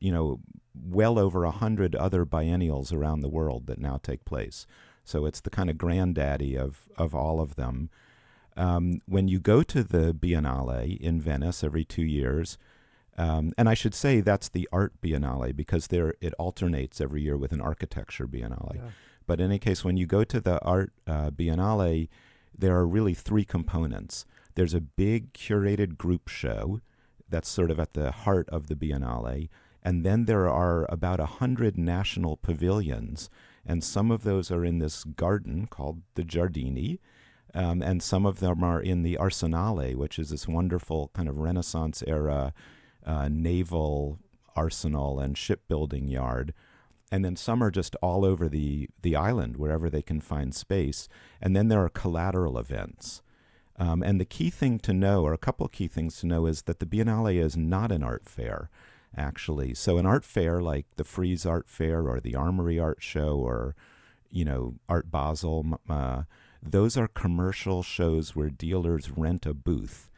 well over 100 other biennials around the world that now take place. So it's the kind of granddaddy of all of them. When you go to the Biennale in Venice every 2 years, and I should say that's the art Biennale because it alternates every year with an architecture Biennale. Yeah. But in any case, when you go to the art Biennale, there are really three components. There's a big curated group show that's sort of at the heart of the Biennale. And then there are about 100 national pavilions. And some of those are in this garden called the Giardini. And some of them are in the Arsenale, which is this wonderful kind of Renaissance-era naval arsenal and shipbuilding yard. And then some are just all over the island, wherever they can find space. And then there are collateral events. And the key thing to know, or a couple of key things to know, is that the Biennale is not an art fair, actually. So an art fair like the Frieze Art Fair or the Armory Art Show or, Art Basel, those are commercial shows where dealers rent a booth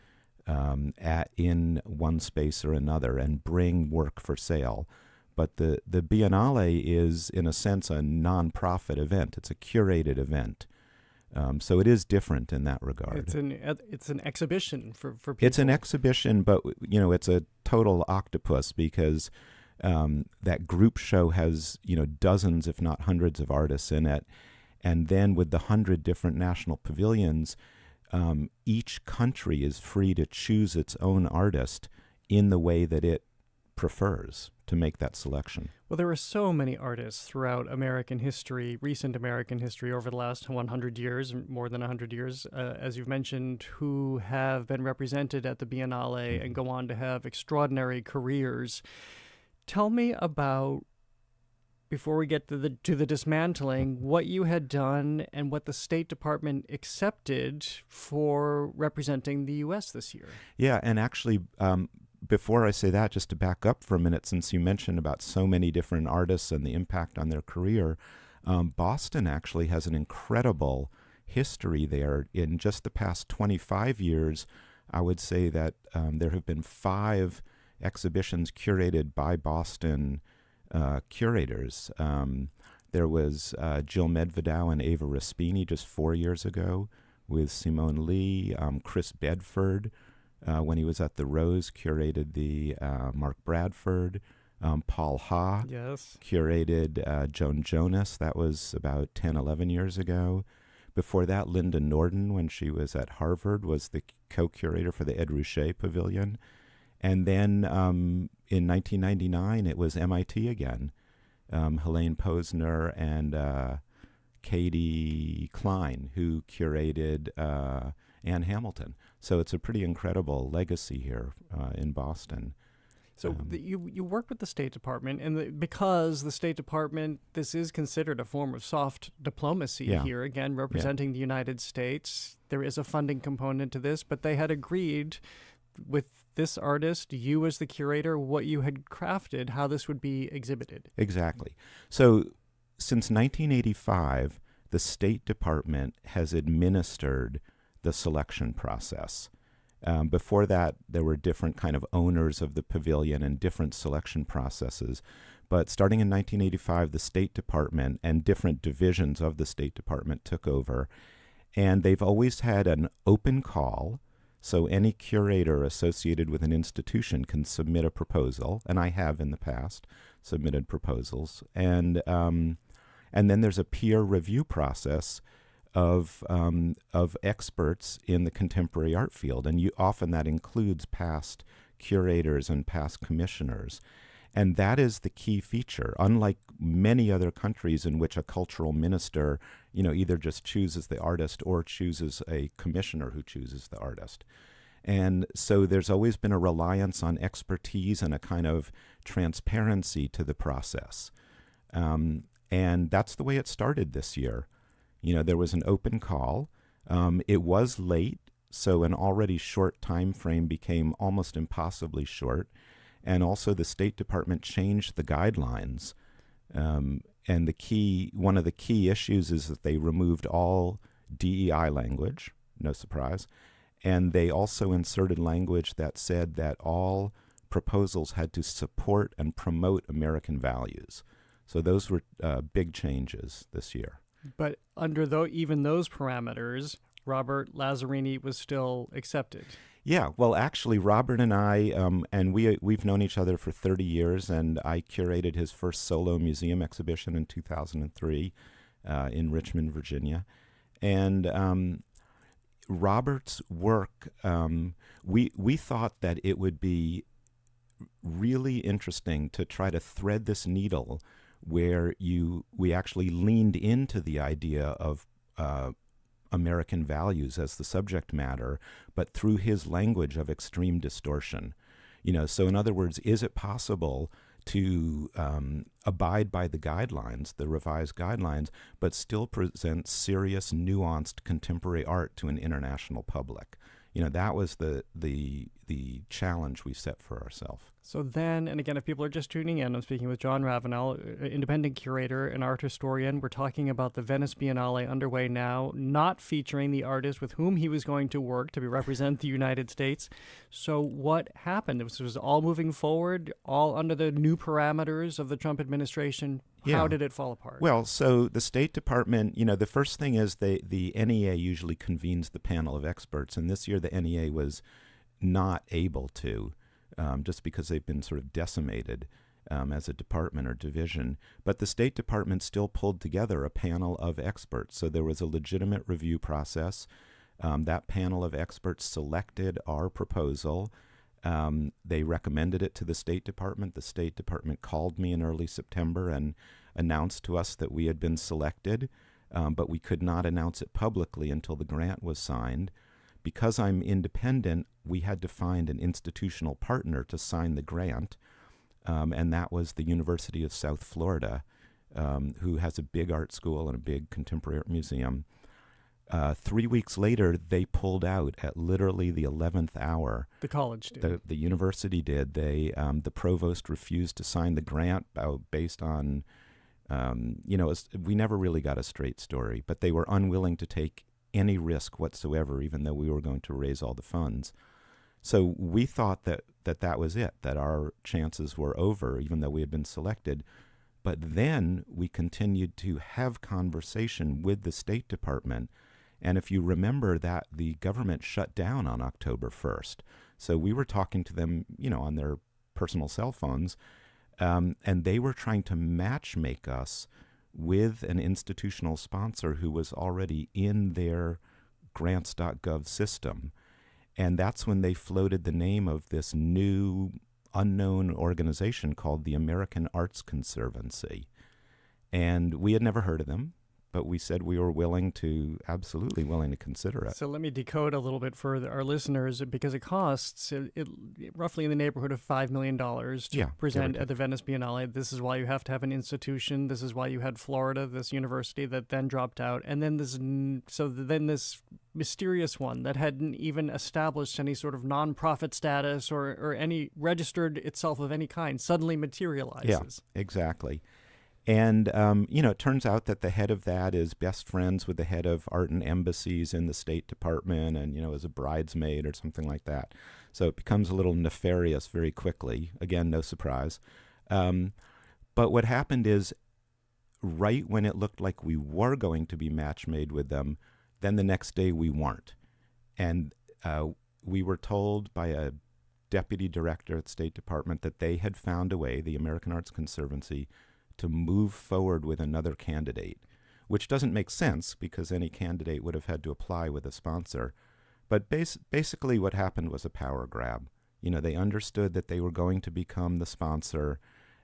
in one space or another and bring work for sale. But the Biennale is, in a sense, a non-profit event. It's a curated event. So it is different in that regard. It's an exhibition for people. It's an exhibition, but it's a total octopus because that group show has dozens, if not hundreds, of artists in it, and then with the 100 different national pavilions, each country is free to choose its own artist in the way that it prefers to make that selection. Well, there are so many artists throughout American history, recent American history over the last 100 years, more than 100 years, as you've mentioned, who have been represented at the Biennale and go on to have extraordinary careers. Tell me about, before we get to the dismantling, what you had done and what the State Department accepted for representing the U.S. this year. Yeah, and actually, before I say that, just to back up for a minute, since you mentioned about so many different artists and the impact on their career, Boston actually has an incredible history there. In just the past 25 years, I would say that there have been 5 exhibitions curated by Boston curators. There was Jill Medvedow and Ava Raspini just 4 years ago with Simone Lee. Chris Bedford, when he was at the Rose, curated the Mark Bradford. Paul Ha curated Joan Jonas. That was about 10, 11 years ago. Before that, Linda Norden, when she was at Harvard, was the co-curator for the Ed Ruscha Pavilion. And then in 1999, it was MIT again. Helene Posner and Katie Klein, who curated Ann Hamilton. So it's a pretty incredible legacy here in Boston. So you work with the State Department, and because the State Department, this is considered a form of soft diplomacy here, again, representing the United States. There is a funding component to this, but they had agreed with this artist, you as the curator, what you had crafted, how this would be exhibited. Exactly. So since 1985, the State Department has administered the selection process. Before that, there were different kind of owners of the pavilion and different selection processes. But starting in 1985, the State Department and different divisions of the State Department took over. And they've always had an open call. So any curator associated with an institution can submit a proposal, and I have in the past submitted proposals. And then there's a peer review process of experts in the contemporary art field, and often that includes past curators and past commissioners. And that is the key feature. Unlike many other countries in which a cultural minister, either just chooses the artist or chooses a commissioner who chooses the artist. And so there's always been a reliance on expertise and a kind of transparency to the process. And that's the way it started this year. There was an open call. It was late, so an already short time frame became almost impossibly short. And also the State Department changed the guidelines. And one of the key issues is that they removed all DEI language, no surprise. And they also inserted language that said that all proposals had to support and promote American values. So those were big changes this year. But under even those parameters, Robert Lazzarini was still accepted. Yeah, well, actually, Robert and I, and we've known each other for 30 years, and I curated his first solo museum exhibition in 2003 in Richmond, Virginia. And Robert's work, we thought that it would be really interesting to try to thread this needle where we actually leaned into the idea of American values as the subject matter, but through his language of extreme distortion. So in other words, is it possible to abide by the guidelines, the revised guidelines, but still present serious, nuanced contemporary art to an international public? That was the challenge we set for ourselves. So then, and again, if people are just tuning in, I'm speaking with John Ravenel, independent curator and art historian. We're talking about the Venice Biennale underway now, not featuring the artist with whom he was going to work to represent the United States. So what happened? This was all moving forward, all under the new parameters of the Trump administration. How did it fall apart? Well, so the State Department, the first thing is the NEA usually convenes the panel of experts, and this year the NEA was not able to. Just because they've been sort of decimated as a department or division. But the State Department still pulled together a panel of experts. So there was a legitimate review process. That panel of experts selected our proposal. They recommended it to the State Department. The State Department called me in early September and announced to us that we had been selected, but we could not announce it publicly until the grant was signed. Because I'm independent, we had to find an institutional partner to sign the grant, and that was the University of South Florida, who has a big art school and a big contemporary art museum. 3 weeks later, they pulled out at literally the 11th hour. The college did. The university did. The provost refused to sign the grant based on, we never really got a straight story, but they were unwilling to take any risk whatsoever, even though we were going to raise all the funds. So we thought that was it, that our chances were over, even though we had been selected. But then we continued to have conversation with the State Department. And if you remember that the government shut down on October 1st. So we were talking to them, on their personal cell phones, and they were trying to matchmake us with an institutional sponsor who was already in their grants.gov system. And that's when they floated the name of this new unknown organization called the American Arts Conservancy. And we had never heard of them, but we said we were absolutely willing to consider it. So let me decode a little bit for our listeners, because it costs roughly in the neighborhood of $5 million to present at the Venice Biennale. This is why you have to have an institution. This is why you had Florida, this university that then dropped out. And then this mysterious one that hadn't even established any sort of nonprofit status or any registered itself of any kind suddenly materializes. Yeah, exactly. And, it turns out that the head of that is best friends with the head of art and embassies in the State Department and, is a bridesmaid or something like that. So it becomes a little nefarious very quickly. Again, no surprise. But what happened is, right when it looked like we were going to be match made with them, then the next day we weren't. And we were told by a deputy director at the State Department that they had found a way, the American Arts Conservancy, to move forward with another candidate, which doesn't make sense because any candidate would have had to apply with a sponsor. But basically what happened was a power grab. They understood that they were going to become the sponsor.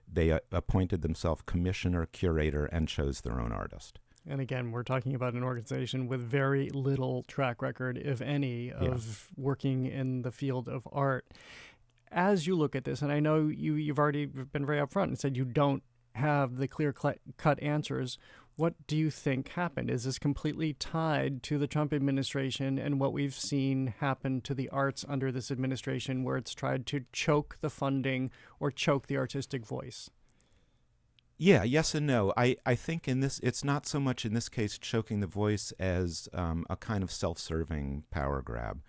They appointed themselves commissioner, curator, and chose their own artist. And again, we're talking about an organization with very little track record, if any, of working in the field of art. As you look at this, and I know you've already been very upfront and said you don't have the clear-cut answers. What do you think happened? Is this completely tied to the Trump administration and what we've seen happen to the arts under this administration, where it's tried to choke the funding or choke the artistic voice? Yeah, yes and no. I think it's not so much in this case choking the voice as a kind of self-serving power grab.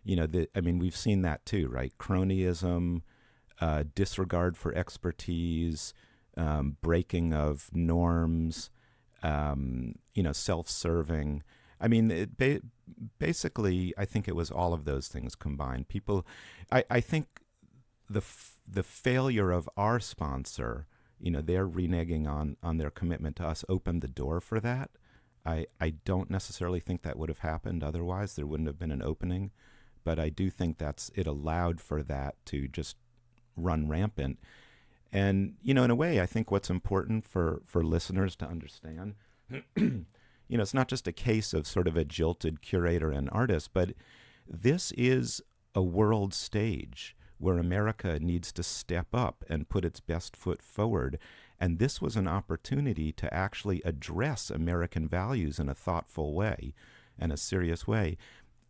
We've seen that too, right? Cronyism, disregard for expertise, breaking of norms, self-serving. Basically, I think it was all of those things combined. I think the failure of our sponsor, their reneging on their commitment to us opened the door for that. I don't necessarily think that would have happened otherwise. There wouldn't have been an opening. But I do think it allowed for that to just run rampant. And, in a way, I think what's important for listeners to understand, it's not just a case of sort of a jilted curator and artist, but this is a world stage where America needs to step up and put its best foot forward. And this was an opportunity to actually address American values in a thoughtful way and a serious way.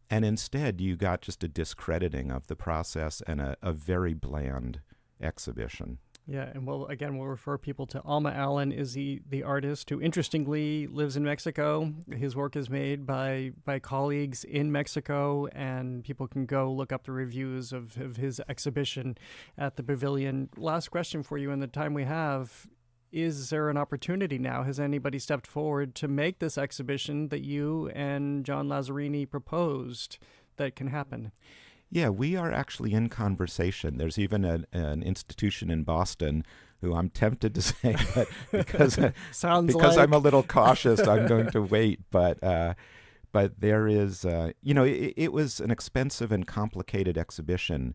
And instead, you got just a discrediting of the process and a very bland exhibition. Yeah, and we'll refer people to Alma Allen is the artist who interestingly lives in Mexico. His work is made by colleagues in Mexico, and people can go look up the reviews of his exhibition at the Pavilion. Last question for you in the time we have. Is there an opportunity now? Has anybody stepped forward to make this exhibition that you and John Lazzarini proposed that can happen? Yeah, we are actually in conversation. There's even an institution in Boston who I'm tempted to say, but because I'm a little cautious, I'm going to wait. But there is, it was an expensive and complicated exhibition.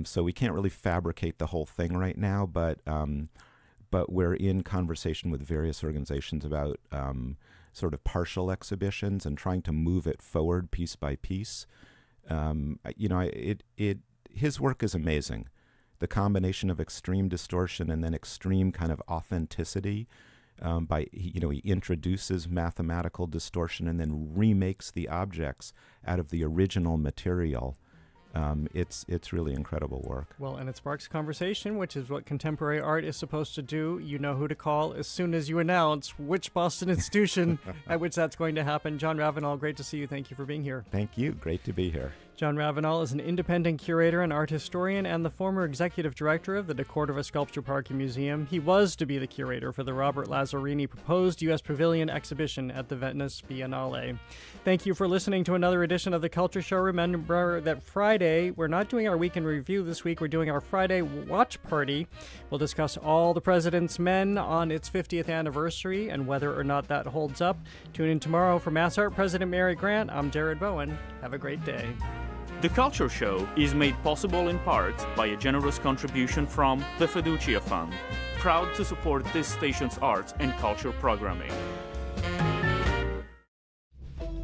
So we can't really fabricate the whole thing right now, but we're in conversation with various organizations about sort of partial exhibitions and trying to move it forward piece by piece. His work is amazing. The combination of extreme distortion and then extreme kind of authenticity. He introduces mathematical distortion and then remakes the objects out of the original material. It's really incredible work. Well, and it sparks conversation, which is what contemporary art is supposed to do. You know who to call as soon as you announce which Boston institution at which that's going to happen. Jon Ravenel, great to see you. Thank you for being here. Thank you. Great to be here. Jon Ravenel is an independent curator and art historian and the former executive director of the De Cordova Sculpture Park and Museum. He was to be the curator for the Robert Lazzarini proposed U.S. Pavilion exhibition at the Venice Biennale. Thank you for listening to another edition of The Culture Show. Remember that Friday, we're not doing our weekend review this week. We're doing our Friday watch party. We'll discuss All the President's Men on its 50th anniversary and whether or not that holds up. Tune in tomorrow for Mass Art President Mary Grant. I'm Jared Bowen. Have a great day. The Culture Show is made possible in part by a generous contribution from the Fiducia Fund, proud to support this station's arts and culture programming.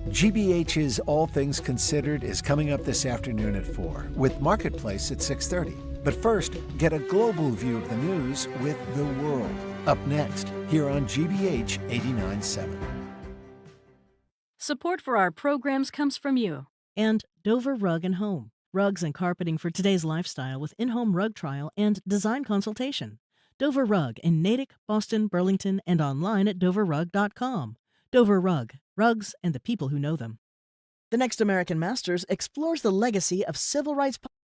GBH's All Things Considered is coming up this afternoon at 4, with Marketplace at 6:30. But first, get a global view of the news with The World, up next, here on GBH 89.7. Support for our programs comes from you. And Dover Rug and Home. Rugs and carpeting for today's lifestyle with in-home rug trial and design consultation. Dover Rug in Natick, Boston, Burlington, and online at doverrug.com. Dover Rug. Rugs and the people who know them. The next American Masters explores the legacy of civil rights